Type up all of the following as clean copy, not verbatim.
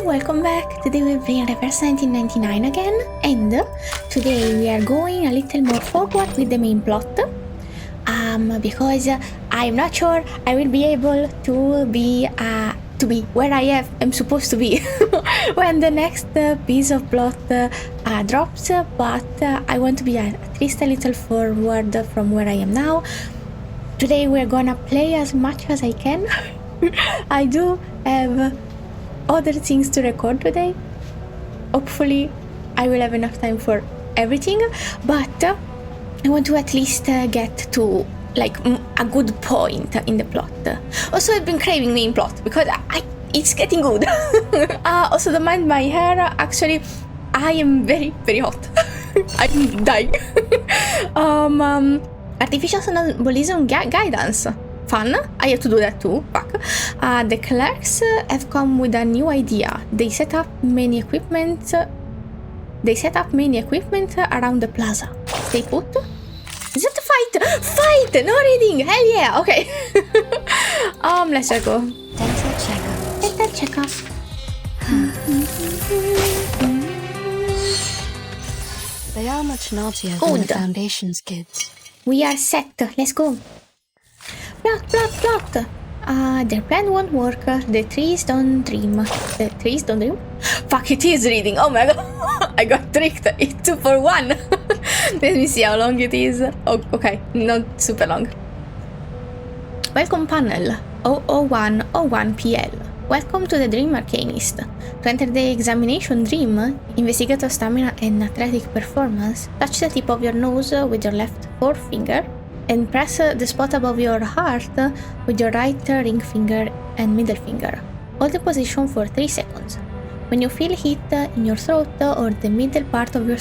welcome back. Today we're playing Reverse 1999 again, and today we are going a little more forward with the main plot. Because I'm not sure I will be able to be where I am supposed to be when the next piece of plot drops, but I want to be at least a little forward from where I am now. Today we're gonna play as much as I can. I do have other things to record today. Hopefully I will have enough time for everything, but I want to at least get to like a good point in the plot. Also, I've been craving main plot because it's getting good. Also, don't mind my hair. Actually, I am very hot. I'm dying. Artificial symbolism guidance. Fun. I have to do that too. Fuck. The clerks have come with a new idea. They set up many equipment around the plaza. Stay put. Is that a fight? Fight! No reading! Hell yeah! Okay. Let's just go. Dental checkup. They are much naughtier than the Foundation's kids. We are set. Let's go. Plot. Their plan won't work. The trees don't dream. The trees don't dream? Fuck, it is reading. Oh my god. I got tricked. It's 2 for 1. Let me see how long it is. Oh, okay, not super long. Welcome panel 00101 PL. Welcome to the Dream Arcanist. To enter the examination dream, investigate your stamina and athletic performance. Touch the tip of your nose with your left forefinger and press the spot above your heart with your right ring finger and middle finger. Hold the position for 3 seconds. When you feel heat in your throat or the middle part of your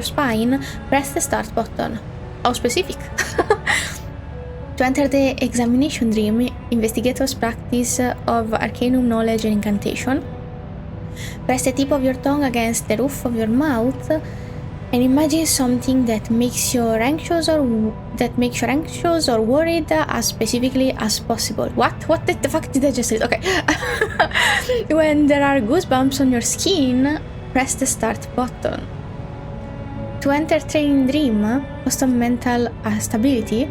spine, press the start button. How specific! To enter the examination dream, investigators practice of arcanum knowledge and incantation. Press the tip of your tongue against the roof of your mouth and imagine something that makes you anxious or worried as specifically as possible. What the fuck did I just read? Okay. When there are goosebumps on your skin, press the start button. To enter training dream, custom mental stability,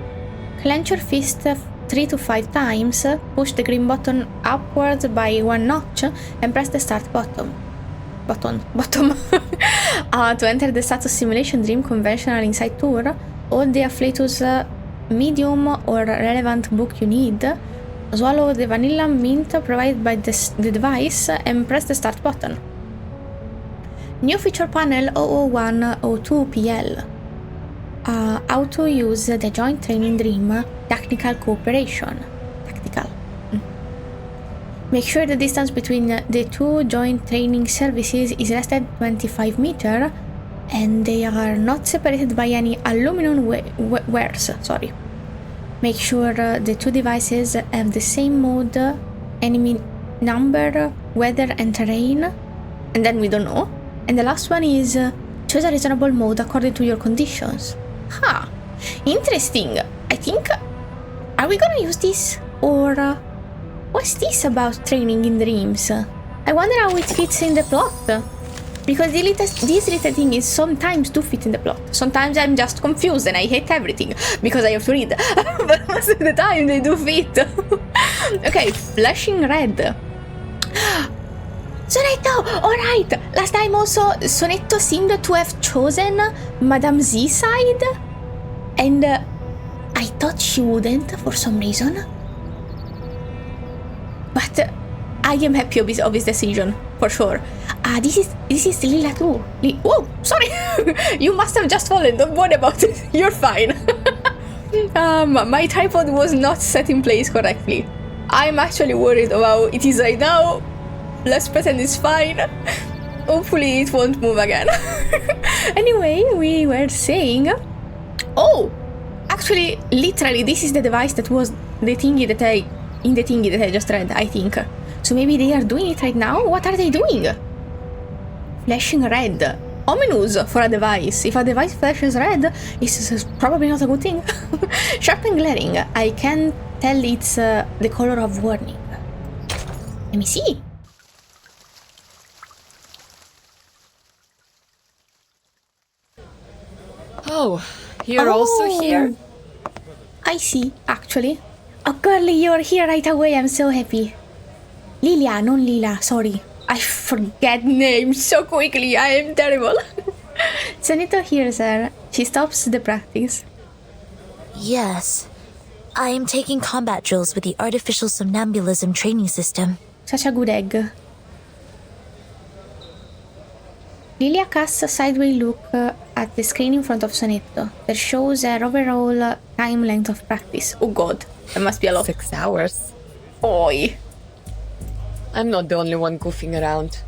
clench your fist 3 to 5 times, push the green button upwards by 1 notch, and press the start button. To enter the status simulation dream conventional inside tour, hold the afflatus medium or relevant book you need, swallow the vanilla mint provided by the device, and press the start button. New feature panel 00102 PL. How to use the joint training dream tactical cooperation. Make sure the distance between the 2 joint training services is less than 25 meters and they are not separated by any aluminum wires. Make sure the 2 devices have the same mode, enemy number, weather and terrain, and then we don't know. And the last one is choose a reasonable mode according to your conditions. Interesting. I think, are we gonna use this or what's this about training in dreams? I wonder how it fits in the plot. Because these little things sometimes do fit in the plot. Sometimes I'm just confused and I hate everything because I have to read. But most of the time they do fit. Okay, flashing red. Sonetto! Alright! Last time also Sonetto seemed to have chosen Madame Z's side. And I thought she wouldn't for some reason. But I am happy of his decision, for sure. This is Lila too. Whoa, sorry! You must have just fallen, don't worry about it. You're fine. My tripod was not set in place correctly. I'm actually worried about it is right now. Let's pretend it's fine. Hopefully it won't move again. Anyway, we were saying... Oh! Actually, literally, this is the device that was the thingy that I just read, I think. So maybe they are doing it right now? What are they doing? Flashing red. Ominous for a device. If a device flashes red, it's probably not a good thing. Sharp and glaring. I can tell it's the color of warning. Let me see. Oh, you're also here? I see, actually. Oh, girlie, you're here right away. I'm so happy. Lilia, non Lila, sorry. I forget names so quickly. I am terrible. Sonetto hears her. She stops the practice. Yes. I am taking combat drills with the artificial somnambulism training system. Such a good egg. Lilia casts a sideways look at the screen in front of Sonetto that shows her overall time length of practice. Oh god, that must be a lot. 6 hours. Oi. I'm not the only one goofing around.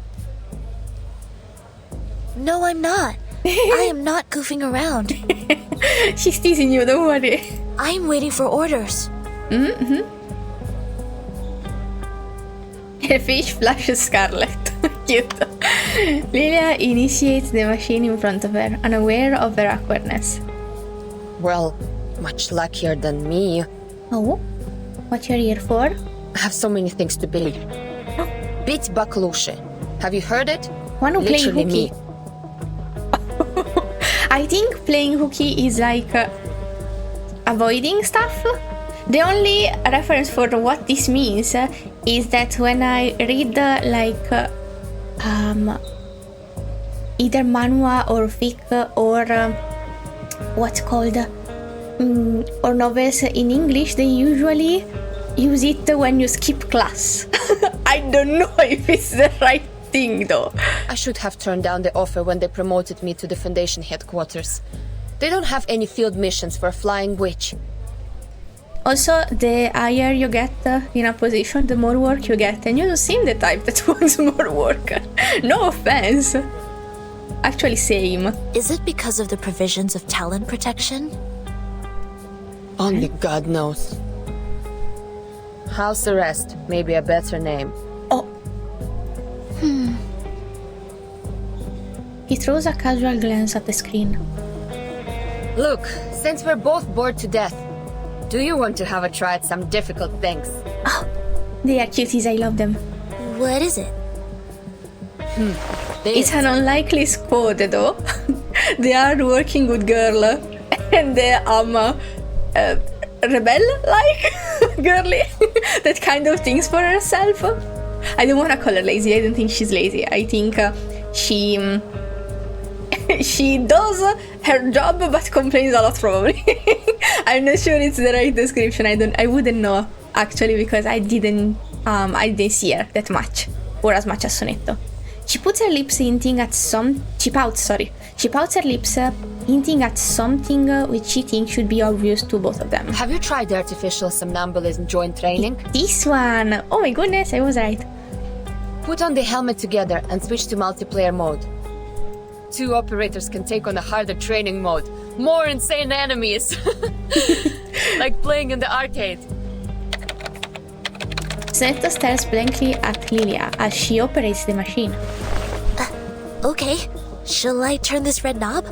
No, I'm not. I am not goofing around. She's teasing you, don't worry. I am waiting for orders. A fish flashes scarlet. Cute. Lilia initiates the machine in front of her, unaware of her awkwardness. Well, much luckier than me. Oh? What you're here for? I have so many things to build. Beat Baklushe. Have you heard it? One who plays Literally hooky. me. I think playing hooky is like avoiding stuff. The only reference for what this means is that when I read either manhwa or fic or what's called or novels in English, they usually use it when you skip class. I don't know if it's the right thing though. I should have turned down the offer when they promoted me to the Foundation headquarters. They don't have any field missions for a flying witch. Also, the higher you get in a position, the more work you get, and you don't seem the type that wants more work. No offense. Actually, same. Is it because of the provisions of talent protection? Only God knows. House arrest may be a better name. Oh. He throws a casual glance at the screen. Look, since we're both bored to death, do you want to have a try at some difficult things? Oh, they are cuties, I love them. What is it? It's an unlikely squad though. They are working good girl and they rebel-like girly that kind of thinks for herself. I don't want to call her lazy. I don't think she's lazy. I think she does her job but complains a lot probably. I'm not sure it's the right description. I wouldn't know actually because I didn't see her that much or as much as Sonetto. She pouts her lips hinting at she pouts her lips hinting at something which she thinks should be obvious to both of them. Have you tried the artificial somnambulism joint training? This one! Oh my goodness, I was right. Put on the helmet together and switch to multiplayer mode. 2 operators can take on a harder training mode. More insane enemies! Like playing in the arcade. Sonetto stares blankly at Lilia as she operates the machine. Okay. Shall I turn this red knob?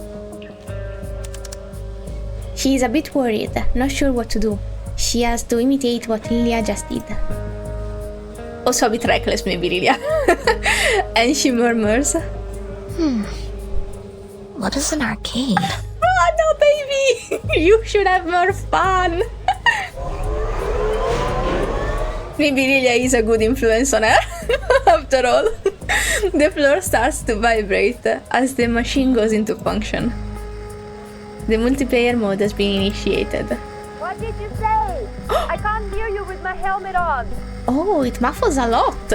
She is a bit worried, not sure what to do. She has to imitate what Lilia just did. Also a bit reckless maybe, Lilia. And she murmurs. What is an arcade? Oh no, baby! You should have more fun! Maybe Lilia is a good influence on her, after all. The floor starts to vibrate as the machine goes into function. The multiplayer mode has been initiated. What did you say? I can't hear you with my helmet on. Oh, it muffles a lot.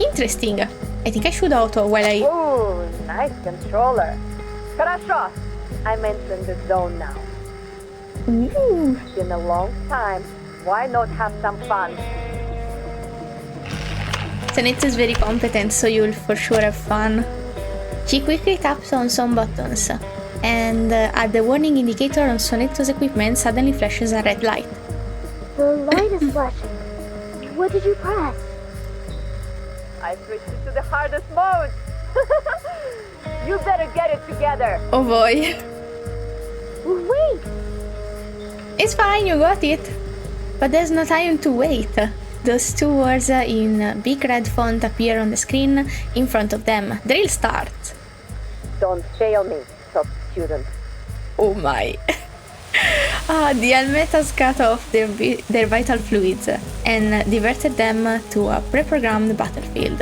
Interesting. I think I should auto while I... Ooh, nice controller. Хорошо. I'm entering the zone now. Ooh. It's been a long time. Why not have some fun? Sonetto is very competent, so you'll for sure have fun. She quickly taps on some buttons, and at the warning indicator on Sonetto's equipment suddenly flashes a red light. The light is flashing. What did you press? I switched it to the hardest mode. You better get it together. Oh boy. Wait! It's fine, you got it. But there's no time to wait. Those 2 words in big red font appear on the screen in front of them. Drill starts. Don't fail me, top student. Oh my. The helmet has cut off their vital fluids and diverted them to a pre-programmed battlefield.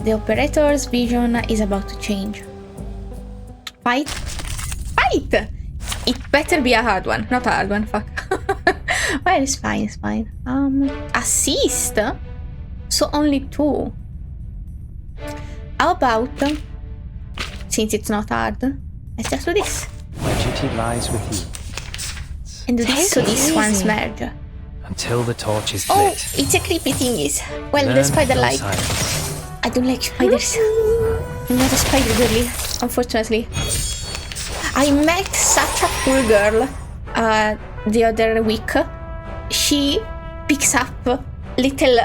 The operator's vision is about to change. Fight! Fight! It better be a hard one, not a hard one, fuck. Well, it's fine, it's fine. Assist? So only 2. How about, since it's not hard, let's just do this. My duty lies with you. And do this so this one's merge. Until the torch is Oh, lit. it's a creepy thingies. Well, the Learn spider from like. silence. I don't like spiders. I'm not a spider girly, unfortunately. I met such a cool girl the other week. She picks up little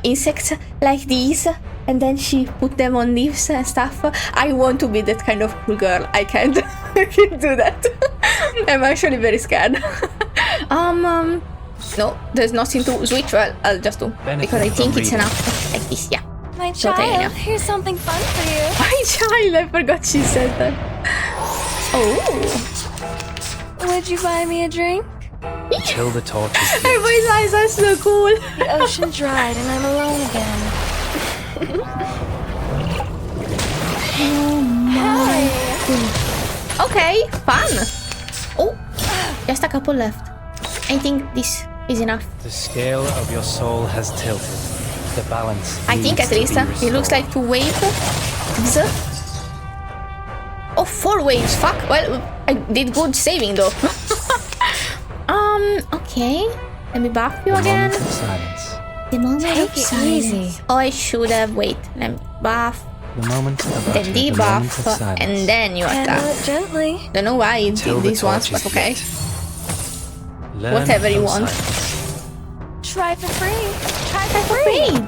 insects like these and then she put them on leaves and stuff. I want to be that kind of cool girl. I can't. I can't do that. I'm actually very scared. No, there's nothing to switch. Well, I'll just do because I think it's enough like this. Yeah. My Short child, area. here's something fun for you. My child, I forgot she said that. Oh. Would you buy me a drink? Until the torch is lit. Her voice eyes are so cool. The ocean dried and I'm alone again. Okay, fun. Oh, just a couple left. I think this is enough. The scale of your soul has tilted. The balance. I think at needs least to be it looks restored. like 2 waves. Oh, 4 waves. Fuck. Well, I did good saving though. Okay. Let me buff you The again. moment of silence. The moment Take of it silence. easy. Oh, I should have. Wait. Let me buff. The moment of Then utter, the moment of debuff. silence. And then you Handle attack. it gently. Don't know why I Until did the this once, torch but is okay. lit. Learn Whatever you from want. silence. Try for free. Try for For free. free.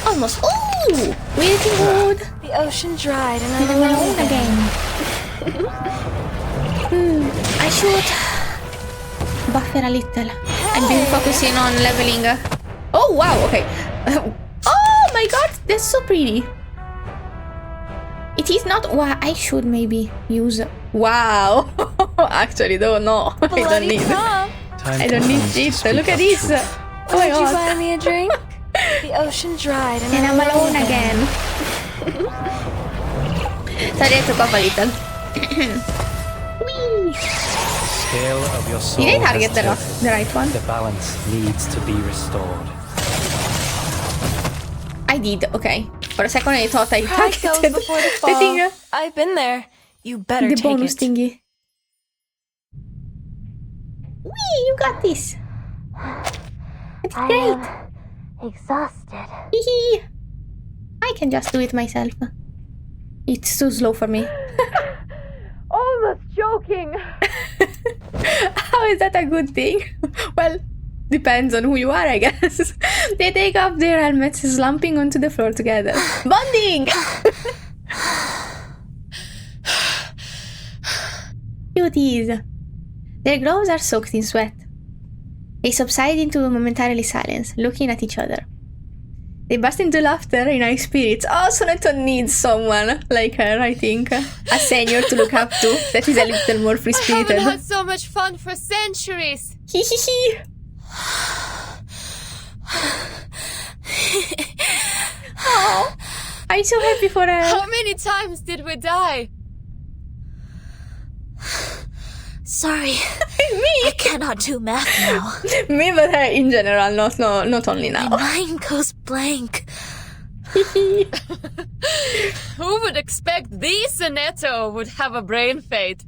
Almost. Ooh! We're looking good. The ocean dried and I'm I'm alone alone again. again. I should buffer a little. I've been focusing on leveling. Oh wow, okay. Oh my god, that's so pretty. It is not. Wow, I should maybe use. Wow. Actually, though, no. I don't Bloody need. prompt. Time I to don't need come to shit. speak Look at of this. truth. Oh my Would you god. buy me a drink? The ocean dried and, And I'm alone again. Sorry, I took off a little. Whee! Scale of your soul Did I target has the tilted. right one? The balance needs to be restored. I did, okay. For a second I thought I Pride goes targeted before the the fall. thing, I've been there. You better the take bonus it. thingy. Wee, you got this. That's I great. am exhausted. Hihi. I can just do it myself. It's too slow for me. Almost joking. How is that a good thing? Well, depends on who you are, I guess. They take off their helmets, slumping onto the floor together. Bonding! Cuties. Their gloves are soaked in sweat. They subside into momentarily silence, looking at each other. They burst into laughter in high spirits. Oh, Sonetto needs someone like her, I think. A senior to look up to that is a little more I haven't free-spirited. had so much fun for centuries. Hihihi. Oh, I'm so happy for her. How many times did we die? Sorry, Me, I cannot do math now. me, but her in general, not only My now. mind goes blank. Who would expect the Sonetto would have a brain fade?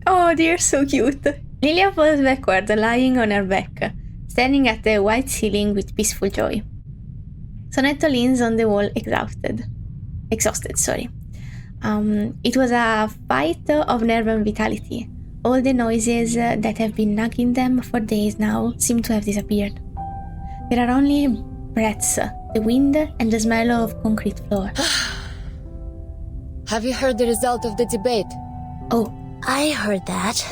Oh, they're so cute. Lilia falls backward, lying on her back, staring at the white ceiling with peaceful joy. Sonetto leans on the wall, exhausted. Sorry. It was a fight of nerve and vitality. All the noises that have been nagging them for days now seem to have disappeared. There are only breaths, the wind, and the smell of concrete floor. Have you heard the result of the debate? Oh, I heard that.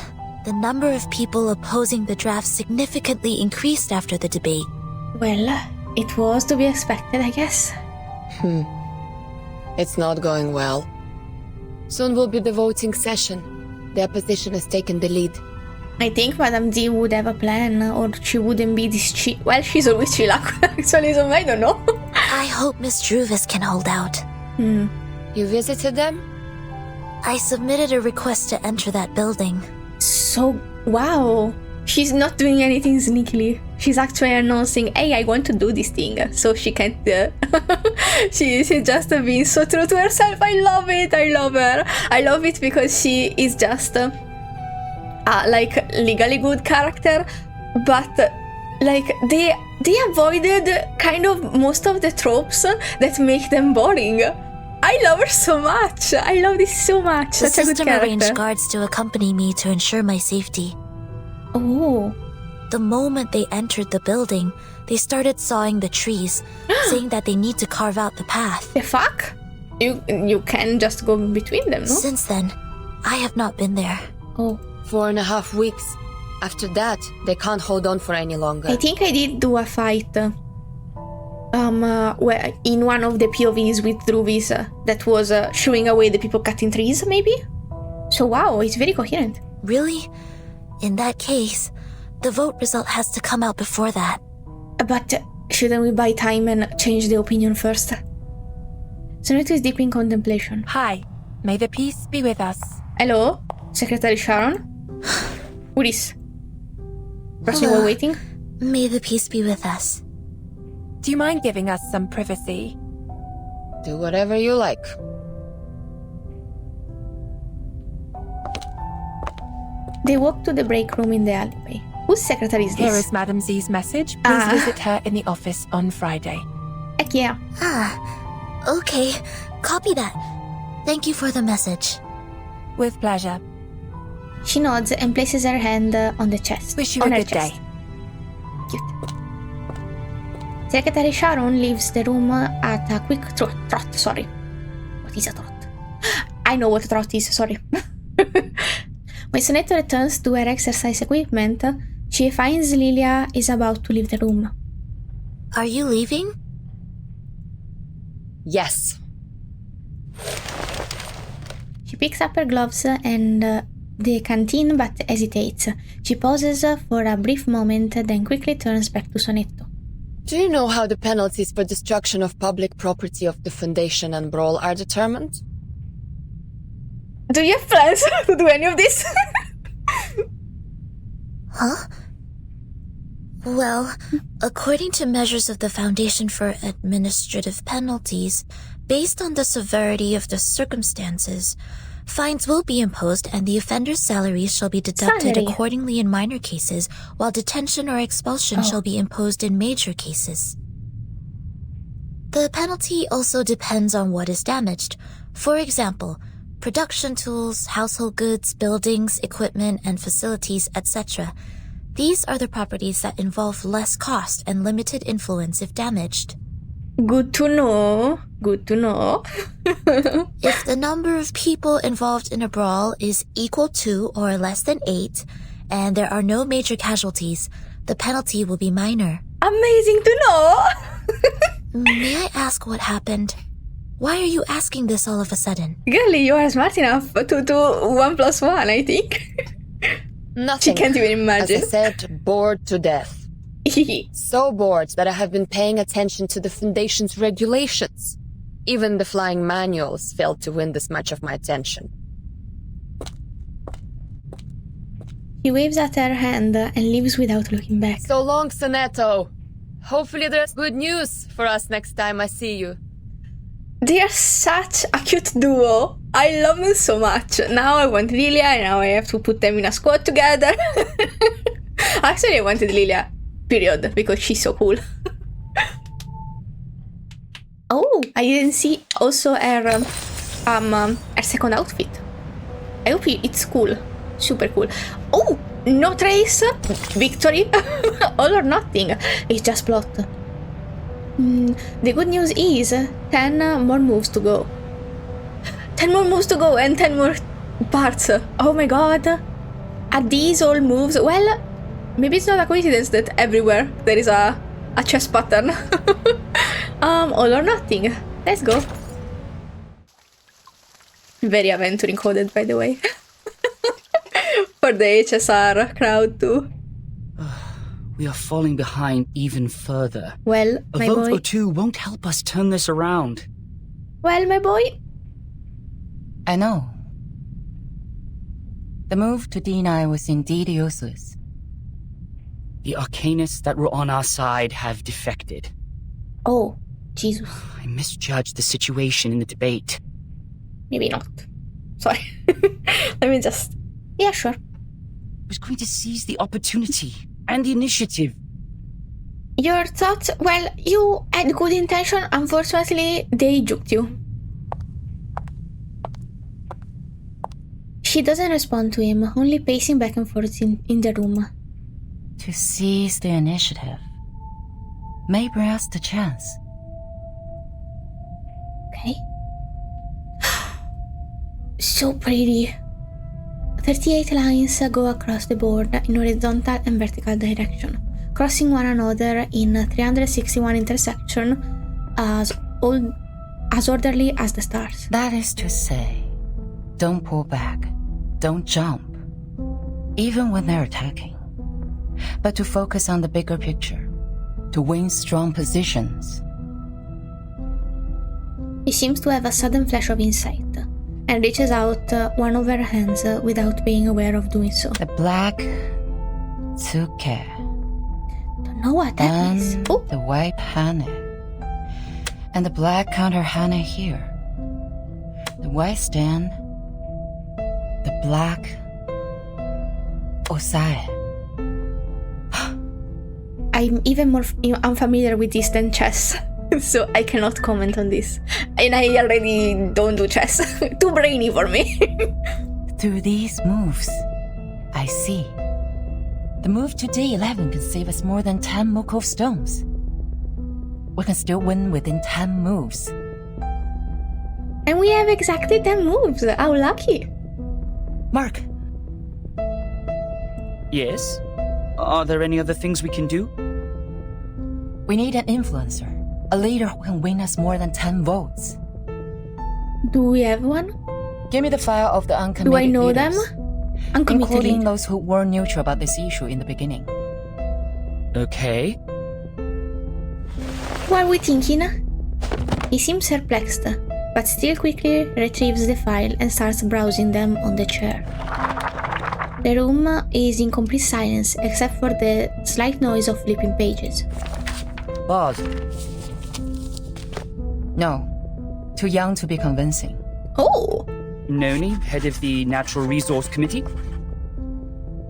The number of people opposing the draft significantly increased after the debate. well, it was to be expected, I guess. It's not going well. Soon will be the voting session. The opposition has taken the lead. I think Madame D would have a plan, or she wouldn't be this chill. Well, she's always chill, actually, so I don't know. I hope Miss Druvis can hold out. You visited them? I submitted a request to enter that building. So, wow. She's not doing anything sneakily. She's actually announcing, hey, I want to do this thing. So she can't... she's just being so true to herself. I love it. I love her. I love it because she is just... like legally good character, but like they avoided kind of most of the tropes that make them boring. I love her so much. I love this so much. The Such a good system character. arranged guards to accompany me to ensure my safety. Oh, The moment they entered the building, they started sawing the trees, saying that they need to carve out the path. the fuck? You can just go between them, no? Since then, I have not been there. Oh, 4.5 weeks. After that, they can't hold on for any longer. I think I did do a fight. Where in one of the POVs with Druvis that was shooing away the people cutting trees, maybe? So wow, it's very coherent. Really? In that case, the vote result has to come out before that. But shouldn't we buy time and change the opinion first? Sonetto is deep in contemplation. Hi, may the peace be with us. Hello, Secretary Sharon? Who is? Person Hello. we're waiting? May the peace be with us. Do you mind giving us some privacy? Do whatever you like. They walk to the break room in the alleyway. Whose secretary is Here this? is Madame Z's message. Please visit her in the office on Friday. Heck yeah. Okay, copy that. Thank you for the message. With pleasure. She nods and places her hand on the chest. Wish you on a her good chest. day. Cute. Secretary Sharon leaves the room at a quick trot. Sorry. What is a trot? I know what a trot is, sorry. When Sonetto returns to her exercise equipment, she finds Lilia is about to leave the room. Are you leaving? Yes. She picks up her gloves and the canteen but hesitates. She pauses for a brief moment, then quickly turns back to Sonetto. Do you know how the penalties for destruction of public property of the Foundation and Brawl are determined? Do you have plans to do any of this? Huh? Well, according to measures of the Foundation for Administrative Penalties, based on the severity of the circumstances, fines will be imposed and the offender's salaries shall be deducted Salary. accordingly in minor cases, while detention or expulsion shall be imposed in major cases. The penalty also depends on what is damaged. For example, production tools, household goods, buildings, equipment, and facilities, etc. These are the properties that involve less cost and limited influence if damaged. Good to know. Good to know. If the number of people involved in a brawl is equal to or less than 8, and there are no major casualties, the penalty will be minor. Amazing to know. May I ask what happened? Why are you asking this all of a sudden? Girlie, you are smart enough to do 1 + 1, I think. Nothing. She can't even imagine. As I said, bored to death. So bored that I have been paying attention to the Foundation's regulations. Even the flying manuals failed to win this much of my attention. He waves at her hand and leaves without looking back. So long, Sonetto. Hopefully there's good news for us next time I see you. They are such a cute duo. I love them so much. Now I want Lilia, and now I have to put them in a squad together. Actually, I wanted Lilia, period, because she's so cool. Oh, I didn't see also her second outfit. I hope it's cool. Super cool. Oh, no trace. Victory. All or nothing. It's just plot. The good news is 10 more moves to go. 10 more moves to go and 10 more parts. Oh my god. Are these all moves? Well, maybe it's not a coincidence that everywhere there is a chess pattern. All or nothing. Let's go. Very aventuring coded, by the way. For the HSR crowd too. We are falling behind even further. Well, A my vote boy. or two won't help us turn this around. Well, my boy. I know. The move to D9 was indeed useless. The Arcanists that were on our side have defected. Oh, Jesus. I misjudged the situation in the debate. Maybe not. Sorry. Let me just... Yeah, sure. I was going to seize the opportunity and the initiative. Your thoughts? Well, you had good intention. Unfortunately, they juked you. She doesn't respond to him, only pacing back and forth in the room. To seize the initiative may bring us the chance. Okay. So pretty. 38 lines go across the board in horizontal and vertical direction, crossing one another in 361 intersections as orderly as the stars. That is to say, don't pull back, don't jump, even when they're attacking, but to focus on the bigger picture, to win strong positions. He seems to have a sudden flash of insight, and reaches out one of her hands without being aware of doing so. The black took care. Don't know what that is. And Oh, the white hane. And the black counter hane here. The white stand. The black osae. I'm even more unfamiliar with this than chess, so I cannot comment on this. And I already don't do chess. Too brainy for me. Through these moves, I see. The move to D11 can save us more than 10 Mukov stones. We can still win within 10 moves. And we have exactly 10 moves. How lucky. Mark, Yes? Are there any other things we can do? we need an influencer. A leader who can win us more than 10 votes. Do we have one? Give me the file of the uncommitted Do I know leaders, them? Uncommitted including leader. those who were neutral about this issue in the beginning. Okay. What are we thinking? He seems perplexed, but still quickly retrieves the file and starts browsing them on the chair. The room is in complete silence except for the slight noise of flipping pages. Boss. No, too young to be convincing. Oh! Noni, head of the Natural Resource Committee?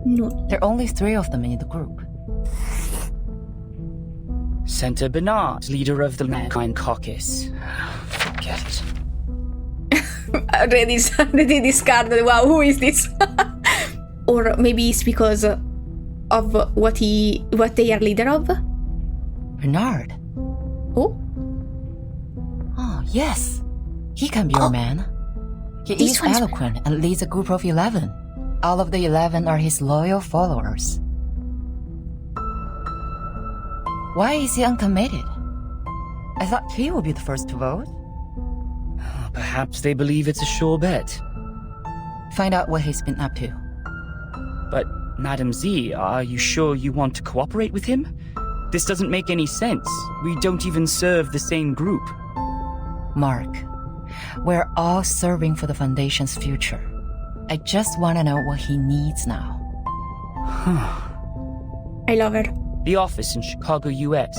No. There are only 3 of them in the group. Senator Bernard, leader of the Mankind Caucus. Forget it. Already discarded. Wow, who is this? Or maybe it's because of what they are leader of? Bernard. Oh? Oh, yes. He can be your man. He This is one's- eloquent and leads a group of 11. All of the 11 are his loyal followers. Why is he uncommitted? I thought he would be the first to vote. Perhaps they believe it's a sure bet. Find out what he's been up to. But, Madam Z, are you sure you want to cooperate with him? This doesn't make any sense. We don't even serve the same group. Mark, we're all serving for the Foundation's future. I just want to know what he needs now. I love her. The office in Chicago, US.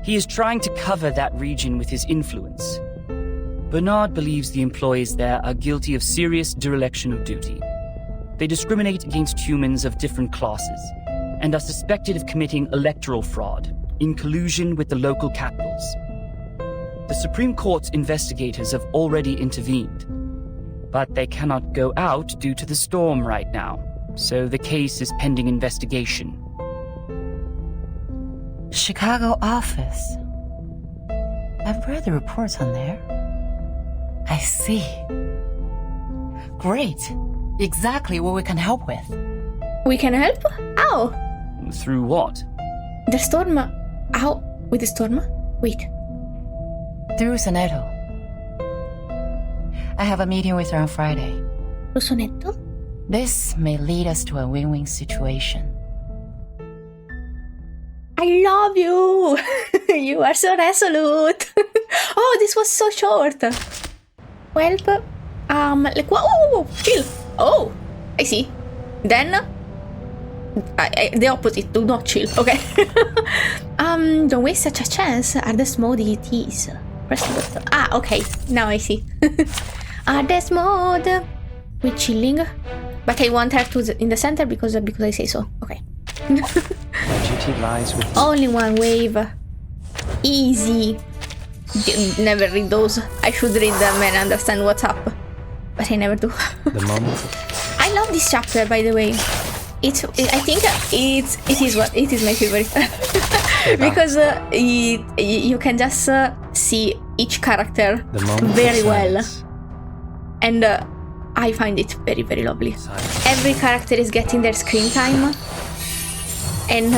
He is trying to cover that region with his influence. Bernard believes the employees there are guilty of serious dereliction of duty. They discriminate against humans of different classes and are suspected of committing electoral fraud in collusion with the local capitals. The Supreme Court's investigators have already intervened, but they cannot go out due to the storm right now, so the case is pending investigation. Chicago office. I've read the reports on there. I see. Great. Exactly what we can help with. We can help? How? Through what? The storm? How? With the storm? Wait. Through Sonetto. I have a meeting with her on Friday. Sonetto? This may lead us to a win-win situation. I love you! You are so resolute! Oh, this was so short! Well, like, whoa, chill! Oh, I see. Then, the opposite, do not chill, okay? Don't waste such a chance. Hardest mode it is. Press the button. Ah, okay, now I see. Hardest mode. We're chilling. But I want her to in the center because I say so. Okay. My duty lies with you. Only one wave. Easy. Never read those. I should read them and understand what's up. But I never do. The moment. I love this chapter, by the way. I think it is my favorite. Because you can just see each character very well. And I find it very, very lovely. Every character is getting their screen time. And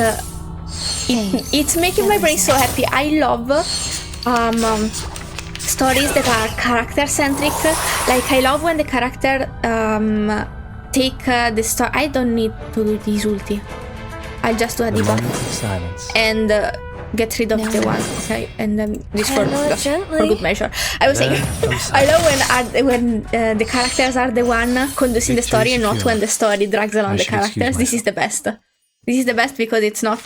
it's making my brain so happy. I love stories that are character-centric. Like, I love when the character take the story. I don't need to do this ulti. I'll just do a debuff and get rid of the one. Okay, and then this for good measure. I was saying, I love when the characters are the one conducing the story and not when the story drags along the characters. This is the best. This is the best because it's not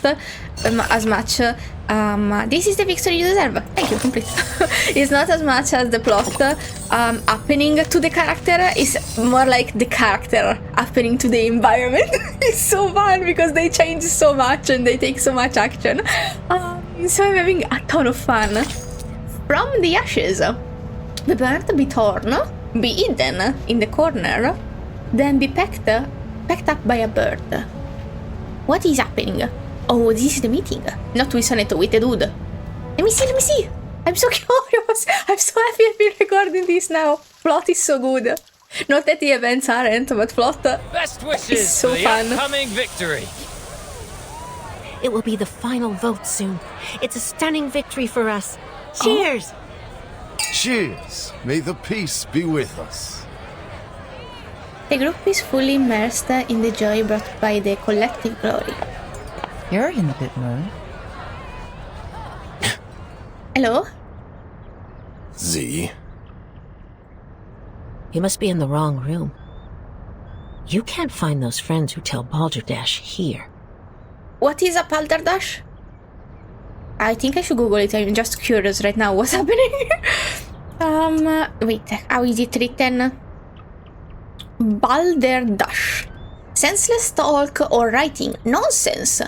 as much. This is the victory you deserve. Thank you, complete. It's not as much as the plot happening to the character. It's more like the character happening to the environment. It's so fun because they change so much and they take so much action. So I'm having a ton of fun. From the ashes, the bird be torn, be hidden in the corner, then be picked up by a bird. What is happening? Oh, this is the meeting. Not with Sonetto, with the dude. Let me see. I'm so curious. I'm so happy I've been recording this now. Plot is so good. Not that the events aren't, but plot Best wishes is so for the fun. upcoming victory. It will be the final vote soon. It's a stunning victory for us. Cheers! Cheers! May the peace be with us. The group is fully immersed in the joy brought by the collective glory. You're in a good mood. Hello? Z? You must be in the wrong room. You can't find those friends who tell Balderdash here. What is a balderdash? I think I should Google it. I'm just curious right now what's happening. Wait, how is it written? Balderdash. Senseless talk or writing. Nonsense.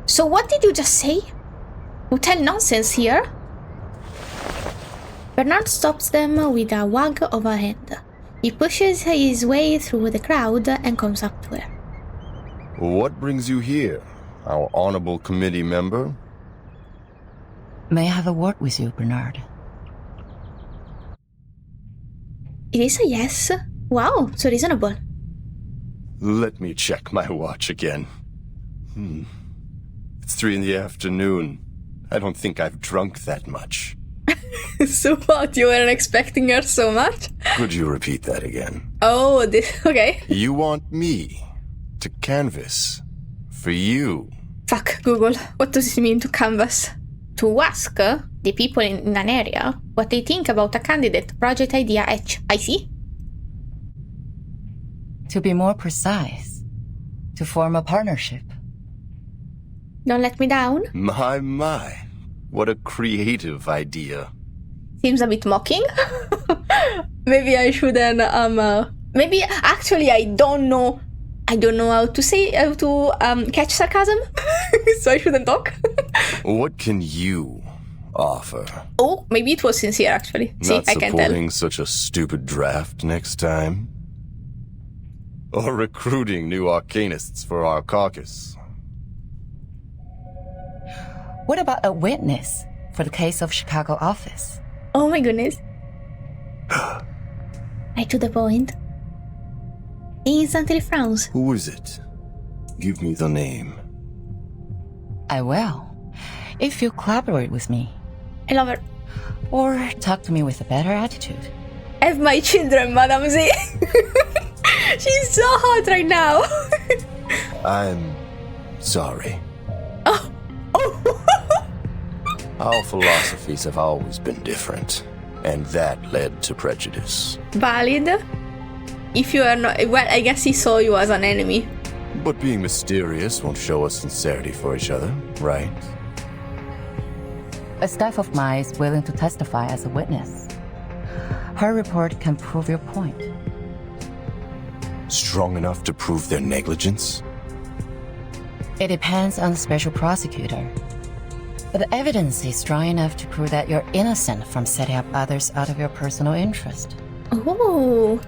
So what did you just say? You tell nonsense here? Bernard stops them with a wag of a hand. He pushes his way through the crowd and comes up to her. What brings you here, our honorable committee member? May I have a word with you, Bernard? It is a yes. Wow, so reasonable. Let me check my watch again. It's 3 in the afternoon. I don't think I've drunk that much. So what? You weren't expecting her so much? Could you repeat that again? Oh, okay. You want me to canvass for you? Fuck, Google. What does it mean to canvass? To ask the people in an area what they think about a candidate, project idea, I see. To be more precise, to form a partnership. Don't let me down. My. What a creative idea. Seems a bit mocking. Maybe I shouldn't, maybe, actually, I don't know how to catch sarcasm. So I shouldn't talk. What can you offer? Oh, maybe it was sincere, actually. See, Not I can tell. supporting such a stupid draft next time? Or recruiting new arcanists for our caucus? What about a witness for the case of Chicago office? Oh my goodness. Right to the point. He instantly frowns. Who is it? Give me the name. I will, if you collaborate with me. I love her. Or talk to me with a better attitude. have my children, Madame Z. She's so hot right now. I'm sorry. Our philosophies have always been different, and that led to prejudice. Valid. If you are not... Well, I guess he saw you as an enemy. But being mysterious won't show us sincerity for each other, right? A staff of mine is willing to testify as a witness. Her report can prove your point. Strong enough to prove their negligence? It depends on the special prosecutor. But the evidence is strong enough to prove that you're innocent from setting up others out of your personal interest. Oh.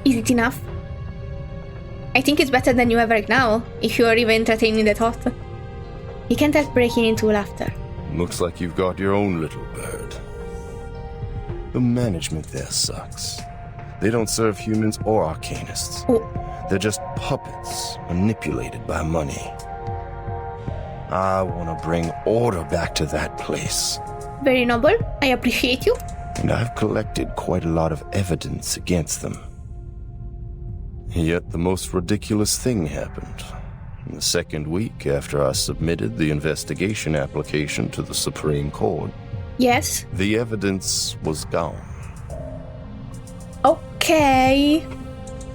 Is it enough? I think it's better than you have right now, if you are even entertaining the thought. You can't help breaking into laughter. Looks like you've got your own little bird. The management there sucks. They don't serve humans or arcanists. Oh. They're just puppets, manipulated by money. I want to bring order back to that place. Very noble. I appreciate you. And I've collected quite a lot of evidence against them. Yet the most ridiculous thing happened. In the second week after I submitted the investigation application to the Supreme Court, Yes. the evidence was gone. Okay.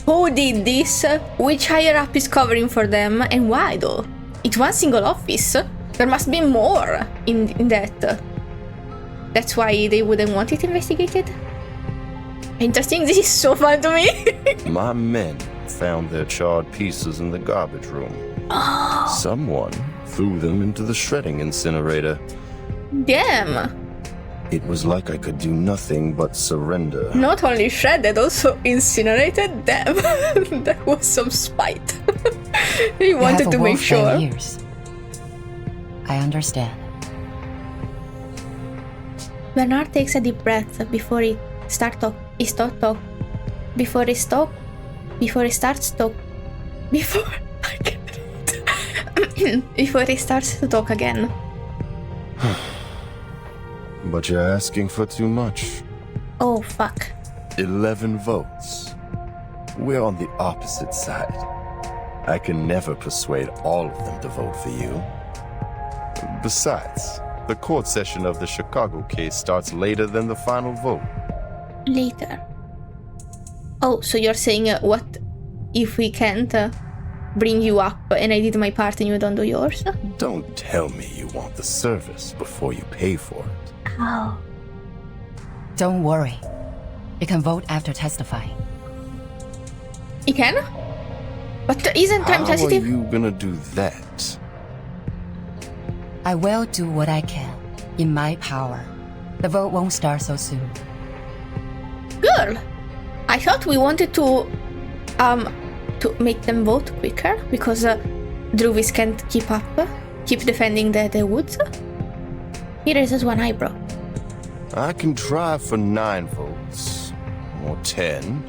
Who did this? Which higher up is covering for them? And why though? It's one single office. There must be more in that. That's why they wouldn't want it investigated? Interesting, this is so fun to me. My men found their charred pieces in the garbage room. Someone threw them into the shredding incinerator. Damn. It was like I could do nothing but surrender. Not only shredded, also incinerated. Damn. That was some spite. He wanted to make sure. Years. I understand. Bernard takes a deep breath before he starts talk. Before he starts to talk again. But you're asking for too much. Oh, fuck. 11 votes. We're on the opposite side. I can never persuade all of them to vote for you. Besides, the court session of the Chicago case starts later than the final vote. Later. Oh, so you're saying what if we can't bring you up and I did my part and you don't do yours? Don't tell me you want the service before you pay for it. Oh. Don't worry. You can vote after testifying. You can? But isn't time sensitive? How are you gonna do that? I will do what I can, in my power. The vote won't start so soon. Girl, I thought we wanted to make them vote quicker because Druvis can't keep defending the woods. He raises one eyebrow. I can try for 9 votes. Or 10.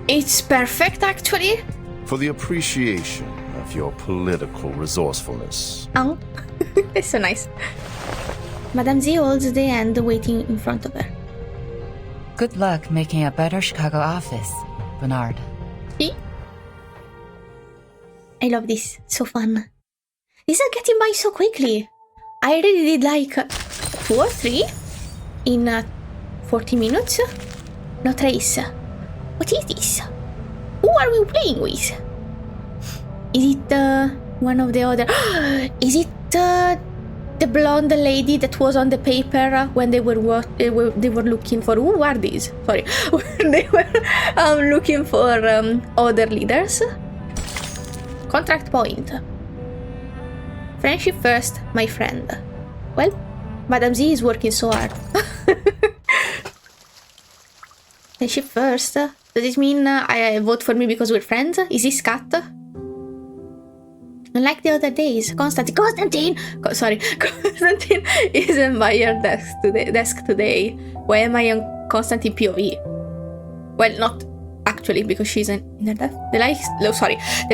It's perfect, actually. For the appreciation of your political resourcefulness. Oh, that's so nice. Madame Z holds the hand waiting in front of her. Good luck making a better Chicago office, Bernard. See? I love this. So fun. This is getting by so quickly. I already did like 2 or 3 in 40 minutes. No trace. What is this? Who are we playing with? Is it one of the other? Is it the blonde lady that was on the paper when they were looking for? Who are these? Sorry, when they were looking for other leaders. Contract point. Friendship first, my friend. Well, Madame Z is working so hard. Friendship first. Does this mean I vote for me because we're friends? Is this cat? Unlike the other days, Constantine isn't by your desk today. Why am I on Constantine POV? Well, not actually, because she's in her desk. The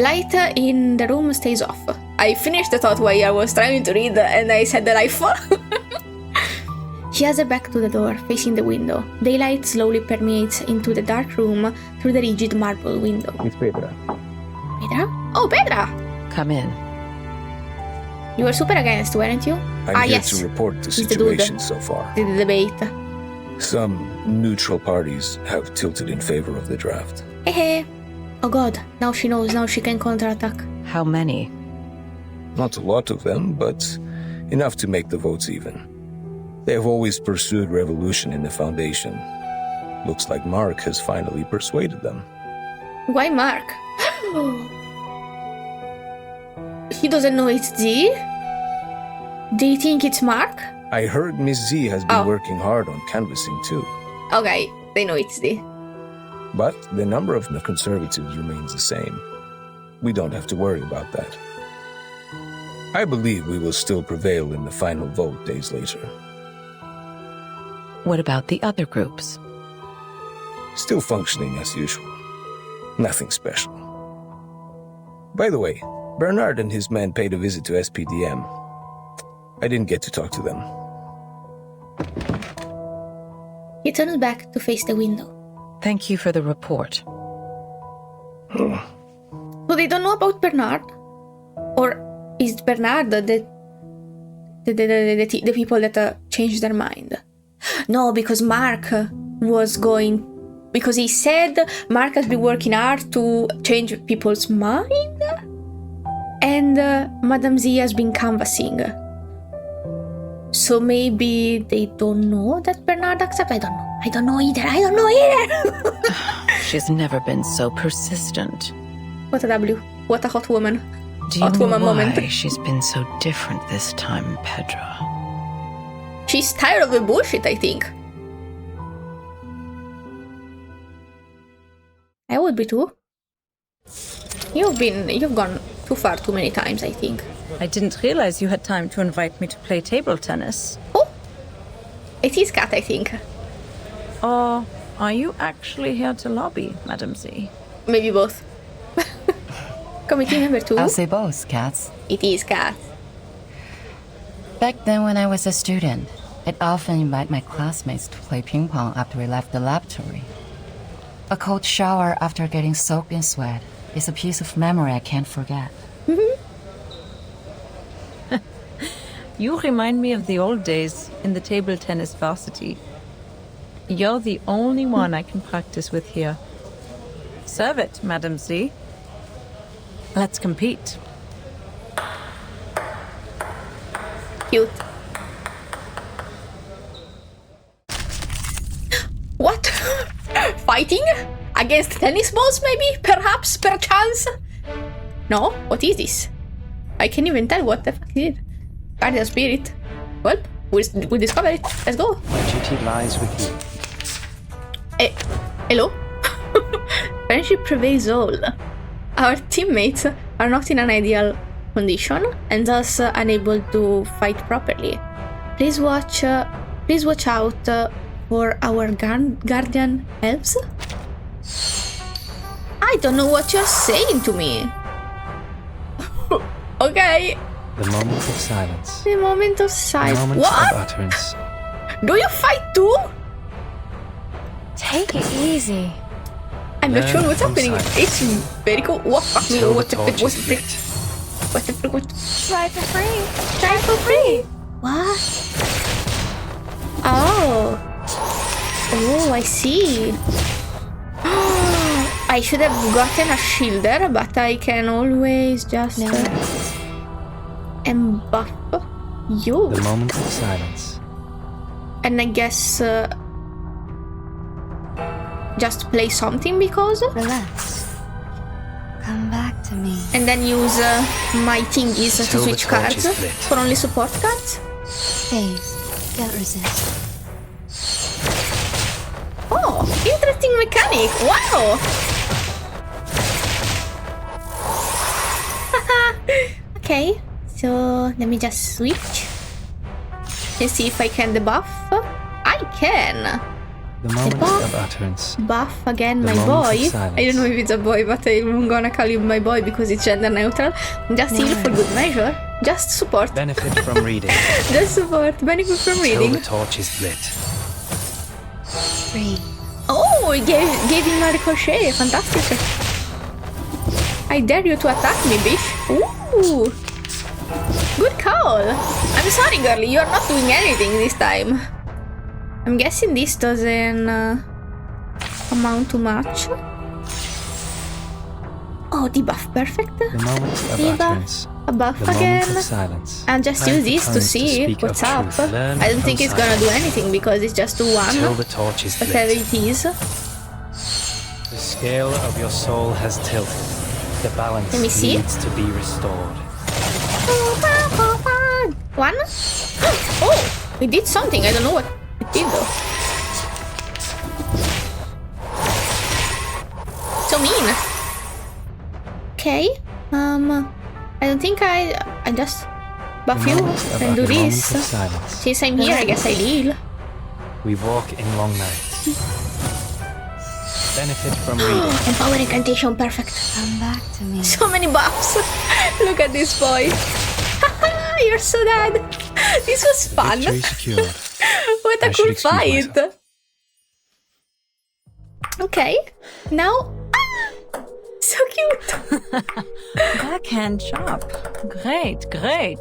light in the room stays off. I finished the thought while I was trying to read, and I said the light for. She has her back to the door, facing the window. Daylight slowly permeates into the dark room through the rigid marble window. It's Petra. Petra? Oh, Petra! Come in. You were super against, weren't you? I'm here yes. to report the He's the situation dude. so far. The debate. Some neutral parties have tilted in favor of the draft. Hey. Oh god, now she knows, now she can counterattack. How many? Not a lot of them, but enough to make the votes even. They have always pursued revolution in the Foundation. Looks like Mark has finally persuaded them. Why Mark? He doesn't know it's Z? Do you think it's Mark? I heard Miss Z has been working hard on canvassing too. Okay, they know it's Z. But the number of the conservatives remains the same. We don't have to worry about that. I believe we will still prevail in the final vote days later. What about the other groups? Still functioning as usual. Nothing special. By the way, Bernard and his men paid a visit to SPDM. I didn't get to talk to them. He turns back to face the window. Thank you for the report. So they don't know about Bernard? Or is Bernard the people that changed their mind? No, because Mark was going... Because he said Mark has been working hard to change people's mind? And Madame Z has been canvassing. So maybe they don't know that Bernard accepts? I don't know. I don't know either. She's never been so persistent. What a W. What a hot woman. Do you hot know woman why moment. she's been so different this time, Pedro? She's tired of the bullshit, I think. I would be too. You've gone too far too many times, I think. I didn't realize you had time to invite me to play table tennis. Oh! It is Cat, I think. Or are you actually here to lobby, Madam Z? Maybe both. Committee member 2? I'll say both, Cats. It is Cat. Back then when I was a student, I'd often invite my classmates to play ping pong after we left the laboratory. A cold shower after getting soaked in sweat is a piece of memory I can't forget. You remind me of the old days in the table tennis varsity. You're the only one I can practice with here. Serve it, Madam Z. Let's compete. Cute. What? Fighting? Against tennis balls, maybe? Perhaps? Perchance? No? What is this? I can't even tell what the fuck is it. Guardian spirit. Well, we'll discover it. Let's go. My duty lies with you. Hello? Friendship prevails all. Our teammates are not in an ideal condition and thus unable to fight properly. Please watch out for our guardian elves. I don't know what you're saying to me. Okay. The moment of silence. The moment of silence. The moment what? of utterance. Do you fight too? Take it easy. I'm not sure what's happening. Silence. It's very cool. What? What the frick? What the frick? What the frick? What? Try for free. Try for free. What? Oh. Oh, I see. I should have gotten a shielder, but I can always just buff you. The moment of silence. And I guess just play something because Relax. Come back to me. and then use my thingies to Till the switch torch cards is lit. for only support cards. Phase. Don't resist. Oh, interesting mechanic! Wow! Okay, so let me just switch and see if I can debuff. I can! The moment Debuff. of utterance. Buff again The my moment of boy. silence. I don't know if it's a boy, but I'm gonna call him my boy because it's gender neutral. Just heal for good measure. Just support. Benefit from reading. Just support. Benefit from Till reading. the torch is lit. 3. Oh, it gave him a ricochet. Fantastic. I dare you to attack me, bitch. Ooh. Good call. I'm sorry, girlie. You're not doing anything this time. I'm guessing this doesn't amount to much. Oh, debuff. Perfect. The moment of Debuff. utterance. A buff The again. moment of silence. And just Time use for this to tongues see speak what's of up. truth. Learn I don't think from it's gonna do silence. anything because it's just a Till 1. the torch is Whatever lit. it is. The scale of your soul has tilted. The balance Let me see. needs to be restored. 1. Oh, it did something. I don't know what it did though. So mean. Okay. I don't think I just buff you and do this. Since I'm here, I guess I deal. We walk in long nights. Benefit from reading. Empower incantation, perfect. Come back to me. So many buffs. Look at this boy. You're so dead. This was fun. Victory secured. What a I should cool excuse fight. myself. Okay. Now. So cute. Backhand chop. Great, great.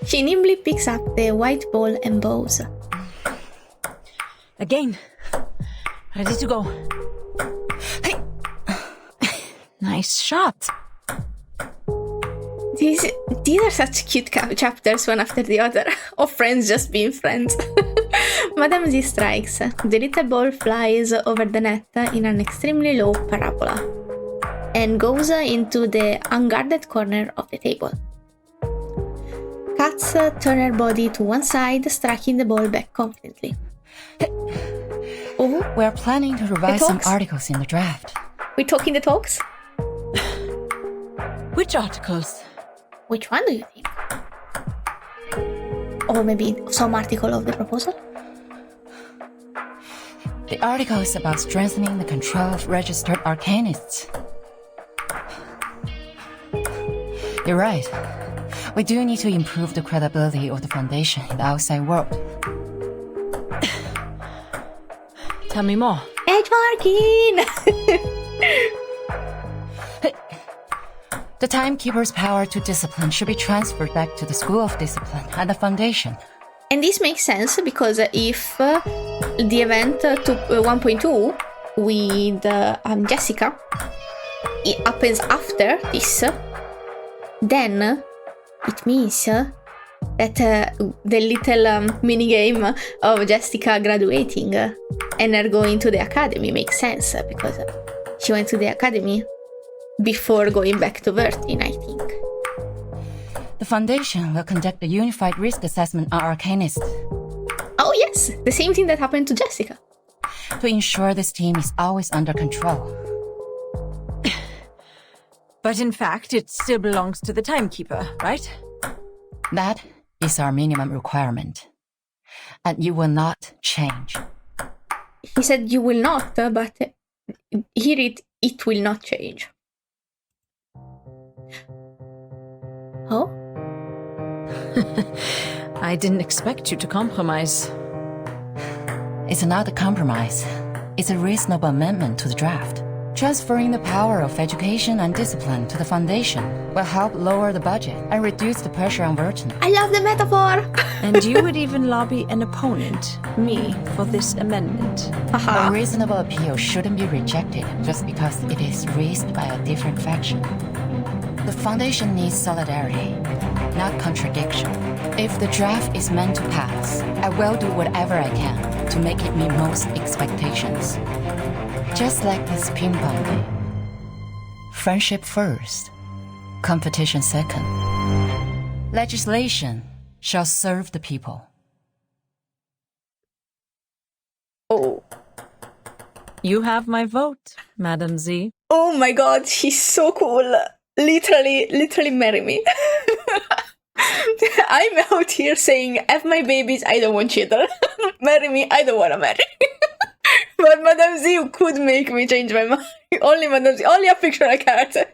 She nimbly picks up the white ball and bows. Again. Ready to go. Hey. Nice shot. These are such cute chapters, one after the other, of friends just being friends. Madame Z strikes. The little ball flies over the net in an extremely low parabola and goes into the unguarded corner of the table. Cats turn her body to one side, striking the ball back confidently. Oh, We're planning to revise some articles in the draft. We talking the talks? Which articles? Which one do you think? Or maybe some article of the proposal? The article is about strengthening the control of registered arcanists. You're right. We do need to improve the credibility of the Foundation in the outside world. Tell me more. Edgemarking! The Timekeeper's power to discipline should be transferred back to the School of Discipline and the Foundation. And this makes sense because if the event to 1.2 with Jessica, it happens after this, then it means that the little minigame of Jessica graduating and her going to the academy makes sense because she went to the academy before going back to Vertin, I think. The Foundation will conduct a unified risk assessment on arcanists. Oh yes, the same thing that happened to Jessica. To ensure this team is always under control. But in fact, it still belongs to the Timekeeper, right? That is our minimum requirement. And you will not change. He said you will not, but here it will not change. Oh? I didn't expect you to compromise. It's not a compromise. It's a reasonable amendment to the draft. Transferring the power of education and discipline to the Foundation will help lower the budget and reduce the pressure on Vertin. I love the metaphor! And you would even lobby an opponent, me, for this amendment. A reasonable appeal shouldn't be rejected just because it is raised by a different faction. The Foundation needs solidarity, not contradiction. If the draft is meant to pass, I will do whatever I can to make it meet most expectations. Just like this ping pong game. Friendship first, competition second. Legislation shall serve the people. Oh. You have my vote, Madam Z. Oh my god, she's so cool. Literally marry me. I'm out here saying, F my babies, I don't want children. Marry me, I don't wanna marry. But Madame Z could make me change my mind. Only Madame Z, only a fictional character.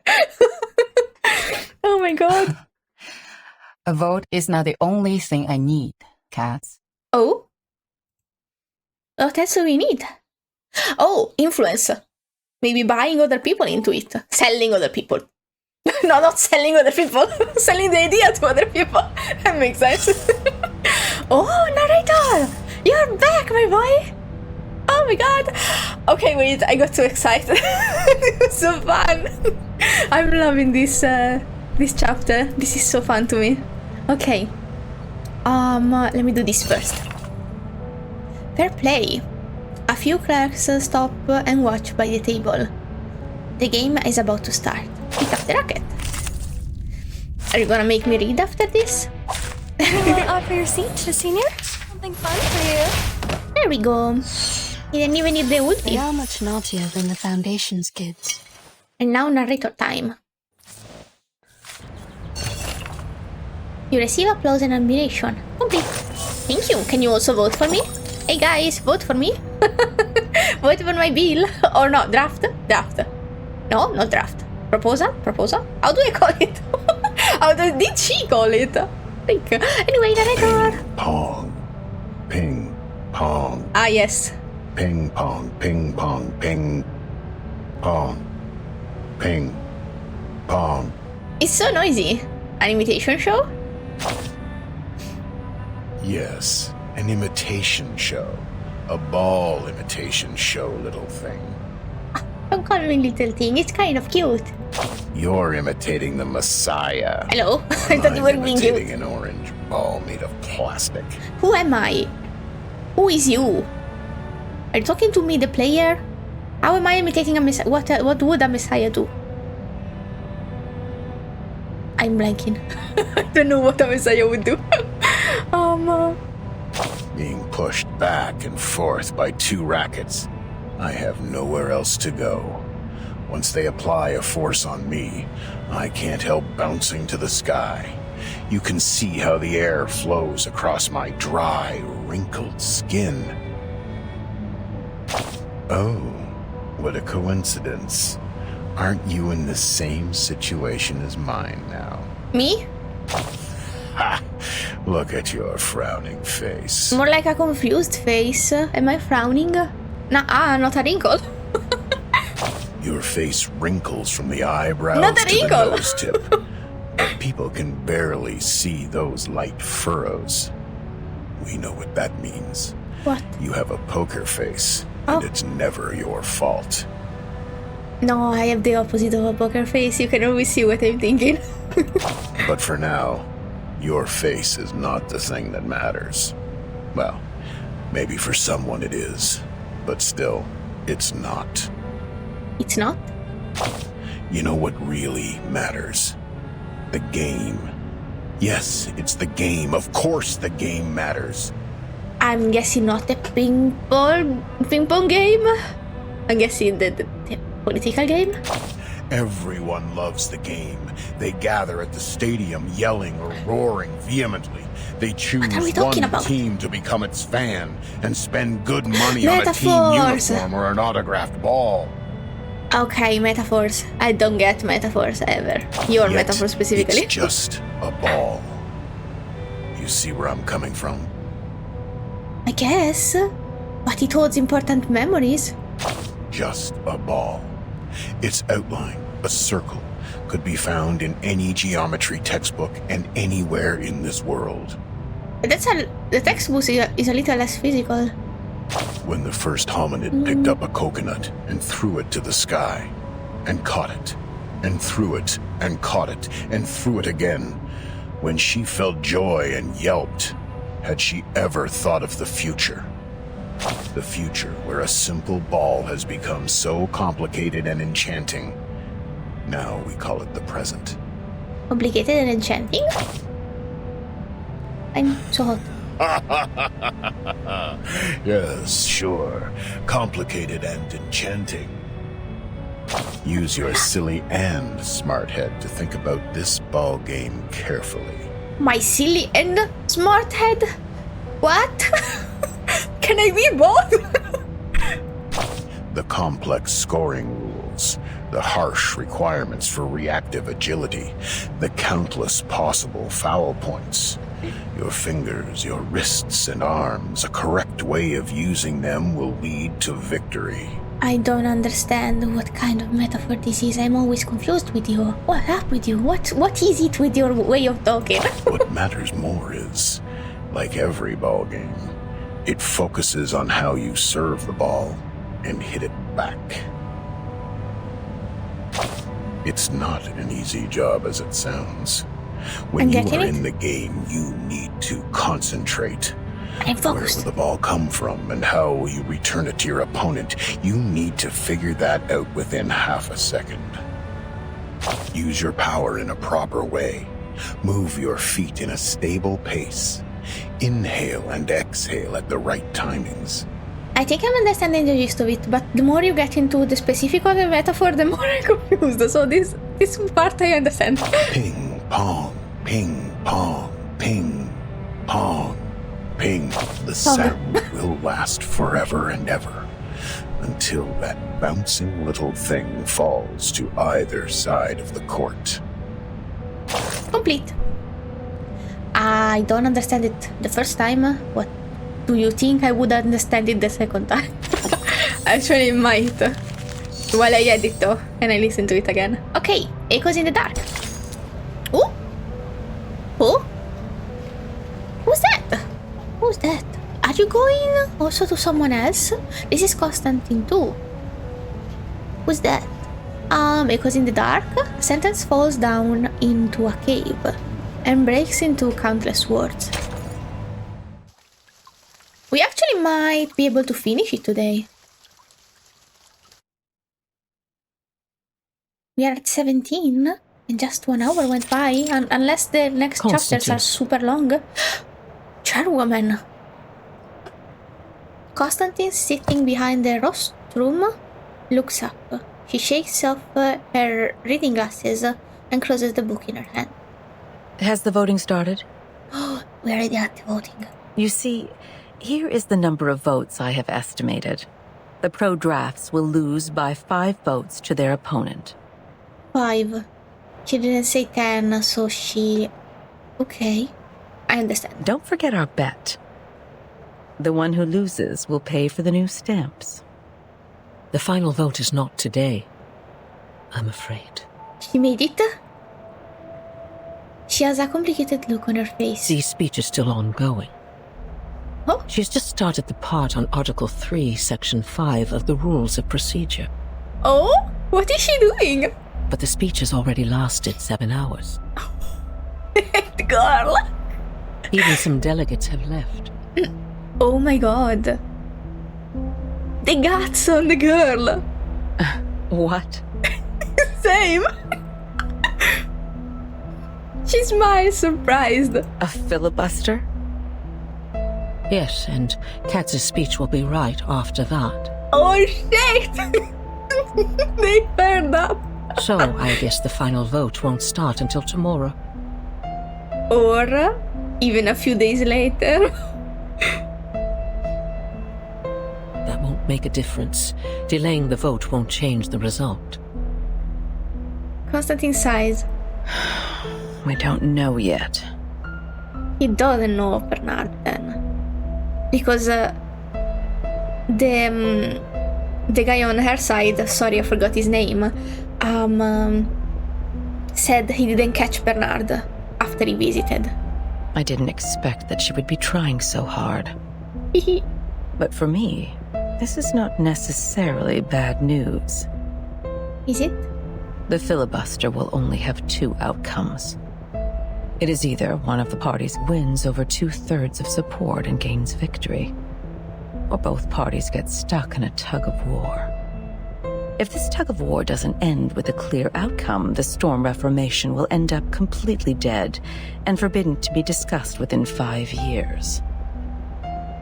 Oh my god. A vote is not the only thing I need, Cats. Oh? Oh, that's what we need. Oh, influence. Maybe buying other people into it. Selling other people. No, not selling other people. Selling the idea to other people. That makes sense. Oh, narrator! You're back, my boy! Oh my god! Okay, wait, I got too excited. It was so fun. I'm loving this this chapter. This is so fun to me. Okay. Let me do this first. Fair play. A few clerks stop and watch by the table. The game is about to start. Pick up the racket. Are you gonna make me read after this? Offer your seat, senior? Something fun for you. There we go. You didn't even need the ulti. They are much naughtier than the Foundation's kids. And now narrator time. You receive applause and admiration. Complete. Thank you. Can you also vote for me? Hey guys, vote for me. Vote for my bill. Or not, draft? Draft. No, not draft. Proposal? Proposal? How do I call it? Did she call it? Think. Anyway, narrator. Pong. Ping. Pong. Ah, yes. Ping pong. Ping pong. Ping. Pong. Ping. Pong. It's so noisy. An imitation show? Yes, an imitation show. A ball imitation show, little thing. Don't call me little thing. It's kind of cute. You're imitating the Messiah. Hello? I thought you were being cute. Imitating an orange ball made of plastic. Who am I? Who is you? Are you talking to me, the player? How am I imitating a Messiah? What would a Messiah do? I'm blanking. I don't know what a Messiah would do. Being pushed back and forth by two rackets. I have nowhere else to go. Once they apply a force on me, I can't help bouncing to the sky. You can see how the air flows across my dry, wrinkled skin. Oh, what a coincidence. Aren't you in the same situation as mine now? Me? Ha! Look at your frowning face. More like a confused face. Am I frowning? Nah, not a wrinkle. Your face wrinkles from the eyebrows Not a to the wrinkle. nose tip. But people can barely see those light furrows. We know what that means. What? You have a poker face, Oh. and it's never your fault. No, I have the opposite of a poker face. You can always see what I'm thinking. But for now, your face is not the thing that matters. Well, maybe for someone it is, but still, it's not. It's not? You know what really matters? The game. Yes, it's the game. Of course the game matters. I'm guessing not the ping pong game. I'm guessing the political game. Everyone loves the game. They gather at the stadium yelling or roaring vehemently. They choose What are we talking one about? team to become its fan and spend good money on a team Metaphors. uniform or an autographed ball. Okay, metaphors. I don't get metaphors ever. Your Yet, metaphor specifically. It's just a ball. You see where I'm coming from? I guess. But it holds important memories. Just a ball. Its outline, a circle, could be found in any geometry textbook and anywhere in this world. The textbook is a little less physical. When the first hominid picked up a coconut and threw it to the sky, and caught it, and threw it, and caught it, and threw it again, when she felt joy and yelped, had she ever thought of the future? The future where a simple ball has become so complicated and enchanting. Now we call it the present. Complicated and enchanting? I'm so hot. Yes, sure. Complicated and enchanting. Use your silly and smart head to think about this ball game carefully. My silly and smart head? What? Can I be both? The complex scoring rules, The harsh requirements for reactive agility, the countless possible foul points. Your fingers, your wrists and arms, a correct way of using them will lead to victory. I don't understand what kind of metaphor this is. I'm always confused with you. What's up with you? What is it with your way of talking? What matters more is, like every ball game, it focuses on how you serve the ball and hit it back. It's not an easy job as it sounds. When you are in the game, you need to concentrate. I'm focused. Where will the ball come from and how will you return it to your opponent? You need to figure that out within half a second. Use your power in a proper way. Move your feet in a stable pace. Inhale and exhale at the right timings. I think I'm understanding the gist of it, but the more you get into the specific of the metaphor, the more I'm confused. So this part I understand. Ping, pong, ping, pong, ping, pong, ping. The sound will last forever and ever, until that bouncing little thing falls to either side of the court. Complete. I don't understand it the first time. What do you think I would understand it the second time? Actually, I might. While I edit though, and I listen to it again. Okay, Echoes in the Dark. Ooh. Who? Who's that? Who's that? Are you going also to someone else? This is Constantine too. Who's that? Echoes in the Dark. Sentence falls down into a cave and breaks into countless words. We actually might be able to finish it today. We are at 17 and just 1 hour went by, unless the next chapters are super long. Chairwoman. Constantine, sitting behind the rostrum, looks up. She shakes off her reading glasses and closes the book in her hand. Has the voting started? We're already at the voting. You see, here is the number of votes I have estimated. The pro-drafts will lose by 5 votes to their opponent. 5. She didn't say 10, so she... Okay, I understand. Don't forget our bet. The one who loses will pay for the new stamps. The final vote is not today, I'm afraid. She made it? She has a complicated look on her face. The speech is still ongoing. Oh? She's just started the part on Article 3, Section 5 of the Rules of Procedure. Oh? What is she doing? But the speech has already lasted 7 hours. Girl! Even some delegates have left. Oh my god. The guts on the girl. What? Same. She smiles, surprised. A filibuster? Yes, and Katz's speech will be right after that. Oh shit! They paired up. So, I guess the final vote won't start until tomorrow. Or even a few days later. That won't make a difference. Delaying the vote won't change the result. Constantine sighs. We don't know yet. He doesn't know of Bernard then. Because the guy on her side, sorry I forgot his name, said he didn't catch Bernard after he visited. I didn't expect that she would be trying so hard. But for me, this is not necessarily bad news. Is it? The filibuster will only have 2 outcomes. It is either one of the parties wins over 2/3 of support and gains victory, or both parties get stuck in a tug-of-war. If this tug-of-war doesn't end with a clear outcome, the Storm Reformation will end up completely dead and forbidden to be discussed within 5 years.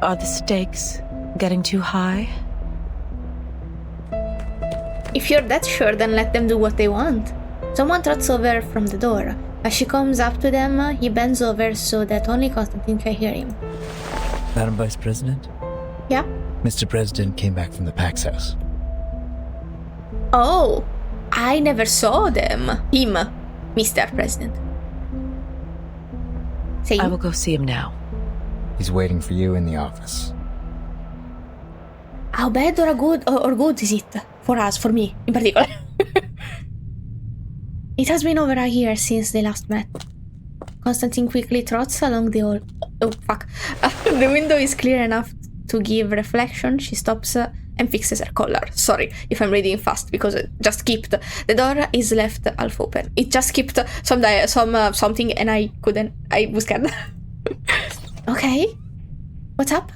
Are the stakes getting too high? If you're that sure, then let them do what they want. Someone trots over from the door. As she comes up to them, he bends over so that only Constantine can hear him. Madam Vice President? Yeah? Mr. President came back from the PAX house. Oh, I never saw them. Him, Mr. President. Say I will go see him now. He's waiting for you in the office. How bad or good is it for us, for me in particular? It has been over a year since they last met. Constantine quickly trots along the hall. Oh fuck! The window is clear enough to give reflection. She stops and fixes her collar. Sorry if I'm reading fast because it just skipped. The door is left half open. It just skipped something and I couldn't. I was scared. Okay, what's up?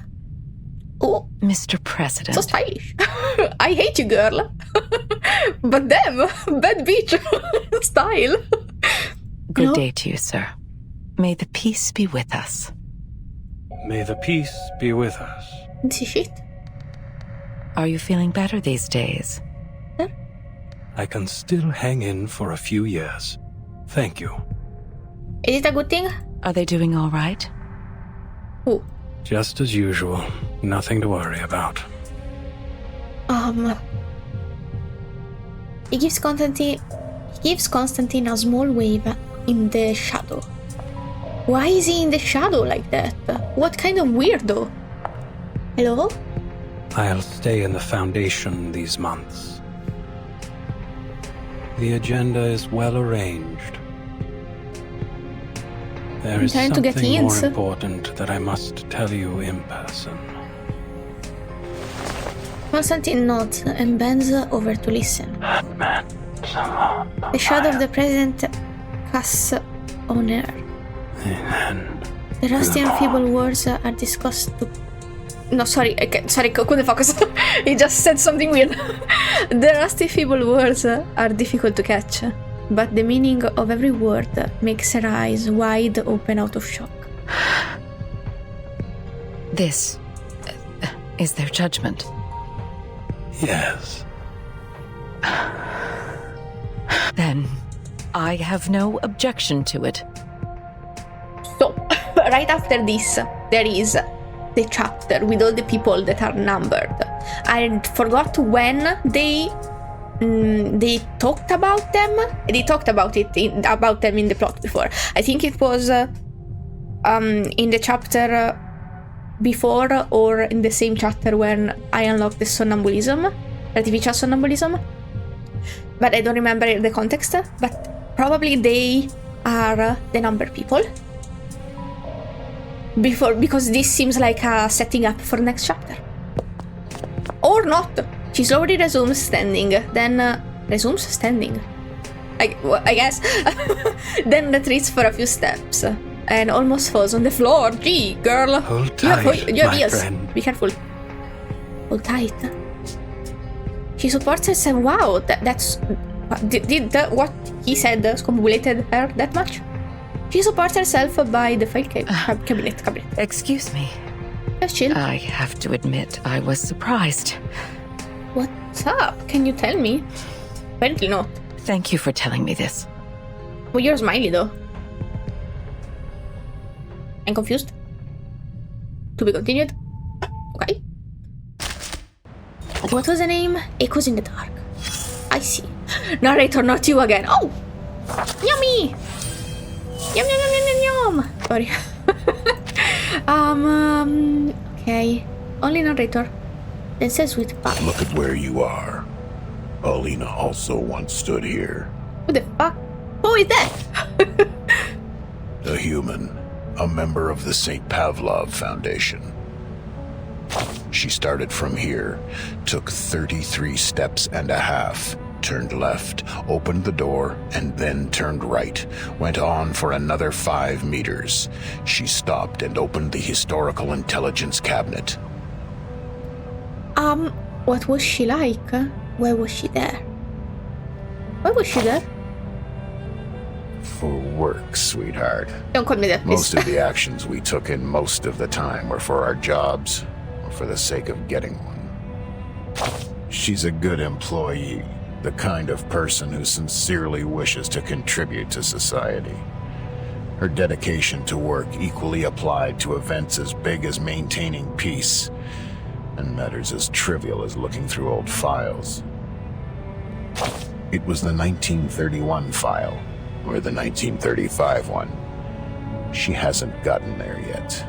Oh, Mr. President. So stylish. I hate you, girl. But damn, bad bitch style. Good day to you, sir. May the peace be with us. May the peace be with us. Shit. Are you feeling better these days? I can still hang in for a few years. Thank you. Is it a good thing? Are they doing all right? Who? Just as usual. Nothing to worry about. He gives Constantine a small wave in the shadow. Why is he in the shadow like that? What kind of weirdo? Hello? I'll stay in the Foundation these months. The agenda is well arranged. There is something more important that I must tell you in person. Constantine nods and bends over to listen. The shadow of the president casts on her. The rusty and feeble words are discussed to... No, sorry, couldn't focus. He just said something weird. The rusty feeble words are difficult to catch, but the meaning of every word makes her eyes wide open out of shock. This is their judgment. Yes. Then I have no objection to it. So, right after this, there is the chapter with all the people that are numbered. I forgot when they talked about them. They talked about about them in the plot before. I think it was in the chapter before or in the same chapter when I unlocked the sonambulism, artificial sonambulism. But I don't remember the context. But probably they are the numbered people. Because this seems like a setting up for next chapter. Or not. She slowly resumes standing, then resumes standing. I guess. Then retreats for a few steps and almost falls on the floor. Gee, girl. Hold tight, you have my ears. friend. Be careful. Hold tight. She supports herself. Wow, that's... Did what he said scombulated her that much? She supports herself by the file cabinet. Excuse me. Just chill. I have to admit, I was surprised. What's up? Can you tell me? Apparently not. Thank you for telling me this. Well, you're smiley though. I'm confused. To be continued. Okay. What was the name? Echoes in the dark. I see. Narrator, not you again. Oh! Yummy! Yum, yum, yum, yum, yum, yum. Sorry. Okay. Only narrator. Then says sweet pie. Look at where you are. Paulina also once stood here. Who the fuck? Who is that? A human. A member of the St. Pavlov Foundation. She started from here, took 33 steps and a half, turned left, opened the door, and then turned right, went on for another 5 meters. She stopped and opened the historical intelligence cabinet. What was she like? Why was she there? Why was she there? For work, sweetheart. Don't call me that, please. Most of the actions we took in most of the time were for our jobs, or for the sake of getting one. She's a good employee, the kind of person who sincerely wishes to contribute to society. Her dedication to work equally applied to events as big as maintaining peace, and matters as trivial as looking through old files. It was the 1931 file, or the 1935 one. She hasn't gotten there yet.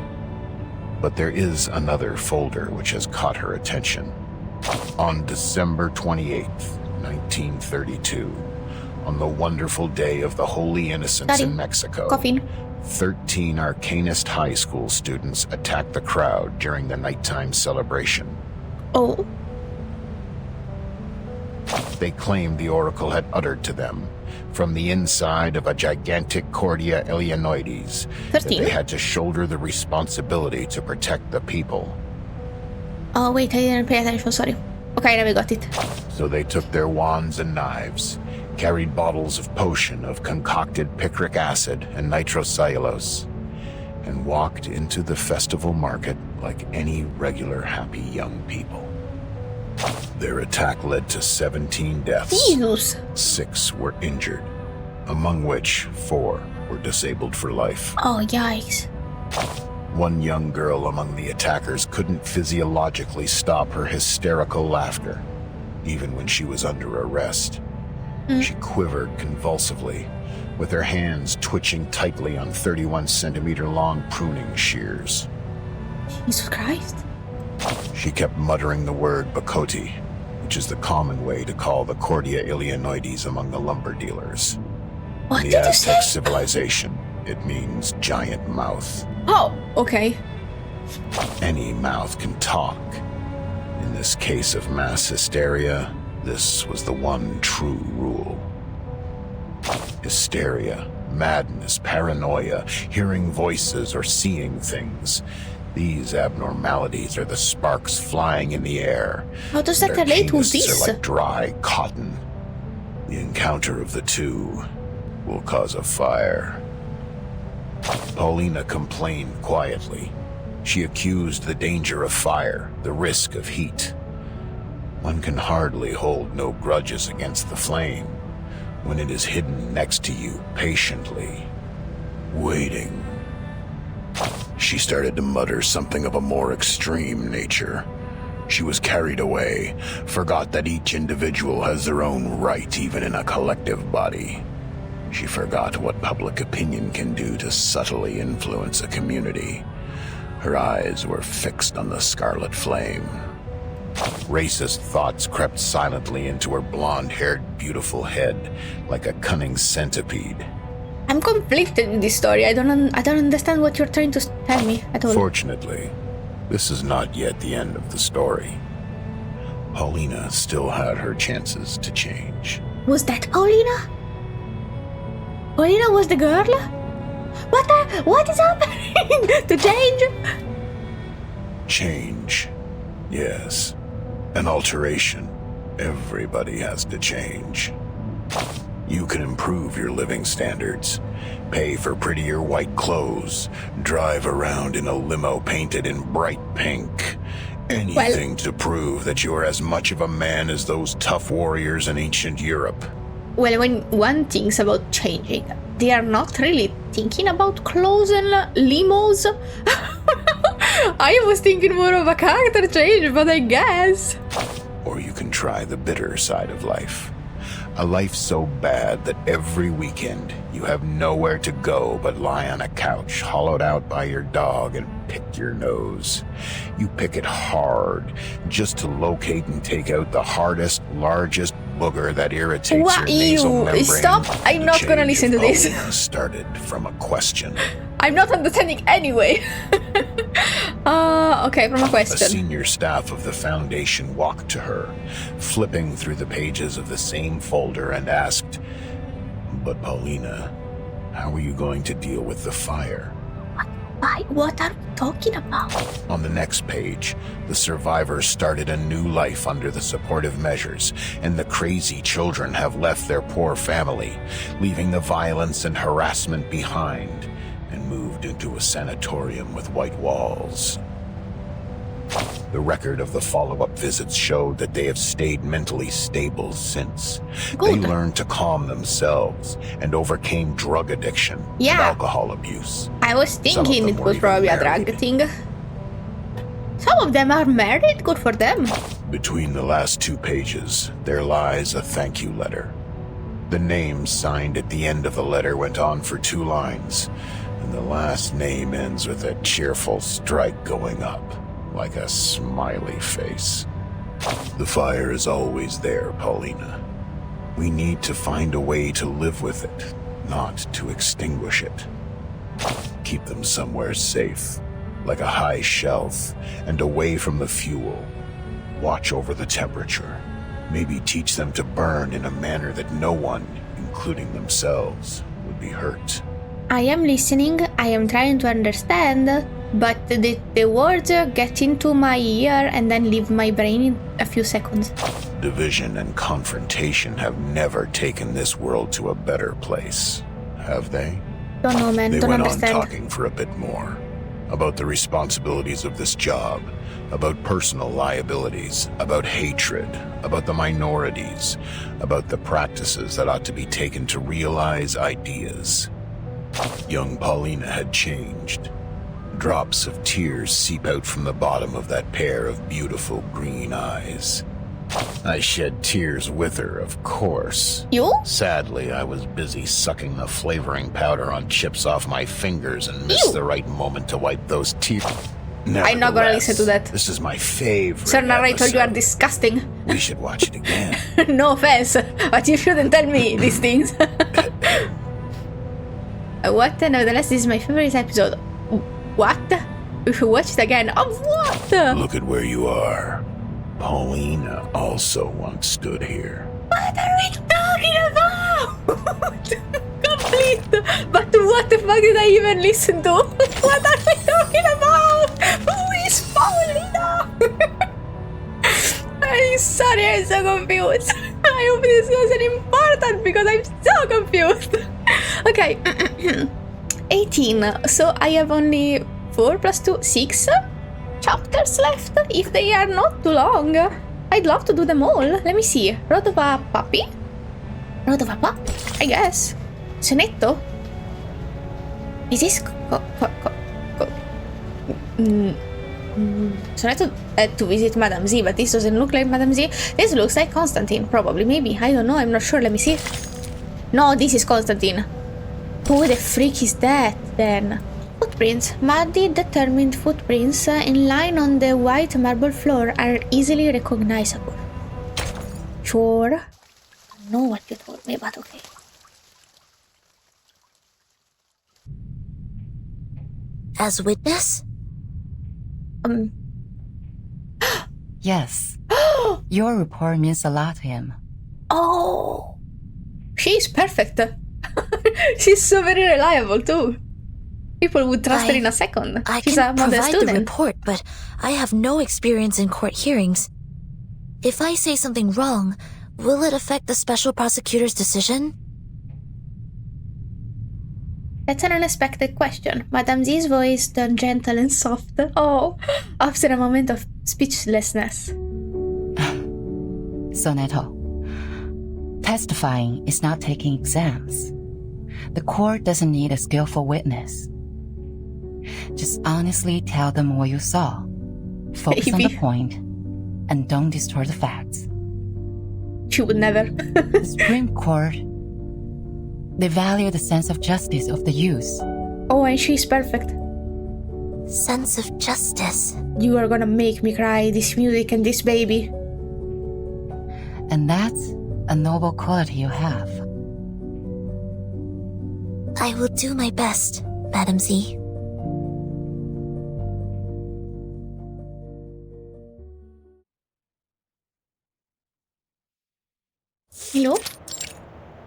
But there is another folder which has caught her attention. On December 28th, 1932, on the wonderful day of the Holy Innocents in Mexico, 13 Arcanist High School students attacked the crowd during the nighttime celebration. Oh. They claimed the oracle had uttered to them, from the inside of a gigantic Cordia Eleanoides, that they had to shoulder the responsibility to protect the people. Oh wait, I didn't pay attention, sorry. Okay, now we got it. So they took their wands and knives, carried bottles of potion of concocted picric acid and nitrocellulose, and walked into the festival market like any regular happy young people. Their attack led to 17 deaths. Jesus. 6 were injured, among which 4 were disabled for life. Oh, yikes. One young girl among the attackers couldn't physiologically stop her hysterical laughter, even when she was under arrest. She quivered convulsively, with her hands twitching tightly on 31-centimeter long pruning shears. Jesus Christ. She kept muttering the word Bakoti, which is the common way to call the Cordia Eleanoides among the lumber dealers. What In did the you say? Aztec civilization, it means giant mouth. Oh, okay. Any mouth can talk. In this case of mass hysteria, this was the one true rule. Hysteria, madness, paranoia, hearing voices or seeing things. These abnormalities are the sparks flying in the air. How does that relate to Arcanists this? are like dry cotton. The encounter of the two will cause a fire. Paulina complained quietly. She accused the danger of fire, the risk of heat. One can hardly hold no grudges against the flame when it is hidden next to you patiently, waiting. She started to mutter something of a more extreme nature. She was carried away, forgot that each individual has their own right even in a collective body. She forgot what public opinion can do to subtly influence a community. Her eyes were fixed on the scarlet flame. Racist thoughts crept silently into her blonde-haired, beautiful head like a cunning centipede. I'm conflicted in this story. I don't understand what you're trying to tell me at all. Fortunately, this is not yet the end of the story. Paulina still had her chances to change. Was that Paulina? Paulina was the girl? What is happening? To change? Change. Yes. An alteration. Everybody has to change. You can improve your living standards, pay for prettier white clothes, drive around in a limo painted in bright pink. Anything to prove that you are as much of a man as those tough warriors in ancient Europe. Well, when one thinks about changing, they are not really thinking about clothes and limos. I was thinking more of a character change, but I guess. Or you can try the bitter side of life. A life so bad that every weekend you have nowhere to go but lie on a couch hollowed out by your dog and pick your nose. You pick it hard just to locate and take out the hardest, largest booger that irritates your nasal membrane. Stop! I'm not gonna listen to this. Started from a question. I'm not understanding anyway. Okay, from a A question. senior staff of the Foundation walked to her, flipping through the pages of the same folder and asked, "But Paulina, how are you going to deal with the fire?" What are we talking about? On the next page, the survivors started a new life under the supportive measures, and the crazy children have left their poor family, leaving the violence and harassment behind, and moved into a sanatorium with white walls. The record of the follow-up visits showed that they have stayed mentally stable since. They learned to calm themselves and overcame drug addiction and alcohol abuse. I was thinking it was probably a drug thing. Some of them are married, good for them. Between the last 2 pages, there lies a thank you letter, The name signed at the end of the letter went on for 2 lines, and the last name ends with a cheerful strike going up, like a smiley face. The fire is always there, Paulina. We need to find a way to live with it, not to extinguish it. Keep them somewhere safe, like a high shelf, and away from the fuel. Watch over the temperature. Maybe teach them to burn in a manner that no one, including themselves, would be hurt. I am listening, I am trying to understand, but the words get into my ear and then leave my brain in a few seconds. Division and confrontation have never taken this world to a better place, have they? Don't know, man. They Don't went understand. on talking for a bit more. About the responsibilities of this job, about personal liabilities, about hatred, about the minorities, about the practices that ought to be taken to realize ideas. Young Paulina had changed. Drops of tears seep out from the bottom of that pair of beautiful green eyes. I shed tears with her, of course. You? Sadly, I was busy sucking the flavoring powder on chips off my fingers and missed the right moment to wipe those tears. I'm not gonna listen to that. This is my favorite Sir narrator, you are episode. disgusting. We should watch it again. No offense, but you shouldn't tell me these things. What? Nevertheless, this is my favorite episode. What? We should watch it again. Of what? Look at where you are. Paulina also once stood here. What are we talking about? Complete. But what the fuck did I even listen to? What are we talking about? Who is Paulina? I'm sorry, I'm so confused. I hope this wasn't important because I'm so confused. Okay. 18. So I have only 4 plus 2, 6 chapters left, if they are not too long. I'd love to do them all. Let me see. Road of a Puppy? Road of a Puppy, I guess. Sonetto? Is this... Sonetto had to visit Madame Z, but this doesn't look like Madame Z. This looks like Constantine, probably, maybe. I don't know, I'm not sure. Let me see. No, this is Constantine. Who the freak is that, then? Footprints. Muddy, determined footprints in line on the white marble floor are easily recognizable. Sure. I don't know what you told me, but okay. As witness? Yes. Your report means a lot to him. Oh. She's perfect. She's so very reliable, too. People would trust her in a second. She's a can model provide student. the report, but I have no experience in court hearings. If I say something wrong, will it affect the special prosecutor's decision? That's an unexpected question. Madame Z's voice turned gentle and soft. Oh, after a moment of speechlessness. Sonetto, testifying is not taking exams. The court doesn't need a skillful witness. Just honestly tell them what you saw. Focus on the point, and don't distort the facts. She would never. The Supreme Court, they value the sense of justice of the youth. Oh, and she's perfect. Sense of justice. You are gonna make me cry, this music and this baby. And that's a noble quality you have. I will do my best, Madame Z. Hello?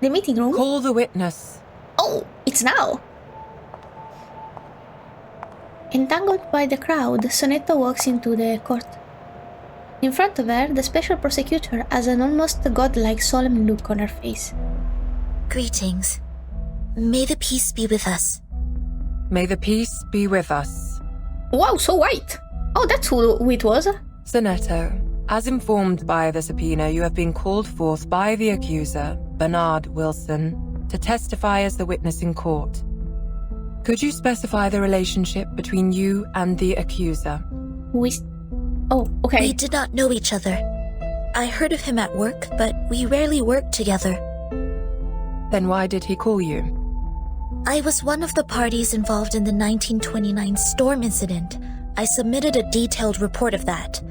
The meeting room? Call the witness. Oh, it's now. Entangled by the crowd, Sonetto walks into the court. In front of her, the special prosecutor has an almost godlike solemn look on her face. Greetings. May the peace be with us. May the peace be with us. Wow, so white. Oh, that's who it was. Sonetto, as informed by the subpoena, you have been called forth by the accuser, Bernard Wilson, to testify as the witness in court. Could you specify the relationship between you and the accuser? Oh, okay. We did not know each other. I heard of him at work, but we rarely worked together. Then why did he call you? I was one of the parties involved in the 1929 storm incident. I submitted a detailed report of that.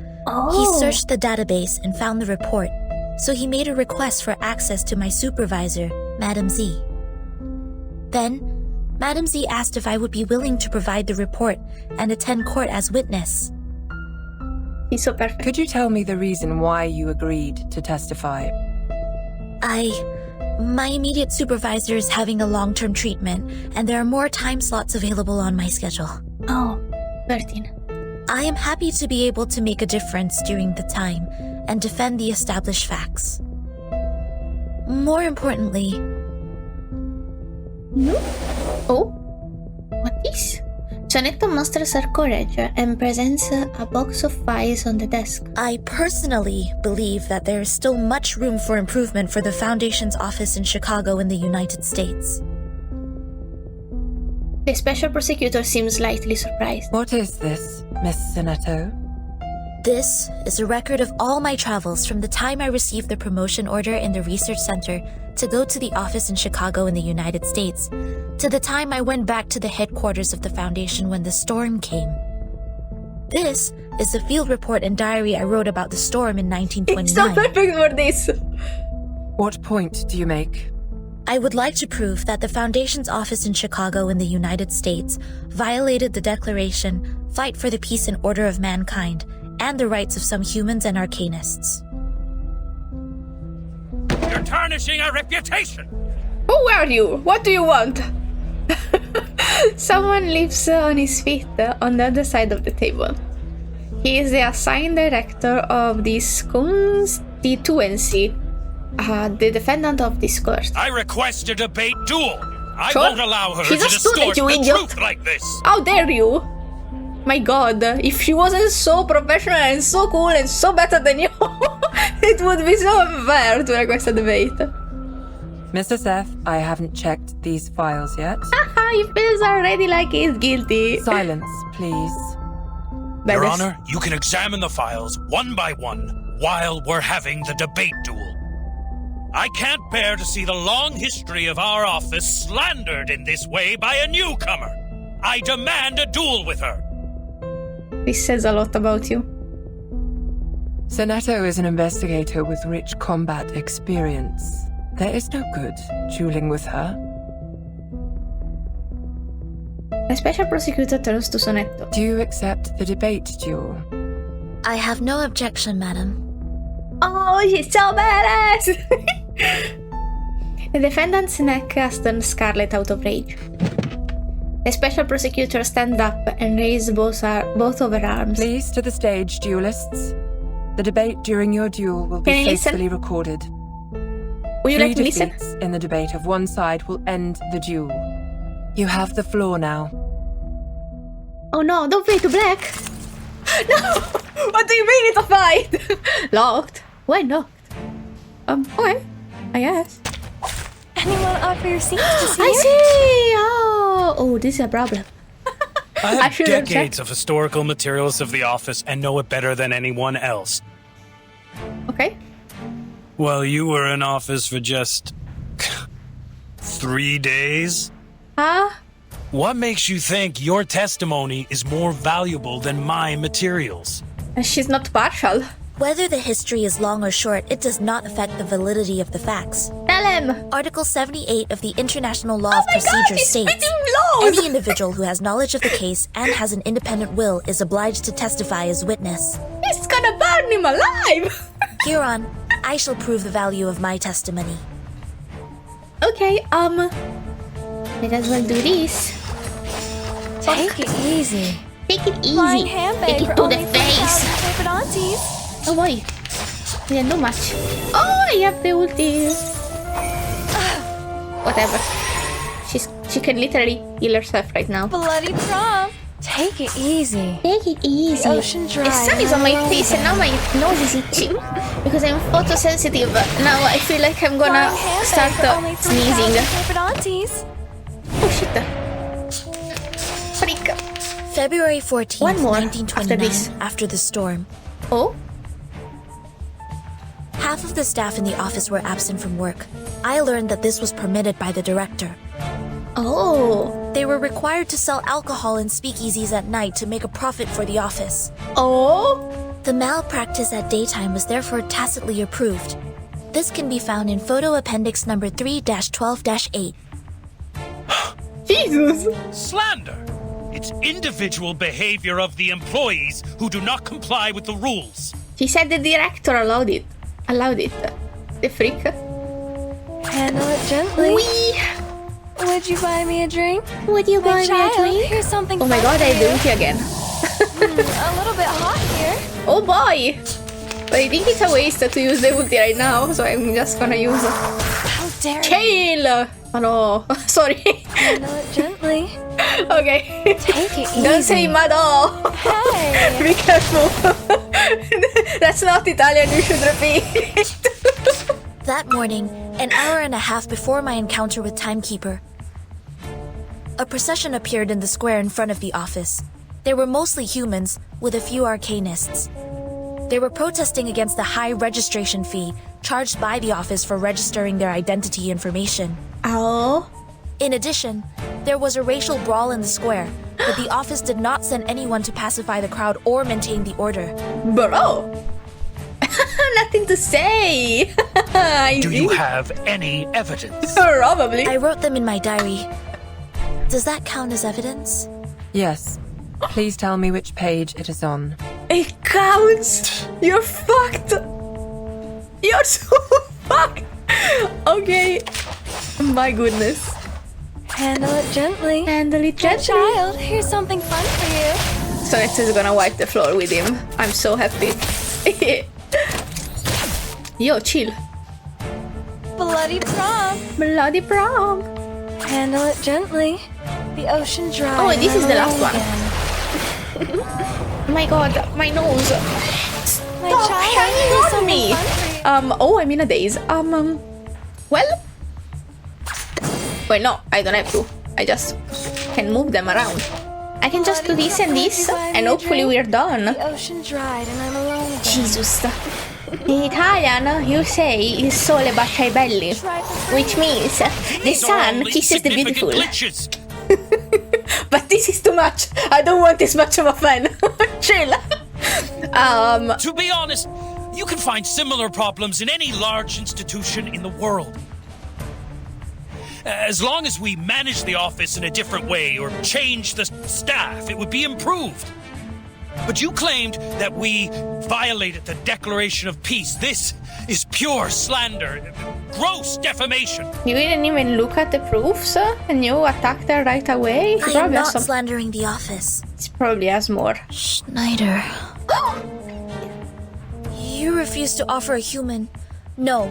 He searched the database and found the report, so he made a request for access to my supervisor, Madam Z. Then, Madam Z asked if I would be willing to provide the report and attend court as witness. He's so perfect. Could you tell me the reason why you agreed to testify? My immediate supervisor is having a long-term treatment, and there are more time slots available on my schedule. Oh, Vertin. I am happy to be able to make a difference during the time and defend the established facts. More importantly... No? Oh? What is? Sonetto musters her courage and presents a box of files on the desk. I personally believe that there is still much room for improvement for the Foundation's office in Chicago in the United States. The special prosecutor seems slightly surprised. What is this, Miss Sonetto? This is a record of all my travels from the time I received the promotion order in the research center to go to the office in Chicago in the United States, to the time I went back to the headquarters of the Foundation when the storm came. This is the field report and diary I wrote about the storm in 1929. It's so perfect for this! What point do you make? I would like to prove that the Foundation's office in Chicago in the United States violated the Declaration, Fight for the Peace and Order of Mankind, and the rights of some humans and arcanists. You're tarnishing our reputation! Who are you? What do you want? Someone lives on his feet on the other side of the table. He is the assigned director of this constituency, the defendant of this court. I request a debate duel. I Sure. won't allow her She's to a student, distort you the idiot. truth like this. How dare you? My god, if she wasn't so professional and so cool and so better than you, it would be so unfair to request a debate. Mr. Seth, I haven't checked these files yet. Haha, he feels already like he's guilty. Silence, please. Your Honor, you can examine the files one by one while we're having the debate duel. I can't bear to see the long history of our office slandered in this way by a newcomer. I demand a duel with her. This says a lot about you. Sonetto is an investigator with rich combat experience. There is no good dueling with her. The special prosecutor turns to Sonetto. Do you accept the debate duel? I have no objection, madam. Oh, she's so badass! The defendant's neck has turned scarlet out of rage. The special prosecutor stands up and raises both of her arms. Please to the stage, duelists. The debate during your duel will be Can I listen? faithfully recorded. Will you 3 let me listen? defeats in the debate of one side will end the duel. You have the floor now. Oh no, don't fade to black! No! What do you mean it's a fight? Locked? Why not? Okay. I guess. Anyone offer your seats to see I her? see! Oh, this is a problem. I have should have decades of historical materials of the office and know it better than anyone else. Okay. Well, you were in office for just 3 days? Huh? What makes you think your testimony is more valuable than my materials? She's not partial. Whether the history is long or short, it does not affect the validity of the facts. Tell him! Article 78 of the International Law of Procedure states, any individual who has knowledge of the case and has an independent will is obliged to testify as witness. He's gonna burn him alive! Hereon, I shall prove the value of my testimony. Okay, let us well do this. Take it easy. Take it easy. Flying handbag Take it for to the only face. 3,000 favorite aunties. Oh boy. We didn't do much. Oh, I have the ulti. Whatever. She can literally heal herself right now. Bloody prom. Take it easy. Take it easy. The ocean dry. The sun is on my face and now my nose is itchy because I'm photosensitive. Now I feel like I'm gonna Flying handbag start for only 3,000 sneezing. favorite aunties. Oh shit. Freak. February 14th, One more 1929, after this. after the storm. Oh? Half of the staff in the office were absent from work. I learned that this was permitted by the director. Oh. They were required to sell alcohol in speakeasies at night to make a profit for the office. Oh. The malpractice at daytime was therefore tacitly approved. This can be found in photo appendix number 3-12-8. Jesus! Slander! It's individual behavior of the employees who do not comply with the rules. He said the director allowed it. The freak. Handle it gently. Wee! Would you buy me a drink? Would you buy me a child, drink? Here's something Oh my fun god, for I you. do it again. A little bit hot here. Oh boy! But I think it's a waste to use the ulti right now, so I'm just gonna use How dare Chill! Oh no, sorry. Handle it gently. Okay. Take it Don't easy. say Mado! Hey! Be careful. That's not Italian, you should repeat. That morning, an hour and a half before my encounter with Timekeeper, a procession appeared in the square in front of the office. They were mostly humans, with a few arcanists. They were protesting against the high registration fee charged by the office for registering their identity information. Oh. In addition, there was a racial brawl in the square, but the office did not send anyone to pacify the crowd or maintain the order. Bro! Nothing to say! Do you have any evidence? Probably. I wrote them in my diary. Does that count as evidence? Yes. Please tell me which page it is on. It counts! You're fucked! You're so fucked! Okay. My goodness. Handle it gently. Handle it gently. Child, here's something fun for you. Sonetto is gonna wipe the floor with him. I'm so happy. Yo, chill. Bloody prom. Bloody prom. Handle it gently. The ocean dry. Oh, this is the last one. Again. My god, my nose. My Stop child, hanging here's on something me. fun for you. Oh, I'm in a daze. Well. Wait, no, I don't have to. I just can move them around. I can just do this and this, and hopefully we're done. The ocean dried and I'm alone again. Jesus. In Italian, you say il sole bacia i belli, which means the sun kisses the beautiful. But this is too much. I don't want this much of a fan. Chill. To be honest, you can find similar problems in any large institution in the world. As long as we manage the office in a different way or change the staff, it would be improved. But you claimed that we violated the Declaration of Peace. This is pure slander, gross defamation. You didn't even look at the proofs, and you attacked her right away. I am not slandering the office. It probably has more. Schneider. You refuse to offer a human. No.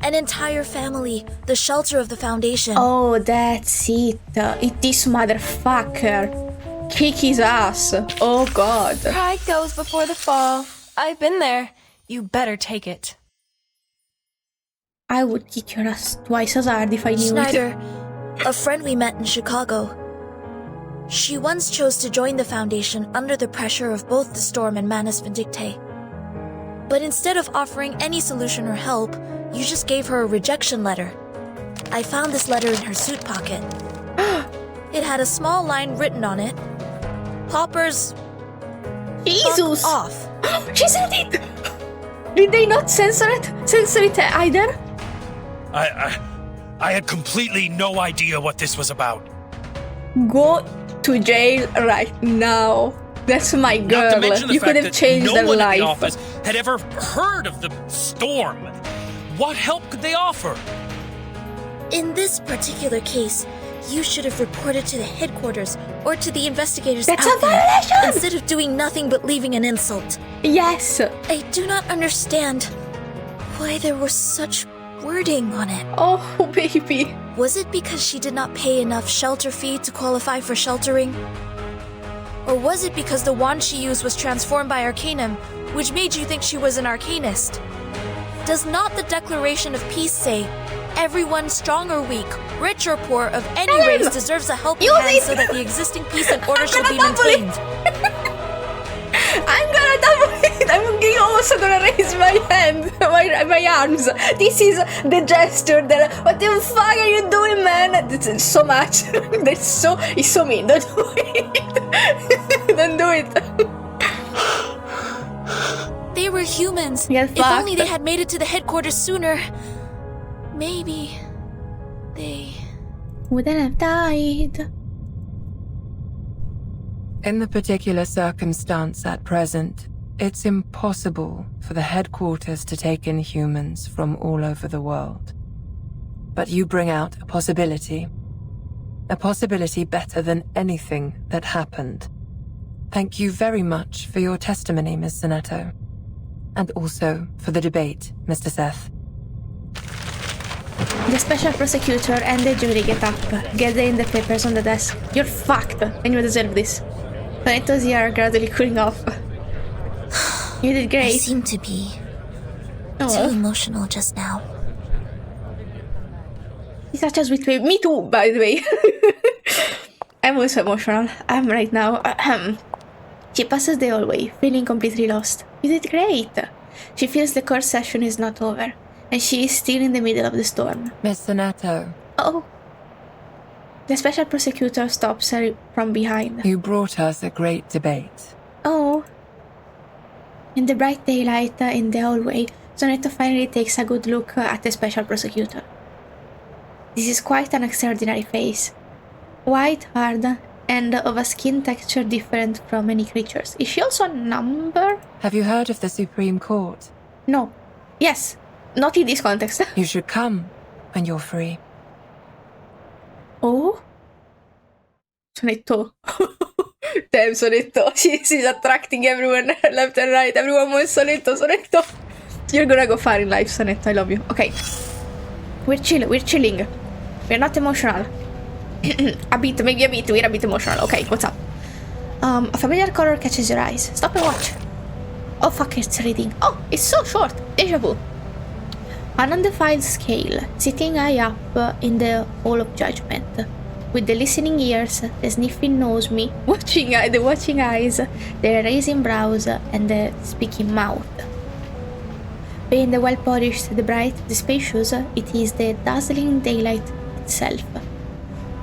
An entire family, the shelter of the Foundation. Oh, that's it. This motherfucker. Kick his ass. Oh god. Pride goes before the fall. I've been there. You better take it. I would kick your ass twice as hard if I knew Schneider, it. a friend we met in Chicago. She once chose to join the Foundation under the pressure of both the Storm and Manus Vindictae. But instead of offering any solution or help, you just gave her a rejection letter. I found this letter in her suit pocket. It had a small line written on it. Poppers. Jesus! Fuck off. She said it! Did they not censor it? Censor it either? I had completely no idea what this was about. Go to jail right now. That's my girl. Not to mention the You could fact have that changed no their one life. in the office had ever heard of the storm. What help could they offer? In this particular case, you should have reported to the headquarters or to the investigators That's out a there, violation! instead of doing nothing but leaving an insult. Yes. I do not understand why there was such wording on it. Oh, baby. Was it because she did not pay enough shelter fee to qualify for sheltering? Or was it because the wand she used was transformed by Arcanum, which made you think she was an Arcanist? Does not the Declaration of Peace say, everyone strong or weak, rich or poor, of any race deserves a helping hand so that the existing peace and order shall be maintained? I'm gonna double it! I'm gonna also gonna raise my hand, my arms. This is the gesture that. What the fuck are you doing, man? It's so much. It's so mean. Don't do it. Don't do it. They were humans. Get If only they had made it to the headquarters sooner. Maybe they wouldn't have died. In the particular circumstance at present, it's impossible for the headquarters to take in humans from all over the world. But you bring out a possibility better than anything that happened. Thank you very much for your testimony, Ms. Sonetto. And also for the debate, Mr. Seth. The special prosecutor and the jury get up, gathering the papers on the desk. You're fucked, and you deserve this. Sonetto's ear gradually cooling off. You did great. I seem to be too emotional just now. He's such a sweet baby. Me too, by the way. I'm also emotional. I'm right now. She passes the hallway, feeling completely lost. You did great. She feels the court session is not over, and she is still in the middle of the storm. Miss Sonetto. Oh. The special prosecutor stops her from behind. You brought us a great debate. Oh. In the bright daylight in the hallway, Sonetto finally takes a good look at the special prosecutor. This is quite an extraordinary face. White, hard, and of a skin texture different from many creatures. Is she also a number? Have you heard of the Supreme Court? No. Yes. Not in this context. You should come when you're free. Oh? Sonetto. Damn, Sonetto. She's attracting everyone left and right. Everyone wants Sonetto. You're gonna go far in life, Sonetto. I love you. Okay. We're chilling. We're not emotional. Maybe a bit. We're a bit emotional. Okay, what's up? A familiar color catches your eyes. Stop and watch. Oh fuck, it's reading. Oh, it's so short. Deja vu. An undefiled scale, sitting high up in the Hall of Judgment, with the listening ears, the sniffing nose, the watching eyes, the raising brows, and the speaking mouth. Being the well-polished, the bright, the spacious, it is the dazzling daylight itself.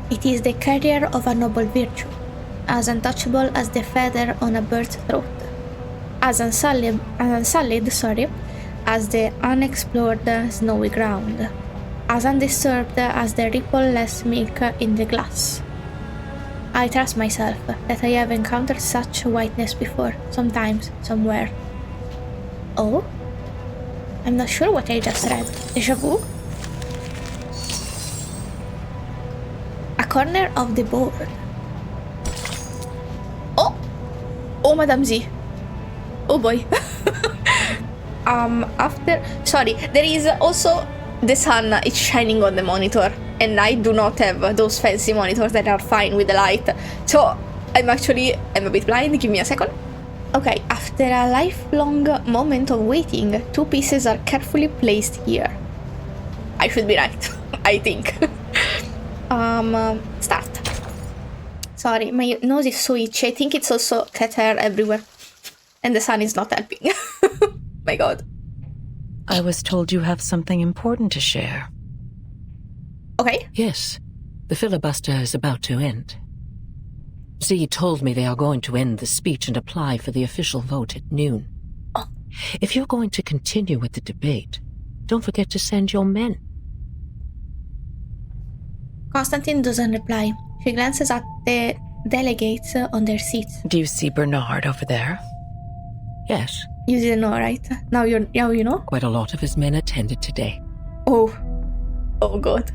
It is the carrier of a noble virtue, as untouchable as the feather on a bird's throat, as unsullied, as the unexplored snowy ground, as undisturbed as the ripple-less milk in the glass. I trust myself that I have encountered such whiteness before, sometimes, somewhere. Oh? I'm not sure what I just read. Deja vu? A corner of the board. Oh! Oh, Madame Z. Oh boy. There is also the sun is shining on the monitor, and I do not have those fancy monitors that are fine with the light. So I'm a bit blind. Give me a second. Okay, after a lifelong moment of waiting, two pieces are carefully placed here. I should be right, I think. Start. Sorry, my nose is so itchy. I think it's also cat hair everywhere. And the sun is not helping. My god. I was told you have something important to share. Okay. Yes, the filibuster is about to end. Z told me they are going to end the speech and apply for the official vote at noon. Oh. If you're going to continue with the debate, don't forget to send your men. Constantine doesn't reply. She glances at the delegates on their seats. Do you see Bernard over there? Yes. You didn't know, right? Now you know? Quite a lot of his men attended today. Oh. Oh god.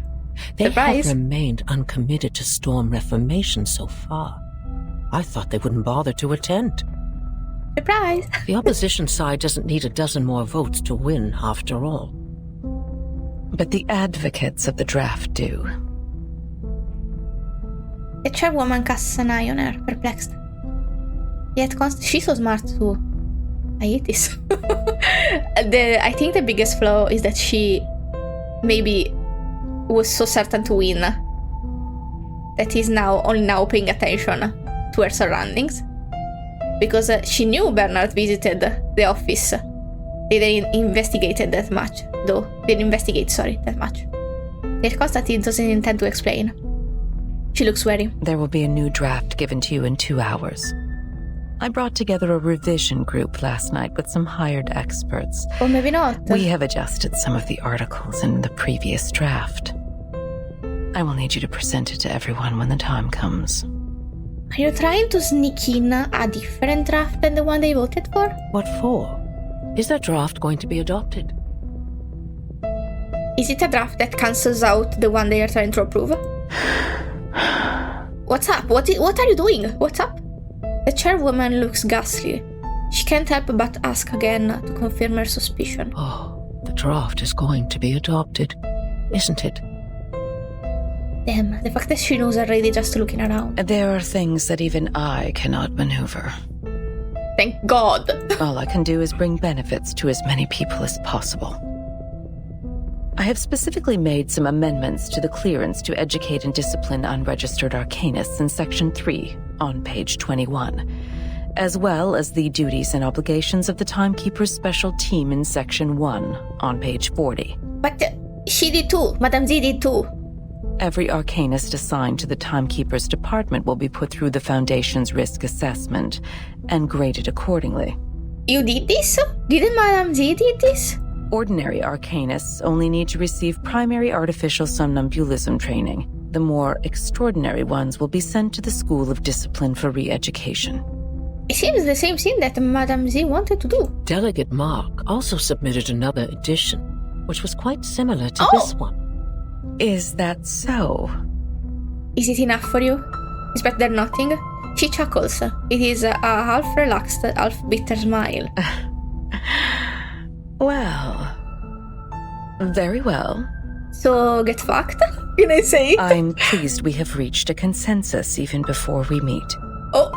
They Surprise. have remained uncommitted to storm Reformation so far. I thought they wouldn't bother to attend. Surprise! The opposition side doesn't need a dozen more votes to win, after all. But the advocates of the draft do. The chairwoman casts an eye on her, perplexed. Yet she's so smart too. I hate this. I think the biggest flaw is that she maybe was so certain to win that he's only now paying attention to her surroundings, because she knew Bernard visited the office They didn't investigate it that much, though. Didn't investigate, sorry, that much. Yet Constantine doesn't intend to explain. She looks wary. There will be a new draft given to you in 2 hours. I brought together a revision group last night with some hired experts. Or maybe not. We have adjusted some of the articles in the previous draft. I will need you to present it to everyone when the time comes. Are you trying to sneak in a different draft than the one they voted for? What for? Is that draft going to be adopted? Is it a draft that cancels out the one they are trying to approve? What's up? What are you doing? What's up? The chairwoman looks ghastly. She can't help but ask again to confirm her suspicion. Oh, the draft is going to be adopted, isn't it? Damn, the fact that she knows already just looking around. There are things that even I cannot maneuver. Thank God. All I can do is bring benefits to as many people as possible. I have specifically made some amendments to the clearance to educate and discipline unregistered arcanists in Section 3 on page 21, as well as the duties and obligations of the Timekeeper's special team in Section 1 on page 40. But she did too. Madame Z did too. Every arcanist assigned to the Timekeeper's department will be put through the Foundation's risk assessment and graded accordingly. You did this? Didn't Madame Z did this? Ordinary arcanists only need to receive primary artificial somnambulism training. The more extraordinary ones will be sent to the School of Discipline for re-education. It seems the same thing that Madame Z wanted to do. Delegate Mark also submitted another edition, which was quite similar to this one. Is that so? Is it enough for you? It's better than nothing? She chuckles. It is a half-relaxed, half-bitter smile. Well, very well. So, get fucked? Can I say it? I'm pleased we have reached a consensus even before we meet. Oh.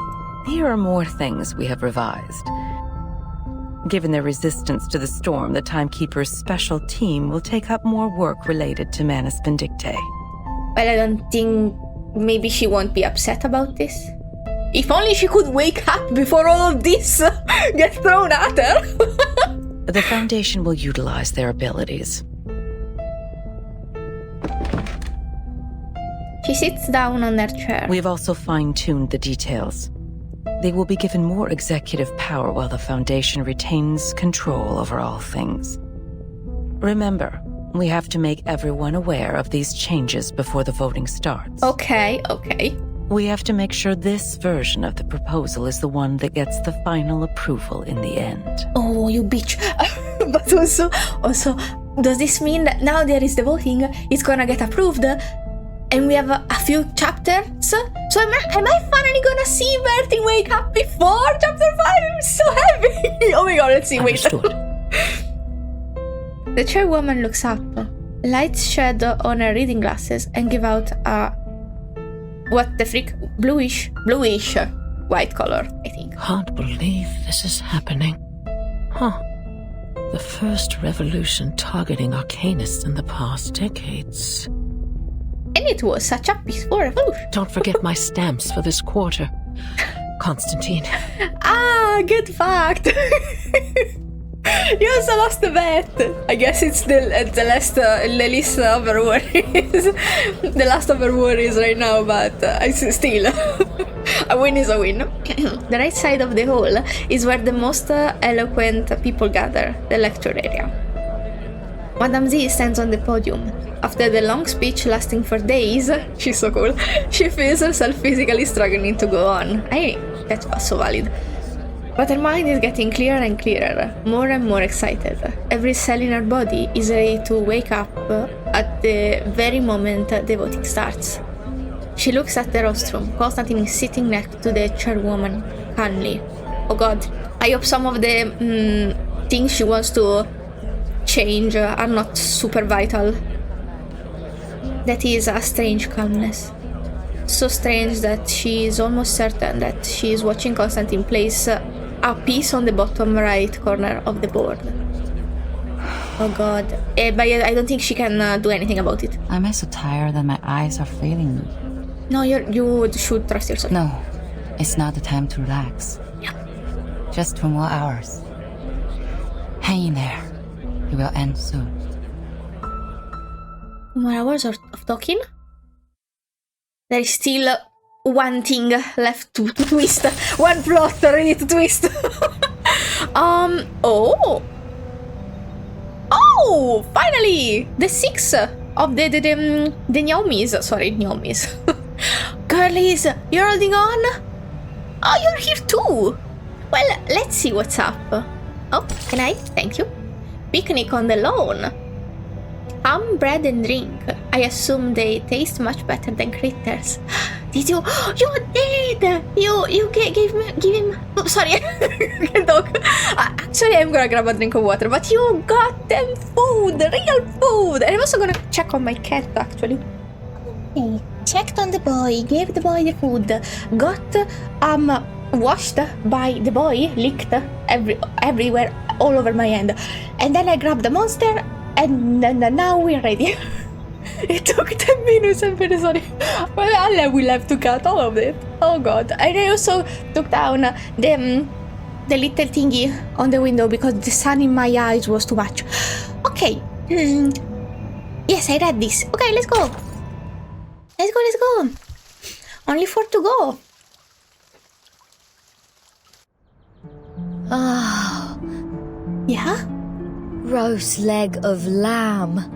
Here are more things we have revised. Given their resistance to the storm, the Timekeeper's special team will take up more work related to Manus Vindictae. Well, I don't think maybe she won't be upset about this. If only she could wake up before all of this gets thrown at her. The Foundation will utilize their abilities. She sits down on their chair. We have also fine-tuned the details. They will be given more executive power while the Foundation retains control over all things. Remember, we have to make everyone aware of these changes before the voting starts. Okay. We have to make sure this version of the proposal is the one that gets the final approval in the end. Oh, you bitch. But also, does this mean that now there is the voting, it's gonna get approved, and we have a few chapters? So am I finally gonna see Vertin wake up before chapter 5? I'm so happy. Oh my god, let's see. Wait. The chairwoman looks up, lights shed on her reading glasses, and give out a what the freak? Bluish white color, I think. Can't believe this is happening. Huh. The first revolution targeting arcanists in the past decades. And it was such a peaceful revolution. Don't forget my stamps for this quarter. Constantine. Get fucked. You also lost the bet. I guess it's the least of our worries. The last of our worries right now, but still. A win is a win. The right side of the hall is where the most eloquent people gather, the lecture area. Madame Z stands on the podium. After the long speech lasting for days, she's so cool, she feels herself physically struggling to go on. That's so valid. But her mind is getting clearer and clearer, more and more excited. Every cell in her body is ready to wake up at the very moment the voting starts. She looks at the rostrum. Constantine is sitting next to the chairwoman, calmly. Oh god, I hope some of the things she wants to change are not super vital. That is a strange calmness. So strange that she is almost certain that she is watching Constantine place a piece on the bottom right corner of the board. Oh god. But I don't think she can do anything about it. I'm so tired that my eyes are failing me. No, you should trust yourself. No, it's not the time to relax. Yeah. Just 2 more hours. Hang in there. It will end soon. More hours of talking? There is still one thing left to twist. One plot ready to twist. Oh! Oh! Finally! The 6 of the Naomis. Sorry, Naomis. Girlies, you're holding on? Oh, you're here too! Well, let's see what's up. Oh, can I? Thank you. Picnic on the lawn. Ham, bread and drink. I assume they taste much better than critters. Did you? You did! You gave him... Oh, sorry, I can't talk. Actually, I'm gonna grab a drink of water, but you got them food, real food! And I'm also gonna check on my cat, actually. Okay, checked on the boy, gave the boy the food, got, washed by the boy, licked everywhere, all over my hand. And then I grabbed the monster, and now we're ready. It took 10 minutes, I'm very sorry. Well, I will have to cut all of it. Oh god. And I also took down the little thingy on the window because the sun in my eyes was too much. Okay. Yes, I read this. Okay, let's go. Let's go. Only 4 to go. Ah. Yeah? Roast leg of lamb.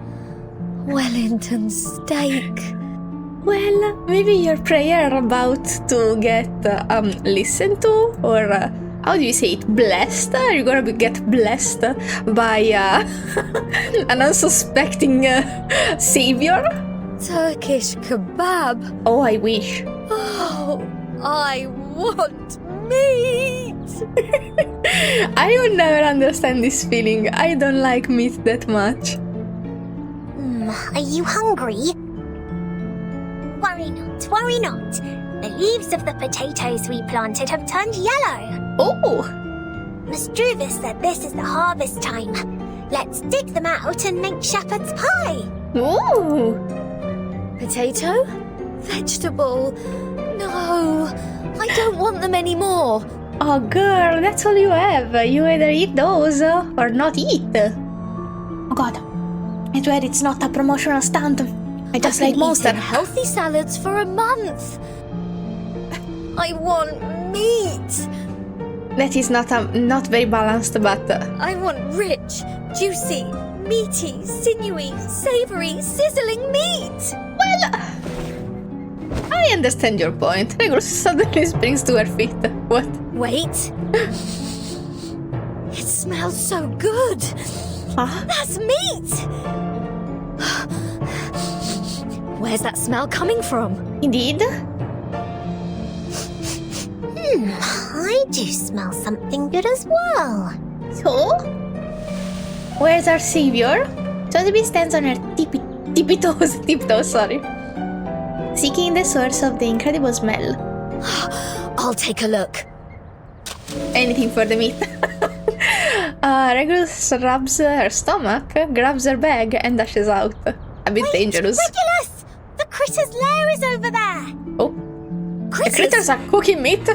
Wellington steak. Well, maybe your prayer about to get listened to, or how do you say it? Blessed? Are you gonna get blessed by an unsuspecting savior? Turkish kebab. Oh, I wish. Oh, I want meat. I would never understand this feeling. I don't like meat that much. Are you hungry? Worry not. The leaves of the potatoes we planted have turned yellow. Oh! Mstruvis said this is the harvest time. Let's dig them out and make shepherd's pie. Ooh! Potato? Vegetable? No, I don't want them anymore. Oh girl, that's all you have. You either eat those or not eat. Oh god. I swear it's not a promotional stunt. I just like Monster. Healthy salads for a month. I want meat. That is not very balanced, but I want rich, juicy, meaty, sinewy, savory, sizzling meat. Well, I understand your point. Regulus suddenly springs to her feet. What? Wait. It smells so good. Huh? That's meat. Where's that smell coming from? Indeed. I do smell something good as well. So? Where's our savior? Sotheby stands on her tiptoes, sorry. Seeking the source of the incredible smell. I'll take a look. Anything for the meat. Regulus rubs her stomach, grabs her bag, and dashes out. A bit dangerous. Regulus! The critter's lair is over there! Oh. The critters are cooking meat?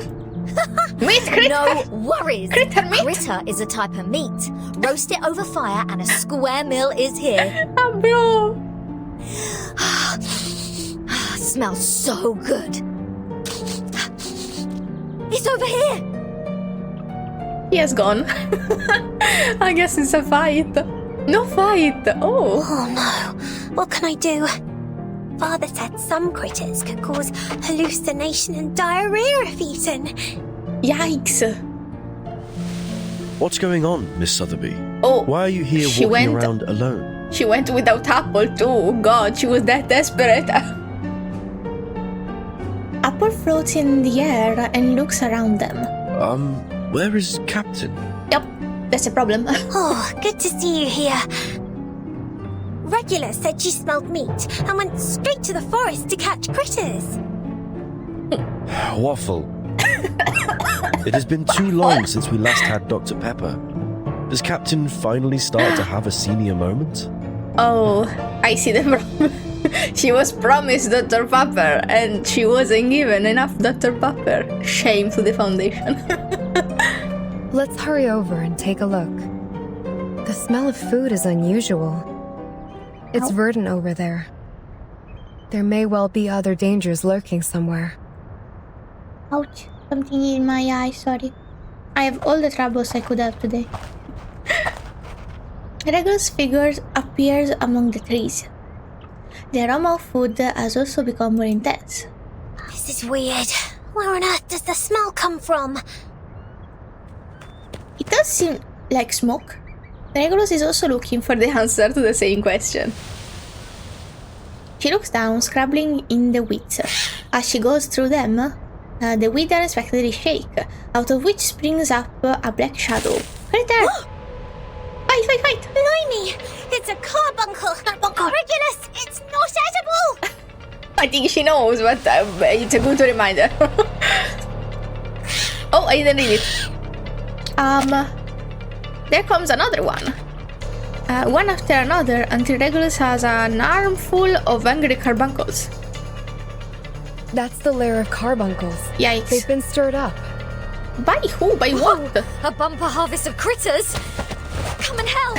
Meat critter? No worries. Critter meat? Critter is a type of meat. Roast it over fire and a square meal is here. Oh, bro. Smells so good. It's over here. He has gone. I guess it's a fight. No fight. Oh. Oh no. What can I do? Father said some critters could cause hallucination and diarrhea if eaten. Yikes. What's going on, Miss Sotheby? Oh. Why are you here walking around alone? She went without Apple too. Oh god, she was that desperate. Apple floats in the air and looks around them. Where is Captain? Yep, that's a problem. Oh, good to see you here. Regulus said you smelled meat and went straight to the forest to catch critters. Waffle. It has been too long since we last had Dr. Pepper. Does Captain finally start to have a senior moment? Oh, I see the problem. She was promised Dr. Pepper and she wasn't given enough Dr. Pepper. Shame to the Foundation. Let's hurry over and take a look. The smell of food is unusual. It's Vertin over there. There may well be other dangers lurking somewhere. Ouch. Something in my eye, sorry. I have all the troubles I could have today. Regulus figure appears among the trees. The aroma of food has also become more intense. This is weird. Where on earth does the smell come from? It does seem like smoke. Regulus is also looking for the answer to the same question. She looks down, scrabbling in the weeds. As she goes through them, the weed unexpectedly shake, out of which springs up a black shadow. Right there! Fight! Blimey! It's a carbuncle! Regulus, it's not edible! I think she knows, but it's a good reminder. Oh, I didn't read it. There comes another one. One after another, until Regulus has an armful of angry carbuncles. That's the lair of carbuncles. Yikes. They've been stirred up. By who? By what? A bumper harvest of critters! Come and help!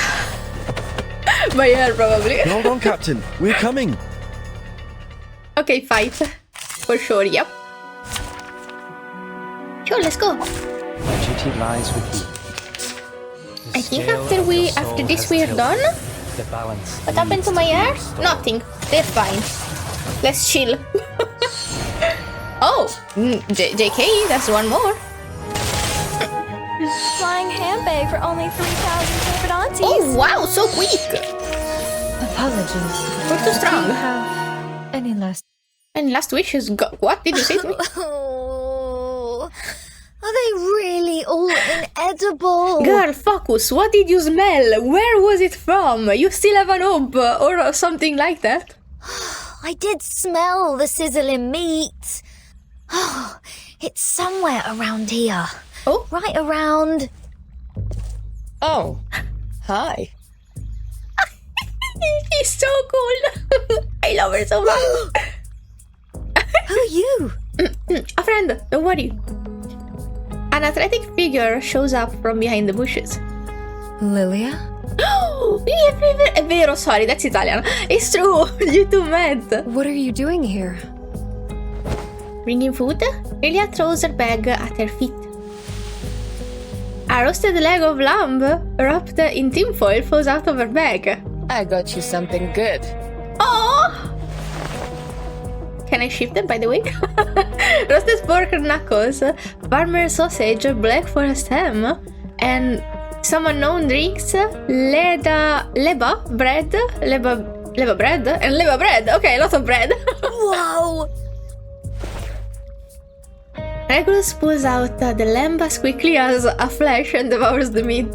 By her, probably. Hold on, Captain. We're coming. Okay, fight. For sure, yep. Sure, let's go. My duty lies with you. I think after this we are done. The balance. What happened to my hair? Nothing. They're fine. Let's chill. Oh, JK, that's one more. Flying handbag for only 3,000 favorite aunties. Oh wow, so quick. Apologies. We're too strong. Do you have any last wishes? What did you say to me? Are they really all inedible? Girl, focus. What did you smell? Where was it from? You still have an hope or something like that? I did smell the sizzling meat. Oh, it's somewhere around here. Oh? Right around... Oh, hi. She's so cool. I love her so much. Who are you? A friend, don't worry. An athletic figure shows up from behind the bushes. Lilia? È vero, sorry, that's Italian. It's true, you two met. What are you doing here? Bringing food? Lilia throws her bag at her feet. A roasted leg of lamb wrapped in tinfoil falls out of her bag. I got you something good. Oh! Can I ship them, by the way? Roasted pork knuckles, farmer sausage, black forest ham, and some unknown drinks, leba bread, and leba bread. Okay, a lot of bread. Wow! Regulus pulls out the lamb as quickly as a flesh and devours the meat.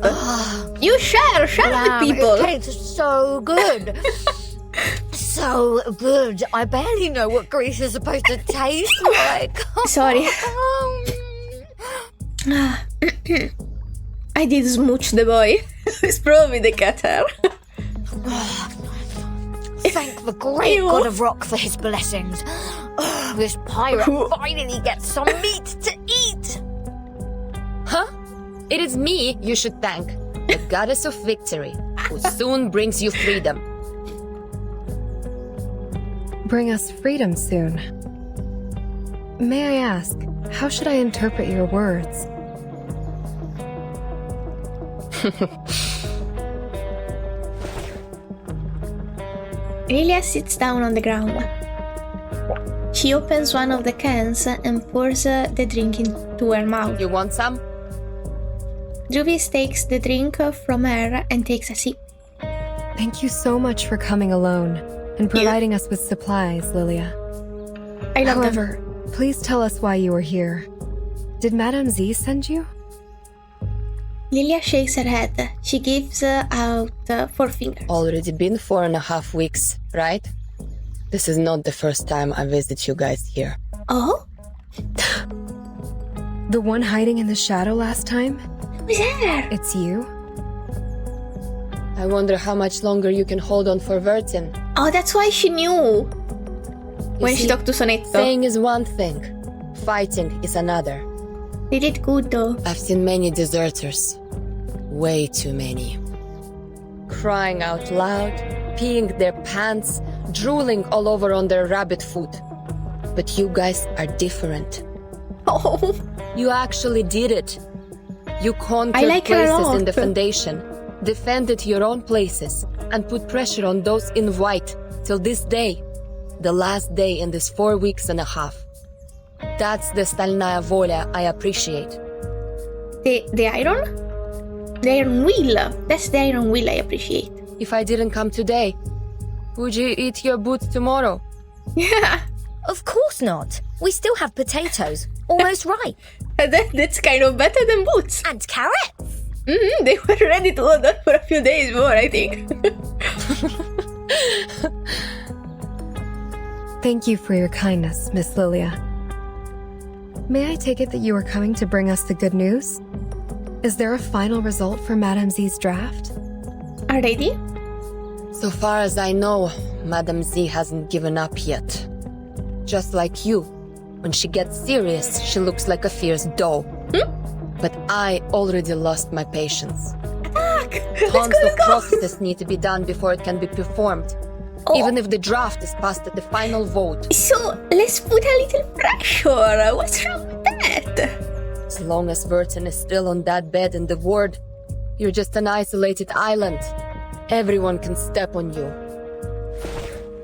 You share with people. It tastes so good. So good. I barely know what grease is supposed to taste like. Sorry. I did smooch the boy. It's probably the cat hair. Thank the great god of rock for his blessings. This pirate finally gets some meat to eat. Huh? It is me you should thank, the goddess of victory, who soon brings you freedom. Bring us freedom soon. May I ask, how should I interpret your words? Lilia sits down on the ground. She opens one of the cans and pours the drink into her mouth. You want some? Juvis takes the drink from her and takes a sip. Thank you so much for coming alone and providing us with supplies, Lilia. However, please tell us why you are here. Did Madame Z send you? Lilia shakes her head. She gives out 4 fingers. Already been 4.5 weeks, right? This is not the first time I visit you guys here. Oh? The one hiding in the shadow last time? Who's there? It's you? I wonder how much longer you can hold on for Vertin. Oh, that's why she knew. When she talked to Sonetto. Saying is one thing, fighting is another. They did good though. I've seen many deserters. Way too many. crying out loud, peeing their pants, drooling all over on their rabbit food. But you guys are different. Oh. You actually did it. You conquered like places in the Foundation, defended your own places, and put pressure on those in white till this day, the last day in this 4 weeks and a half. That's the Stalnaya Volia I appreciate. The iron? The iron will. That's the iron will I appreciate. If I didn't come today, would you eat your boots tomorrow? Yeah. Of course not. We still have potatoes. Almost ripe. That's kind of better than boots. And carrots. They were ready to order for a few days more, I think. Thank you for your kindness, Miss Lilia. May I take it that you are coming to bring us the good news? Is there a final result for Madame Z's draft? Are they ready? So far as I know, Madame Z hasn't given up yet. Just like you. When she gets serious, she looks like a fierce doe. But I already lost my patience. Tons of processes need to be done before it can be performed. Even if the draft is passed at the final vote. So, let's put a little pressure. What's wrong with that? As long as Vertin is still on that bed in the ward, you're just an isolated island. Everyone can step on you.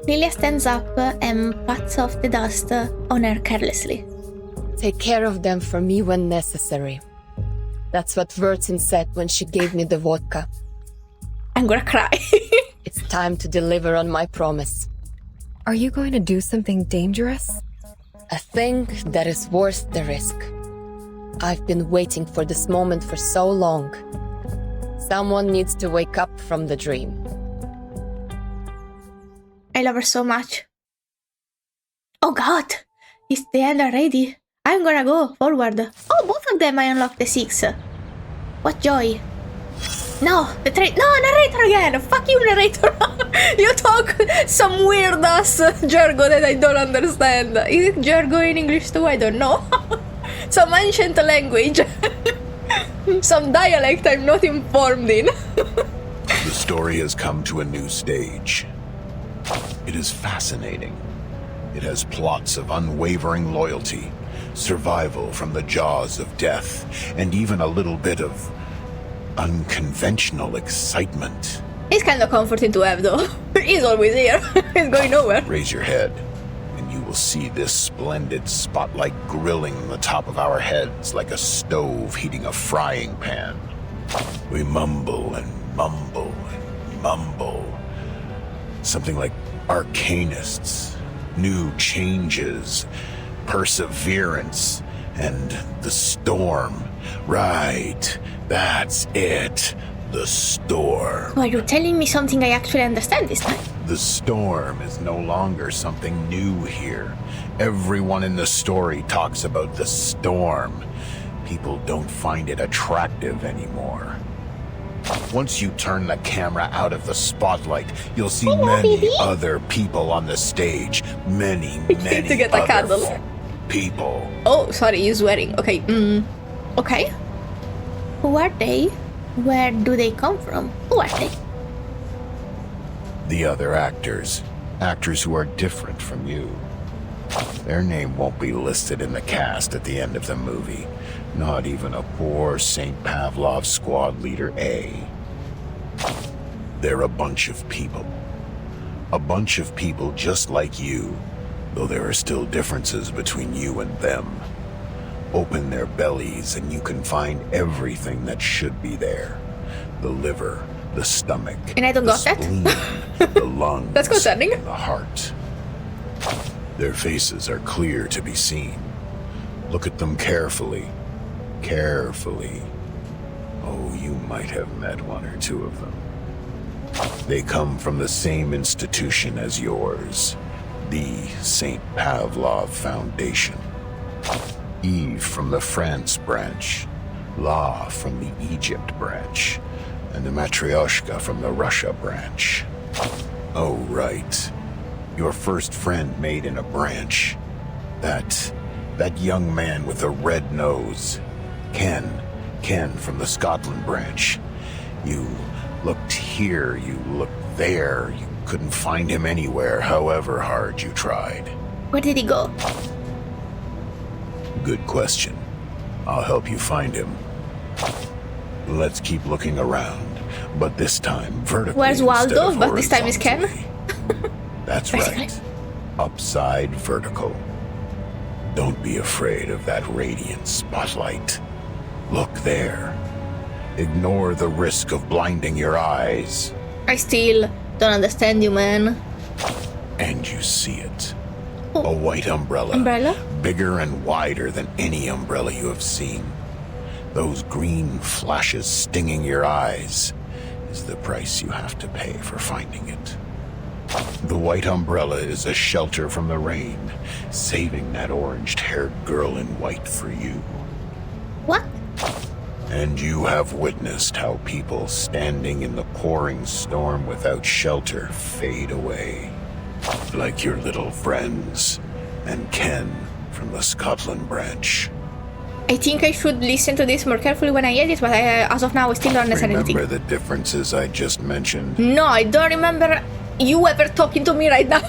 Lilia stands up and pats off the dust on her carelessly. Take care of them for me when necessary. That's what Vertin said when she gave me the vodka. I'm gonna cry. It's time to deliver on my promise. Are you going to do something dangerous? A thing that is worth the risk. I've been waiting for this moment for so long. Someone needs to wake up from the dream. I love her so much. Oh god! It's the end already. I'm gonna go forward. Oh, both of them I unlocked the 6. What joy. No, narrator again! Fuck you, narrator! You talk some weird ass jargon that I don't understand. Is it jargon in English too? I don't know. Some ancient language. Some dialect I'm not informed in. The story has come to a new stage. It is fascinating. It has plots of unwavering loyalty, survival from the jaws of death, and even a little bit of unconventional excitement. It's kind of comforting to have, though. He's always here. He's going nowhere. Raise your head, and you will see this splendid spotlight grilling the top of our heads like a stove heating a frying pan. We mumble and mumble and mumble. Something like arcanists, new changes, perseverance, and the storm. Right, that's it. The storm. Are you telling me something I actually understand this time? The storm is no longer something new here. Everyone in the story talks about the storm. People don't find it attractive anymore. Once you turn the camera out of the spotlight, you'll see many other people on the stage. Many other people. Oh, sorry, you're swearing. Okay, okay. Who are they? Where do they come from? Who are they? The other actors. Actors who are different from you. Their name won't be listed in the cast at the end of the movie. Not even a poor St. Pavlov squad leader A. They're a bunch of people. A bunch of people just like you, though there are still differences between you and them. Open their bellies and you can find everything that should be there. The liver, the stomach, and I don't the got spleen, that. the lungs, That's concerning. and the heart. Their faces are clear to be seen. Look at them carefully. Carefully. Oh, you might have met one or two of them. They come from the same institution as yours, the St. Pavlov Foundation. Eve from the France branch, La from the Egypt branch, and the Matryoshka from the Russia branch. Oh, right. Your first friend made in a branch. That young man with a red nose. Ken from the Scotland branch. You looked here, you looked there. You couldn't find him anywhere, however hard you tried. Where did he go? Good question. I'll help you find him. Let's keep looking around, but this time vertically. Where's Waldo? But this time is Ken. That's right. Upside vertical. Don't be afraid of that radiant spotlight. Look there. Ignore the risk of blinding your eyes. I still don't understand you, man. And you see it. A white umbrella. Umbrella? Bigger and wider than any umbrella you have seen. Those green flashes stinging your eyes is the price you have to pay for finding it. The white umbrella is a shelter from the rain, saving that orange-haired girl in white for you. What? And you have witnessed how people standing in the pouring storm without shelter fade away. Like your little friends and Ken from the Scotland branch. I think I should listen to this more carefully when I edit, but as of now I still don't understand anything. Remember the differences I just mentioned? No, I don't remember you ever talking to me right now.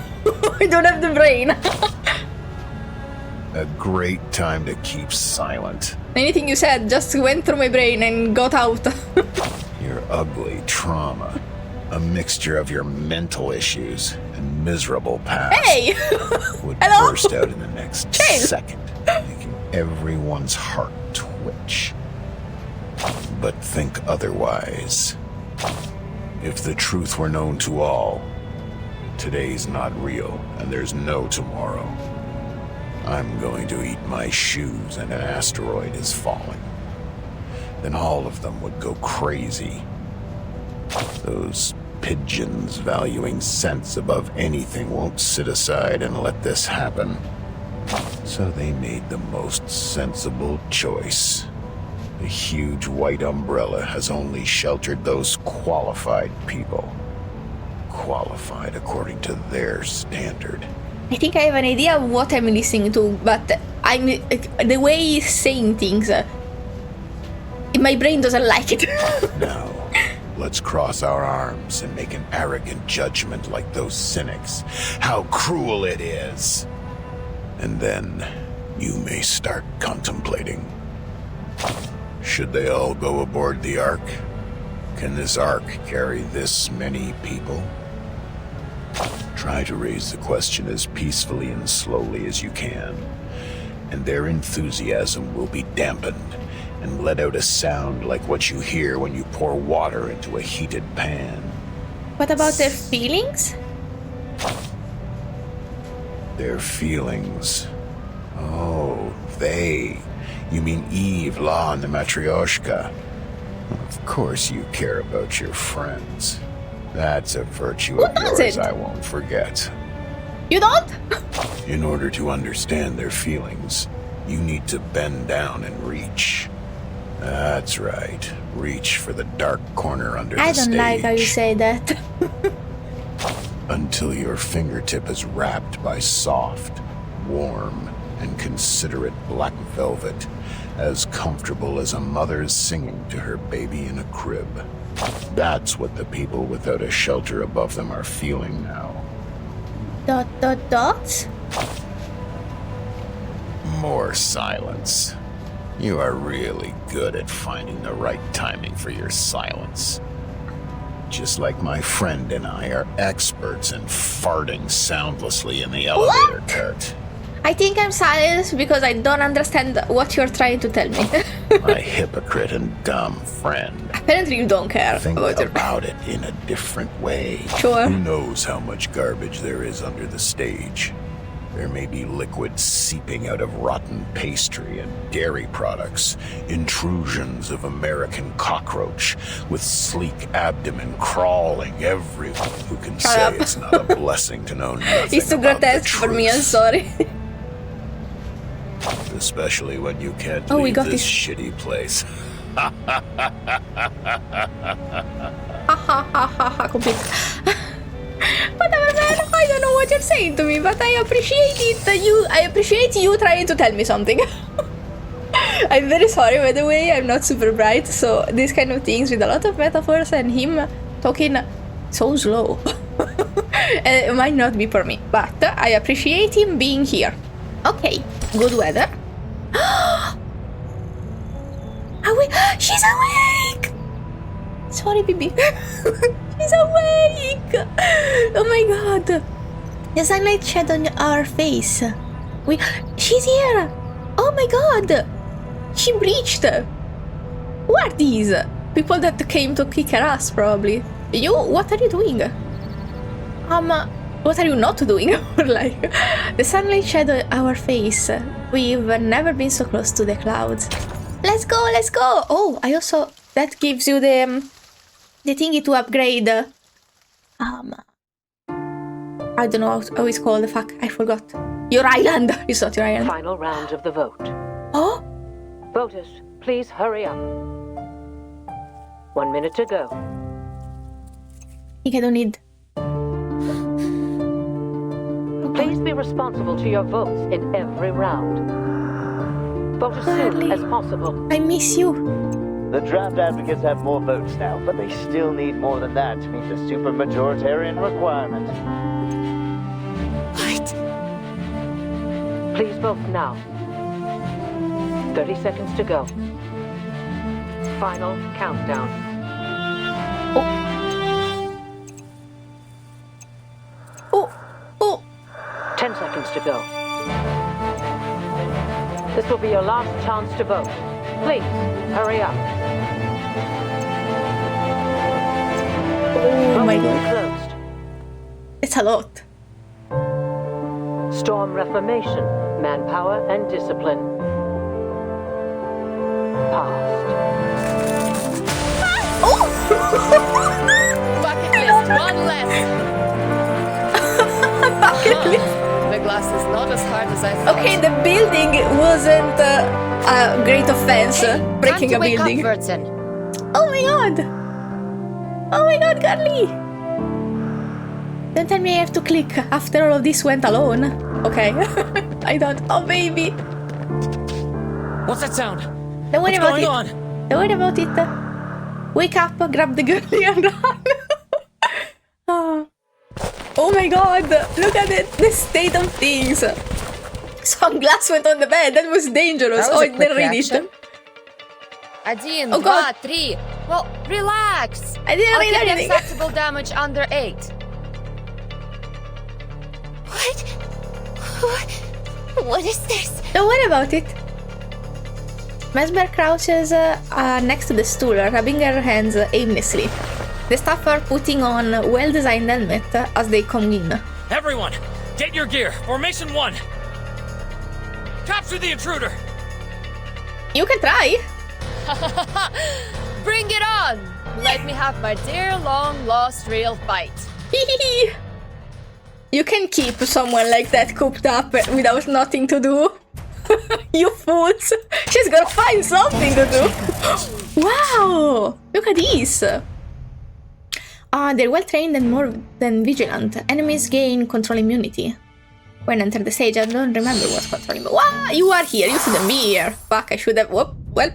I don't have the brain. A great time to keep silent. Anything you said just went through my brain and got out. Your ugly trauma. A mixture of your mental issues and miserable past. Hey! Would Hello? burst out in the next second, making everyone's heart twitch. But think otherwise. If the truth were known to all, today's not real and there's no tomorrow. I'm going to eat my shoes and an asteroid is falling. Then all of them would go crazy. Those pigeons valuing sense above anything won't sit aside and let this happen. So they made the most sensible choice. The huge white umbrella has only sheltered those qualified people. Qualified according to their standard. I think I have an idea of what I'm listening to, but the way he's saying things, my brain doesn't like it. Now, let's cross our arms and make an arrogant judgment like those cynics. How cruel it is! And then you may start contemplating. Should they all go aboard the Ark? Can this Ark carry this many people? Try to raise the question as peacefully and slowly as you can, and their enthusiasm will be dampened and let out a sound like what you hear when you pour water into a heated pan. What about their feelings? Their feelings? Oh, they. You mean Eve, La, and the Matryoshka. Of course you care about your friends. That's a virtue of yours I won't forget. You don't? In order to understand their feelings, you need to bend down and reach. That's right. Reach for the dark corner under the stage. I don't like how you say that. Until your fingertip is wrapped by soft, warm, and considerate black velvet, as comfortable as a mother's singing to her baby in a crib. That's what the people without a shelter above them are feeling now. ... More silence. You are really good at finding the right timing for your silence. Just like my friend and I are experts in farting soundlessly in the elevator cart. I think I'm silent because I don't understand what you're trying to tell me. My hypocrite and dumb friend. Apparently you don't care Think about it in a different way. Sure. Who knows how much garbage there is under the stage? There may be liquid seeping out of rotten pastry and dairy products, intrusions of American cockroach with sleek abdomen crawling everywhere. Who can say it's not a blessing to know nothing It's too about the grotesque for me, I'm sorry. Especially when you can't we leave got this this. shitty place. Ha ha ha ha, complete. Whatever, man. I don't know what you're saying to me, but I appreciate it. I appreciate you trying to tell me something. I'm very sorry, by the way, I'm not super bright, so these kind of things with a lot of metaphors and him talking so slow it might not be for me, but I appreciate him being here. Okay, good weather. She's awake! Sorry, baby. She's awake! Oh my god. The sunlight shed on our face. She's here! Oh my god! She breached! Who are these? People that came to kick her ass, probably. You? What are you doing? What are you not doing? Like, the sunlight shed on our face. We've never been so close to the clouds. Let's go, let's go! Oh, I also... That gives you the thingy to upgrade. I don't know how it's called. Fuck, I forgot. Your island! It's not your island. Final round of the vote. Oh? Voters, please hurry up. 1 minute to go. I think I don't need... Please be responsible to your votes in every round. Vote as soon as possible. I miss you. The draft advocates have more votes now, but they still need more than that to meet the supermajoritarian requirement. What? Please vote now. 30 seconds to go. Final countdown. 10 seconds to go. This will be your last chance to vote. Please, hurry up. Oh my god. Closed. It's a lot. Storm reformation, manpower and discipline. Passed. Oh! Bucket list, one less. Bucket list. The glass is not as hard as I thought. Okay, the building wasn't a great offense. Breaking a building. Up, Vertin. Oh my god! Oh my god, Carly! Don't tell me I have to click after all of this went alone. Okay. I don't. Oh, baby. What's that sound? Don't worry What's about going it. on? Don't worry about it. Wake up, grab the girlie and run. Oh my god, look at it, the state of things. Some glass went on the bed, that was dangerous. That was I a quick didn't read reaction. it. Один, Oh god. 2, 3. Well, relax. I didn't read I'll keep anything. acceptable damage under 8. What is this? Don't worry about it. Mesmer crouches next to the stool, rubbing her hands aimlessly. The staff are putting on well-designed helmet as they come in. Everyone, get your gear. Formation 1. Capture the intruder. You can try. Bring it on. Let me have my dear long-lost real fight. You can keep someone like that cooped up without nothing to do. You fools! She's gonna find something to do! Wow! Look at this! They're well trained and more than vigilant. Enemies gain control immunity. When enter the stage, I don't remember what control immunity. Wow! You are here! You shouldn't be here! Fuck, I should have. Whoop! Well.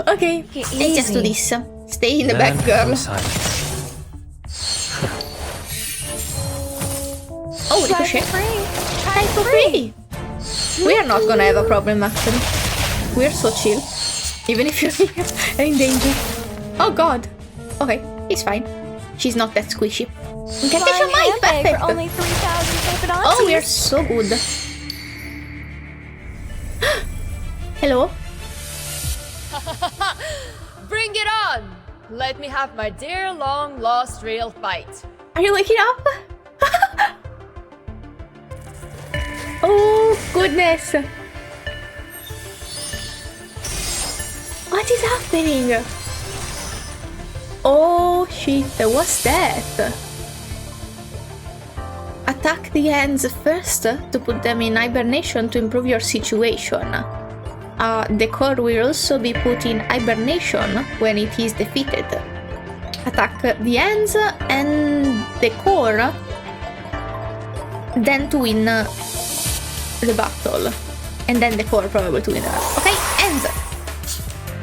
Okay, let's just do this. Stay in the back, girl. Oh, ricochet! Try for free! We are not gonna have a problem, actually. We're so chill. Even if you're here and in danger. Oh god. Okay, it's fine. She's not that squishy. Incantation might, perfect! For only 3,000 Oh, we are so good. Hello? Bring it on! Let me have my dear long-lost real fight. Are you waking up? Oh, goodness. What is happening? Oh, shit. What's that? Attack the ends first to put them in hibernation to improve your situation. The core will also be put in hibernation when it is defeated. Attack the ends and the core, then to win the battle. And then the 4 probably to win the round. Okay, and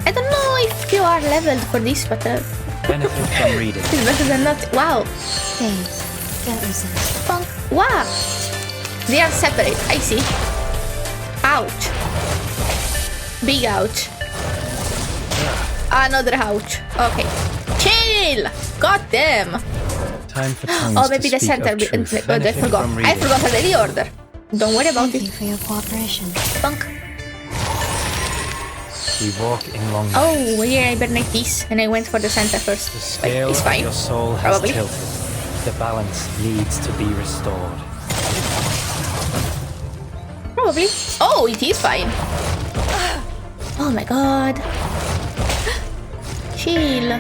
I don't know if you are leveled for this, but benefit from reading. It's better than not. Wow. Pong. Wow. They are separate. I see. Ouch. Big ouch. Another ouch. Okay. Chill. Got them. Time for tongues oh, maybe to the center. I forgot. I forgot already the order. Don't worry about Thank it. you for your cooperation. Punk. We walk in long nights. Oh, yeah, I hibernate this, and I went for the center first. The scale it's fine. of your soul has Probably. tilted. The balance needs to be restored. Probably. Oh, it is fine. Oh my god. Chill.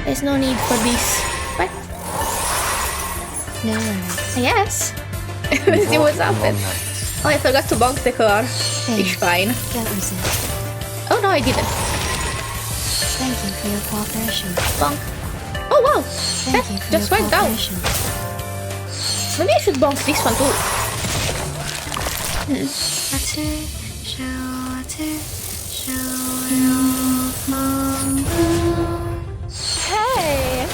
There's no need for this. What? No. Yes. Let's see what's happened. Oh, I forgot to bonk the car. It's fine. Oh no, I didn't. Thank you for your cooperation. Bonk. Oh wow. Thank you for just your went down. cooperation. Maybe I should bonk this one too. Hey!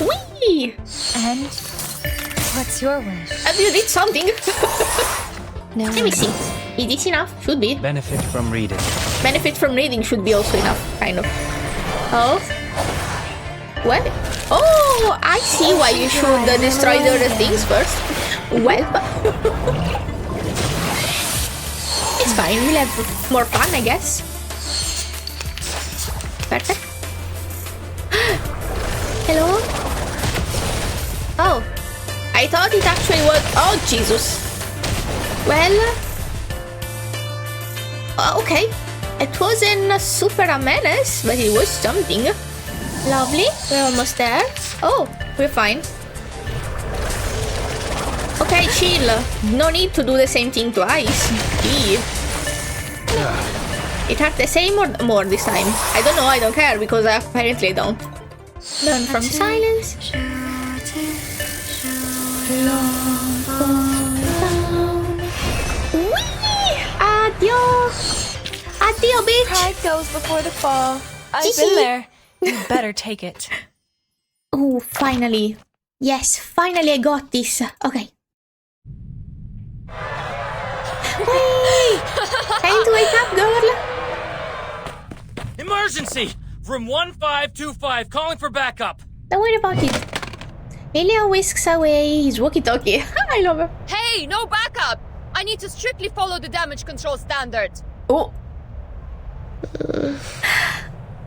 Whee! And what's your wish? Have you did something? No. Let me see. Is this enough? Should be. Benefit from reading. Benefit from reading should be also enough, kind of. Oh. What? Oh, I see why you should destroy the other things first. Well. It's fine, we'll have more fun, I guess. Perfect. Hello? Oh. I thought it actually was... Oh, Jesus. Well... okay. It wasn't super a menace, but it was something. Lovely. We're almost there. Oh, we're fine. Okay, chill. No need to do the same thing twice. Gee. It hurt the same or more this time? I don't know, I don't care, because I apparently don't. Learn from silence. Whee! Adio! Adio, bitch! Pride goes before the fall. I've been there. You better take it. Oh, finally. Yes, finally I got this. Okay. Whee! Time to wake up, girl! Emergency! Room 1525, calling for backup. Don't worry about it. Ilya whisks away his walkie-talkie. I love her. Hey, no backup! I need to strictly follow the damage control standards. Oh.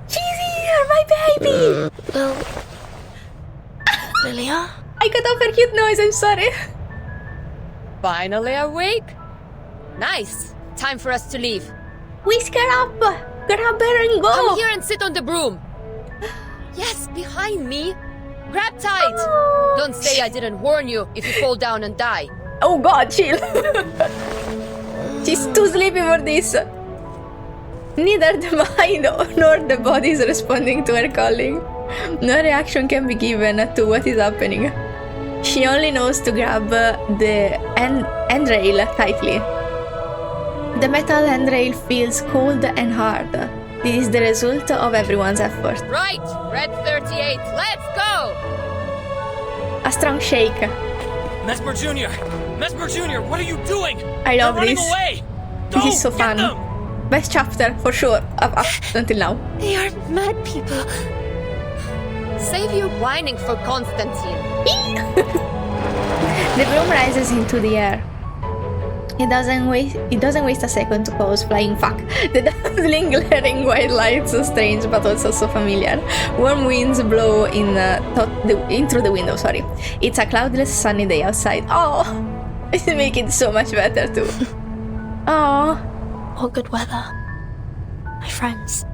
She's here, my baby! Lilia? I got off her cute noise, I'm sorry. Finally awake? Nice. Time for us to leave. Whisk her up! Grab her and go! Come here and sit on the broom. Yes, behind me. Grab tight. Oh. Don't say I didn't warn you if you fall down and die. Oh god, chill. She's too sleepy for this. Neither the mind nor the body is responding to her calling. No reaction can be given to what is happening. She only knows to grab the handrail tightly. The metal handrail feels cold and hard. This is the result of everyone's effort. Right, Red 38, let's go! A strong shake. Mesmer Jr., what are you doing? I love They're running this. away. This Go, is so get fun. them. Best chapter for sure up until now. They are mad people. Save your whining for Constantine. The broom rises into the air. It doesn't waste a second to pose, flying fuck. The dazzling glaring white lights so strange but also so familiar. Warm winds blow in through the window, sorry. It's a cloudless sunny day outside. Oh, it's making it so much better too. Oh. What good weather. My friends.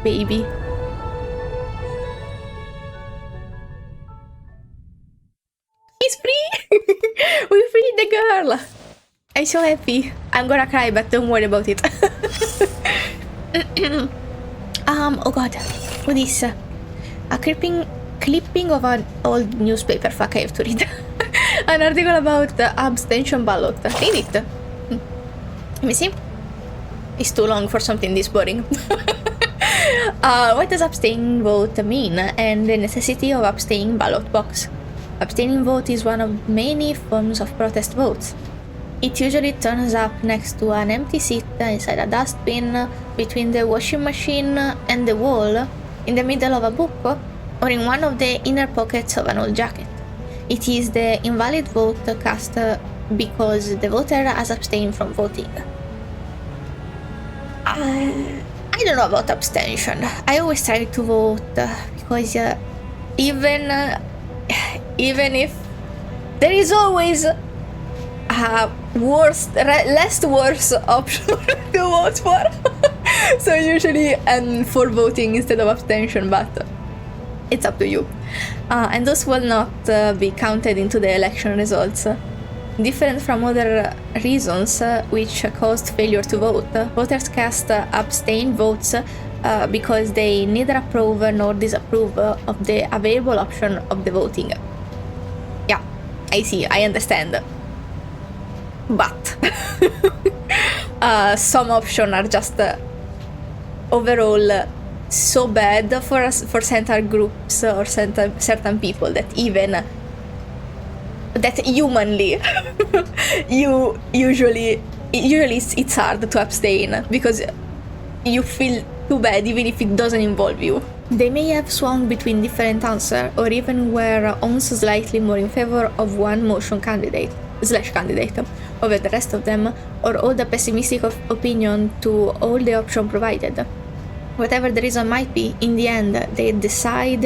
Baby. He's free! We freed the girl! I'm so happy. I'm gonna cry, but don't worry about it. Oh god. What is a clipping of an old newspaper? Fuck, I have to read. An article about abstention ballot. Read it. Let me see. It's too long for something this boring. What does abstain vote mean, and the necessity of abstaining ballot box? Abstaining vote is one of many forms of protest votes. It usually turns up next to an empty seat inside a dustbin, between the washing machine and the wall, in the middle of a book, or in one of the inner pockets of an old jacket. It is the invalid vote cast because the voter has abstained from voting. I don't know about abstention. I always try to vote because even if there is always a less worse option to vote for. So usually I'm for voting instead of abstention, but it's up to you. And those will not be counted into the election results. Different from other reasons which caused failure to vote, voters cast abstain votes because they neither approve nor disapprove of the available option of the voting. Yeah, I see, I understand. But some options are just overall so bad for certain groups or certain people that even that humanly usually it's hard to abstain because you feel too bad even if it doesn't involve you. They may have swung between different answers or even were once slightly more in favor of one motion candidate over the rest of them, or hold a pessimistic opinion to all the options provided. Whatever the reason might be, in the end, they decide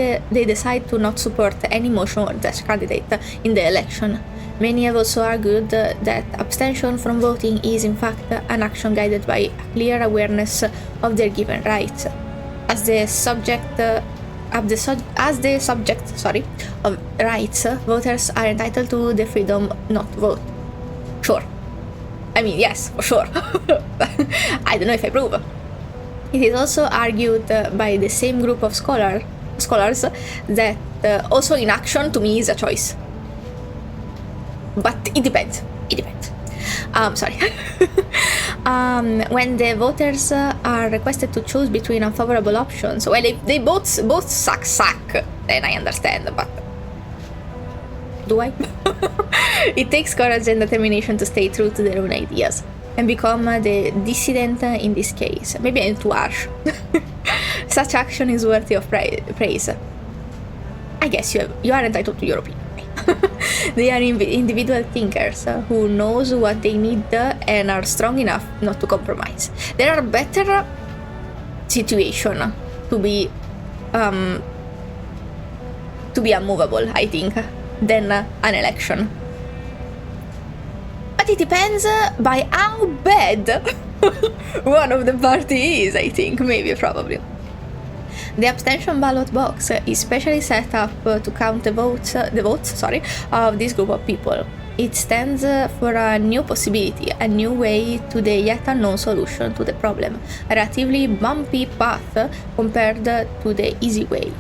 to not support any motion or that candidate in the election. Many have also argued that abstention from voting is in fact an action guided by a clear awareness of their given rights. As the subject of rights, voters are entitled to the freedom not to vote. Sure. I mean, yes, for sure. I don't know if I prove. It is also argued by the same group of scholars that also inaction to me is a choice. But it depends. When the voters are requested to choose between unfavorable options, well, if they both suck, then I understand, but do I? It takes courage and determination to stay true to their own ideas and become the dissident in this case. Maybe I'm too harsh. Such action is worthy of praise. I guess you are entitled to your opinion. They are individual thinkers who knows what they need and are strong enough not to compromise. There are better situations to be unmovable, I think, than an election. But it depends by how bad one of the party is, I think, maybe, probably. The abstention ballot box is specially set up to count the votes of this group of people. It stands for a new possibility, a new way to the yet unknown solution to the problem, a relatively bumpy path compared to the easy way.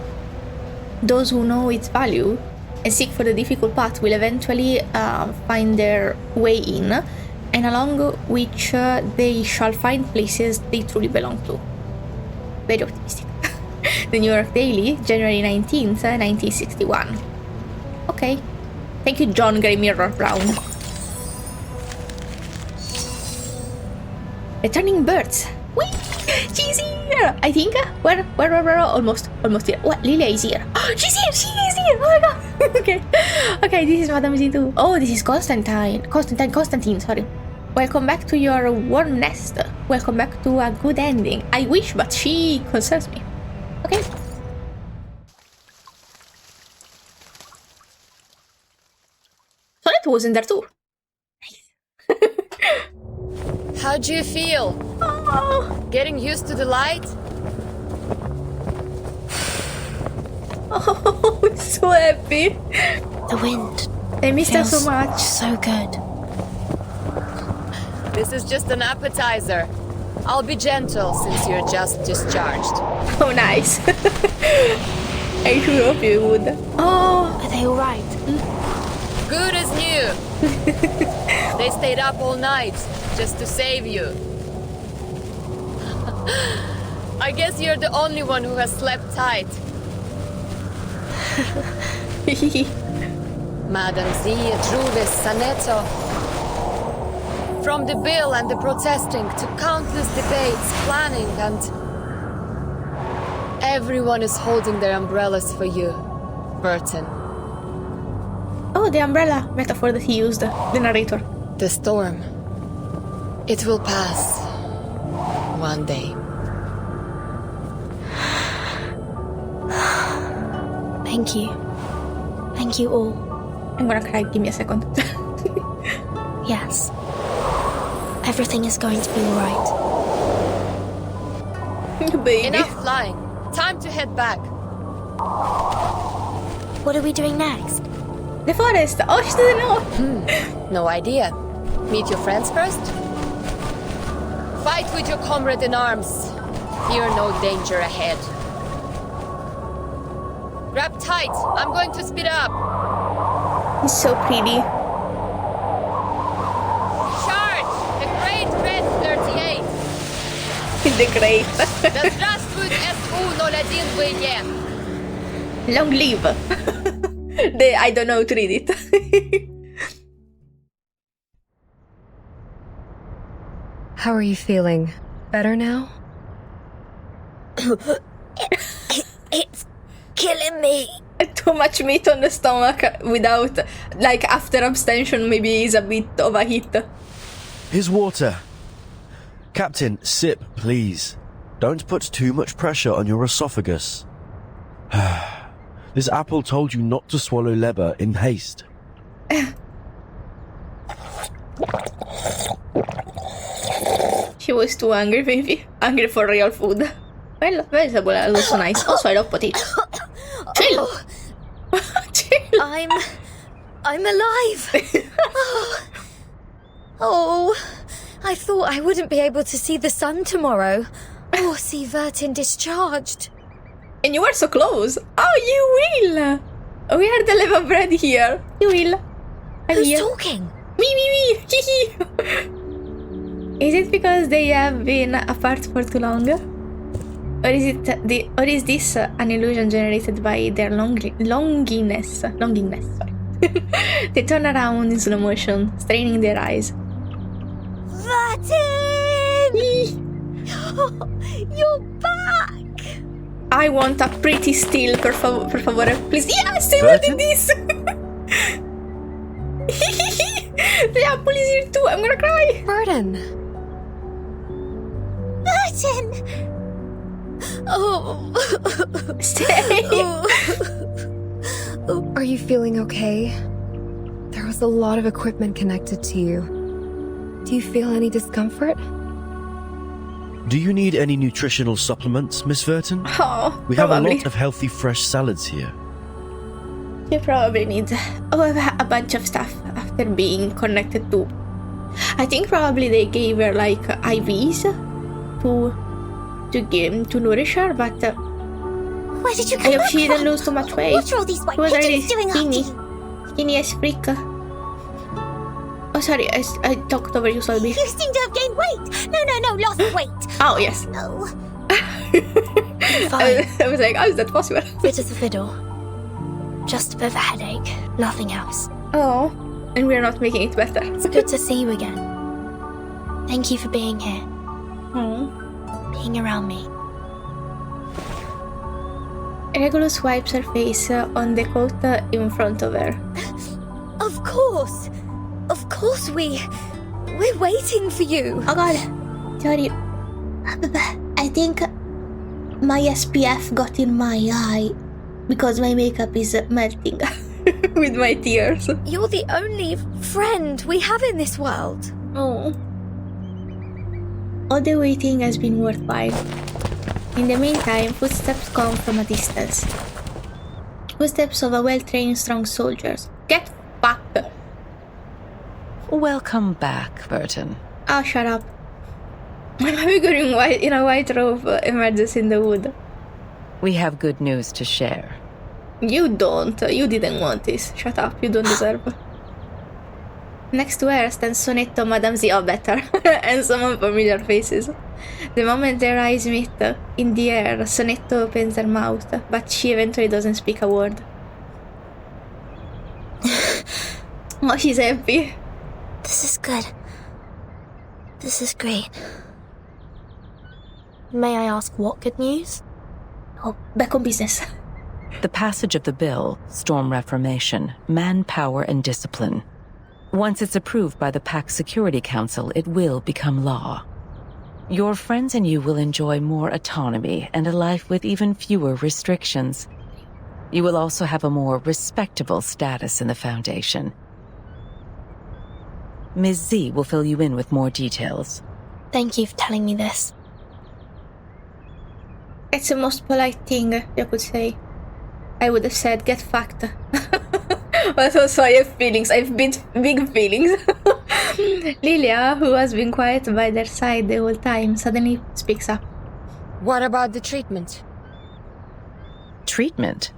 Those who know its value and seek for the difficult path will eventually find their way in, and along which they shall find places they truly belong to. Very optimistic. The New York Daily, January 19th, 1961. Okay. Thank you, John Grey Mirror Brown. Returning birds. Whee! She's here! I think. Where? Almost here. What? Lilia is here. Oh, she's here! She is here! Oh my god! Okay, this is Madame Z2. Oh, this is Constantine, sorry. Welcome back to your warm nest. Welcome back to a good ending. I wish, but she concerns me. Okay. Sonetto was in there too. How do you feel? Oh. Getting used to the light? Oh, I'm so happy. The wind. I missed her so much. So good. This is just an appetizer. I'll be gentle since you're just discharged. Oh, nice. I sure hope you would. Oh, are they all right? Good as new. They stayed up all night just to save you. I guess you're the only one who has slept tight. Madam Z drew this Sonetto. From the bill and the protesting to countless debates, planning, and everyone is holding their umbrellas for you, Vertin. Oh, the umbrella metaphor that he used, the narrator. The storm. It will pass. One day. Thank you. Thank you all. I'm gonna cry, give me a second. Yes. Everything is going to be alright. Baby. Enough flying. Time to head back. What are we doing next? The forest. Oh, she doesn't know. No idea. Meet your friends first? Fight with your comrade in arms. Fear no danger ahead. Grab tight. I'm going to speed up. He's so pretty. Charge! The Great Red 38. The Great. Да здравствует СУ-01 Long live. I don't know how to read it. How are you feeling? Better now? It's killing me. Too much meat on the stomach without, like, after abstention, maybe is a bit of a hit. Here's water. Captain, sip, please. Don't put too much pressure on your esophagus. This apple told you not to swallow leber in haste. She was too hungry, maybe. Hungry for real food. Well, vegetable are also nice. Also, I love potato. Chill. Chill. I'm alive. Oh, I thought I wouldn't be able to see the sun tomorrow, or see Vertin discharged. And you were so close. Oh, you will. We are the level bread here. You will. Who's talking? Me. Hihi. Is it because they have been apart for too long? Or is this an illusion generated by their longingness? Sorry. They turn around in slow motion, straining their eyes. Vertin! You're back! I want a pretty still, per favore. Please. Yes, I wanted this! The apple is here too. I'm gonna cry. Vertin. Vertin! Oh. Stay. Are you feeling okay? There was a lot of equipment connected to you. Do you feel any discomfort? Do you need any nutritional supplements, Miss Vertin? Oh, we have a lot of healthy fresh salads here. You probably need a bunch of stuff after being connected to. I think probably they gave her like IVs to nourish her, but where did you come I hope back she didn't from? lose too much weight. What are all these white She was already pigeons doing skinny. after you? Skinny as freak. Oh, sorry, I talked over you, Solby. You seem to have gained weight. No, lost weight. Oh, yes. No. Fine. I was like, how is that possible? Fit as a fiddle. Just a bit of a headache, nothing else. Oh, and we're not making it better. It's good to see you again. Thank you for being here. Oh. Being around me. Regulus wipes her face on the coat in front of her. Of course. Of course we're waiting for you. Oh god. Sorry. I think my SPF got in my eye because my makeup is melting with my tears. You're the only friend we have in this world. Oh. All the waiting has been worthwhile. In the meantime, footsteps come from a distance. Footsteps of a well-trained, strong soldiers. Get fucked! Welcome back, Vertin. Oh, shut up. I'm figuring in a white robe emerges in the wood. We have good news to share. You don't. You didn't want this. Shut up. You don't deserve. Next to her stands Sonetto, Madame Z, or better, and some unfamiliar faces. The moment their eyes meet in the air, Sonetto opens her mouth, but she eventually doesn't speak a word. Oh, she's happy. This is good. This is great. May I ask what good news? Oh, back on business. The passage of the bill, Storm Reformation, Manpower and Discipline. Once it's approved by the Pact Security Council, it will become law. Your friends and you will enjoy more autonomy and a life with even fewer restrictions. You will also have a more respectable status in the Foundation. Ms. Z will fill you in with more details. Thank you for telling me this. It's the most polite thing you could say. I would have said, get fucked. But also I have feelings. I have big feelings. Lilia, who has been quiet by their side the whole time, suddenly speaks up. What about the treatment? Treatment?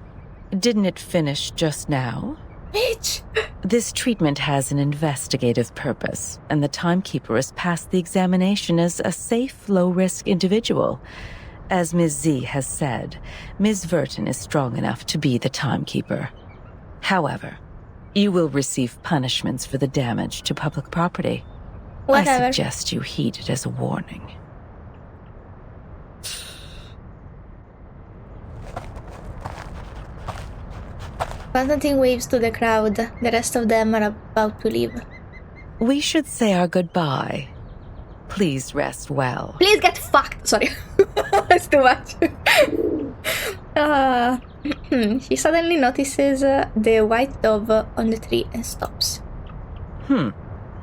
Didn't it finish just now? Bitch! This treatment has an investigative purpose, and the timekeeper has passed the examination as a safe, low-risk individual. As Ms. Z has said, Ms. Vertin is strong enough to be the timekeeper. However, you will receive punishments for the damage to public property. Whatever. I suggest you heed it as a warning. Constantine waves to the crowd. The rest of them are about to leave. We should say our goodbye. Please rest well. Please get fucked! Sorry. It's too much. She suddenly notices the white dove on the tree and stops.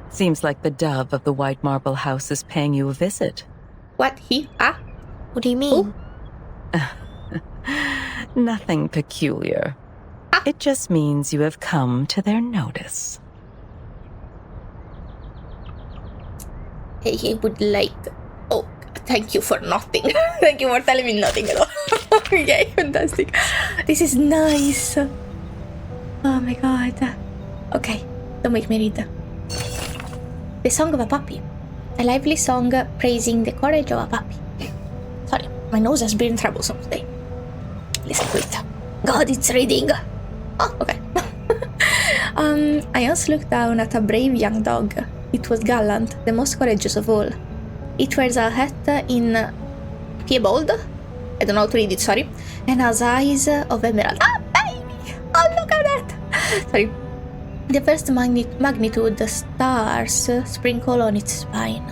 Seems like the dove of the White Marble House is paying you a visit. What? He? Ah? What do you mean? Nothing peculiar. It just means you have come to their notice. He would like... Oh, thank you for nothing. Thank you for telling me nothing at all. Okay, fantastic. This is nice. Oh my god. Okay, don't make me read. The Song of a Puppy. A lively song praising the courage of a puppy. Sorry, my nose has been troublesome today. Listen to it. God, it's reading. Oh, okay. I once looked down at a brave young dog. It was gallant, the most courageous of all. It wears a hat in piebald. I don't know how to read it, sorry. And has eyes of emerald. Ah, baby! Oh, look at that! Sorry. The first magnitude stars sprinkle on its spine.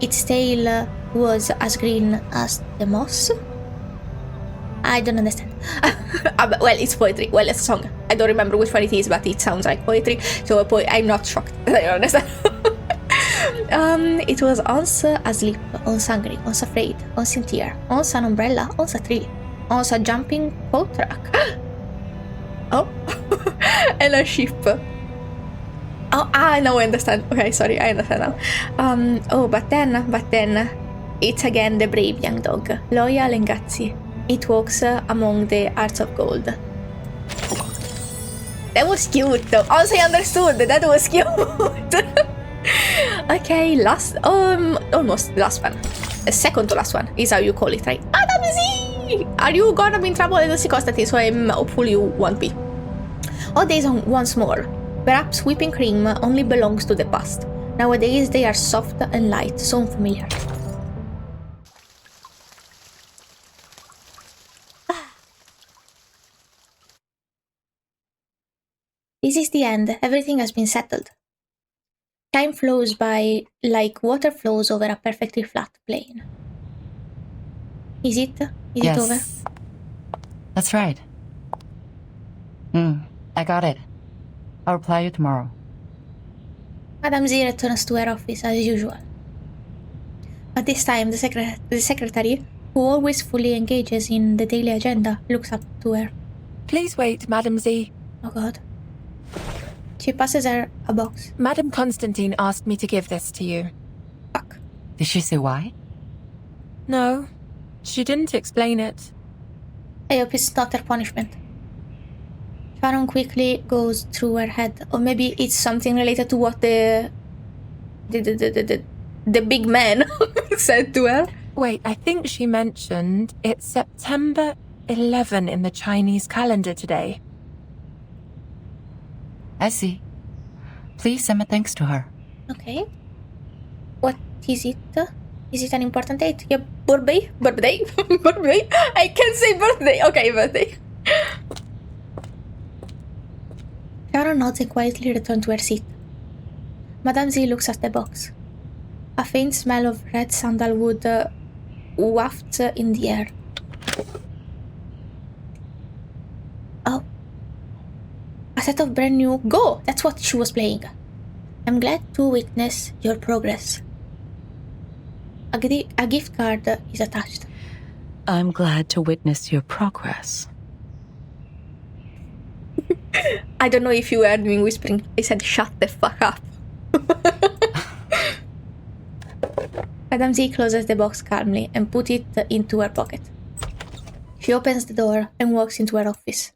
Its tail was as green as the moss. I don't understand. Well, it's poetry. Well, it's a song. I don't remember which one it is, but it sounds like poetry. So I'm not shocked. I don't understand. It was once asleep, once hungry, once afraid, once in tear, once an umbrella, once a tree, once a jumping boat track. Oh, and a ship. Oh, now I understand. Okay, sorry, I understand now. Oh, but then, it's again the brave young dog, loyal and gutsy. It walks among the hearts of gold. That was cute though. Also, I understood that was cute. Okay, almost last one. Second to last one is how you call it, right? Madame Z! Are you gonna be in trouble? I don't see Constantine, so I'm hopeful you won't be. Oh, days on once more. Perhaps whipping cream only belongs to the past. Nowadays they are soft and light, so unfamiliar. This is the end. Everything has been settled. Time flows by like water flows over a perfectly flat plain. Is it? Is it over? That's right. I got it. I'll reply you tomorrow. Madame Z returns to her office as usual. But this time the secretary, who always fully engages in the daily agenda, looks up to her. Please wait, Madame Z. Oh god. She passes her a box. Madame Constantine asked me to give this to you. Fuck. Did she say why? No, she didn't explain it. I hope it's not her punishment. Sharon quickly goes through her head. Or maybe it's something related to what the big man said to her. Wait, I think she mentioned it's September 11 in the Chinese calendar today. I see. Please send my thanks to her. Okay. What is it? Is it an important date? Your birthday? Birthday? Birthday? I can't say birthday. Okay, birthday. Sharon nods and quietly returns to her seat. Madame Z looks at the box. A faint smell of red sandalwood wafts in the air. Oh. A set of brand new Go! That's what she was playing. I'm glad to witness your progress. A gift card is attached. I'm glad to witness your progress. I don't know if you heard me whispering. I said, shut the fuck up. Madame Z closes the box calmly and puts it into her pocket. She opens the door and walks into her office.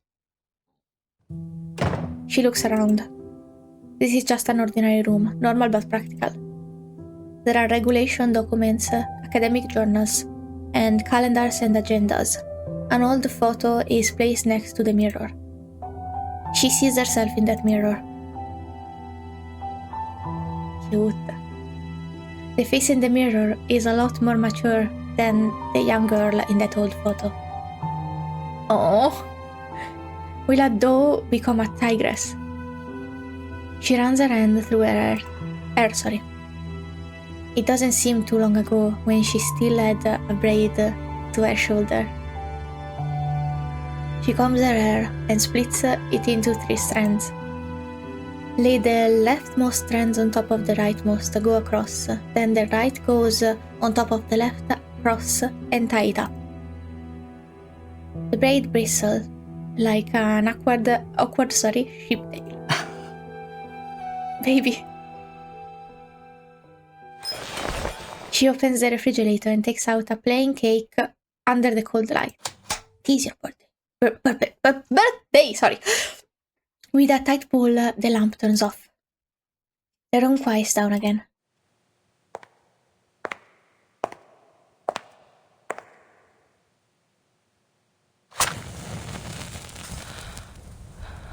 She looks around. This is just an ordinary room, normal but practical. There are regulation documents, academic journals, and calendars and agendas. An old photo is placed next to the mirror. She sees herself in that mirror. Cute. The face in the mirror is a lot more mature than the young girl in that old photo. Oh, will a doe become a tigress? She runs her hand through her hair. It doesn't seem too long ago when she still had a braid to her shoulder. She combs her hair and splits it into 3 strands. Lay the leftmost strands on top of the rightmost, go across. Then the right goes on top of the left, across, and tie it up. The braid bristles like an awkward sheep tail. Baby. She opens the refrigerator and takes out a plain cake under the cold light. It is your birthday. Birthday, sorry. With a tight pull, the lamp turns off. The room quiets down again.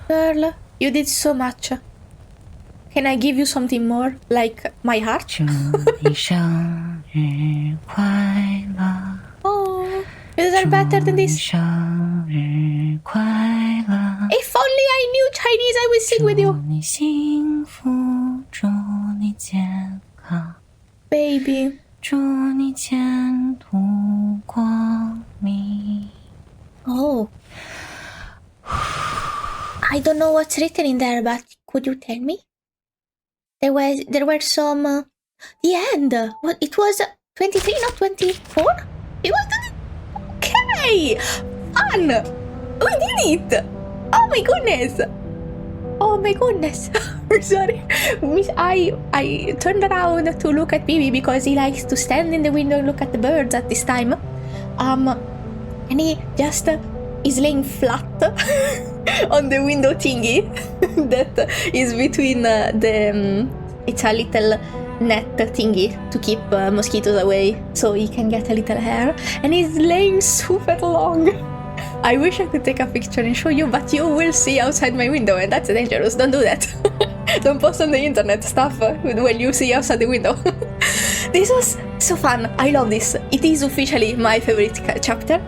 Girl, you did so much. Can I give you something more, like my heart? Oh, you deserve better than this. If only I knew Chinese, I would sing with you. Baby. Oh. I don't know what's written in there, but could you tell me? There were some... the end! What, it was 23, not 24? It was... Okay! Fun! We did it! Oh my goodness! Oh my goodness! Sorry. I turned around to look at Bibi because he likes to stand in the window and look at the birds at this time. And he just is laying flat on the window thingy that is between it's a little net thingy to keep mosquitoes away so he can get a little hair, and he's laying super long. I wish I could take a picture and show you, but you will see outside my window and that's dangerous. Don't do that. Don't post on the internet stuff when you see outside the window. This was so fun. I love this. It is officially my favorite chapter.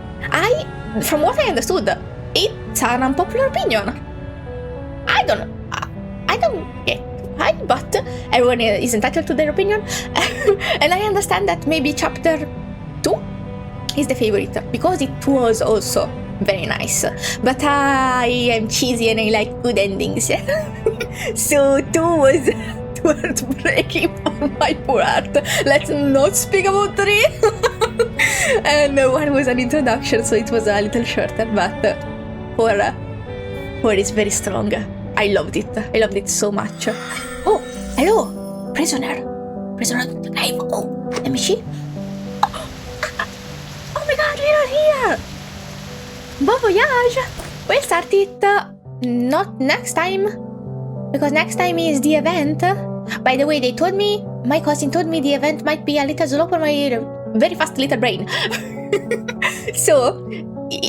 From what I understood, it's an unpopular opinion. I don't get why, but everyone is entitled to their opinion. And I understand that maybe chapter 2 is the favorite because it was also very nice. But I am cheesy and I like good endings. So 2 was heartbreaking for my poor heart. Let's not speak about 3. And 1 was an introduction, so it was a little shorter, but 4 is very strong. I loved it so much. Oh, hello, prisoner of the cave. Oh, let me see. Oh my god, we are here. Bon voyage. We'll start it not next time, because next time is the event. By the way, they told me, my cousin told me the event might be a little slow for my very fast little brain. So,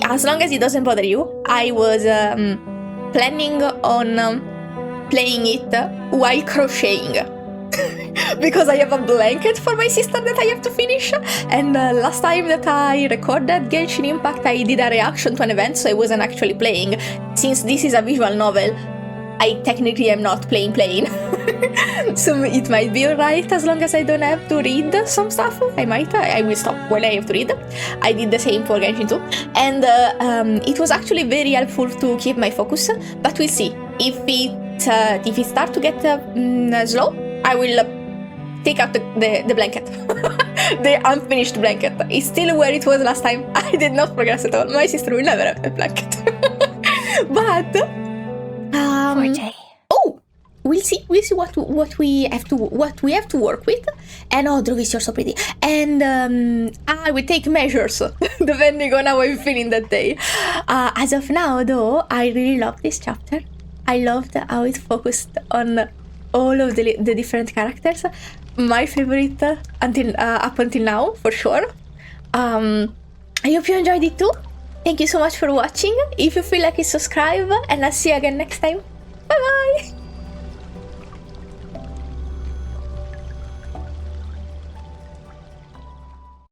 as long as it doesn't bother you, I was planning on playing it while crocheting. Because I have a blanket for my sister that I have to finish. And last time that I recorded Genshin Impact, I did a reaction to an event, so I wasn't actually playing. Since this is a visual novel, I technically am not playing. So it might be alright as long as I don't have to read some stuff. I will stop when I have to read. I did the same for Genshin 2. And it was actually very helpful to keep my focus. But we'll see. If it starts to get slow, I will take out the blanket. The unfinished blanket. It's still where it was last time. I did not progress at all. My sister will never have a blanket. But we'll see what we have to work with. And Druvis, you're so pretty. And I will take measures depending on how I'm feeling that day. As of now, though, I really love this chapter. I loved how it focused on all of the different characters. My favorite up until now, for sure. I hope you enjoyed it too. Thank you so much for watching. If you feel like it, subscribe, and I'll see you again next time. Bye bye!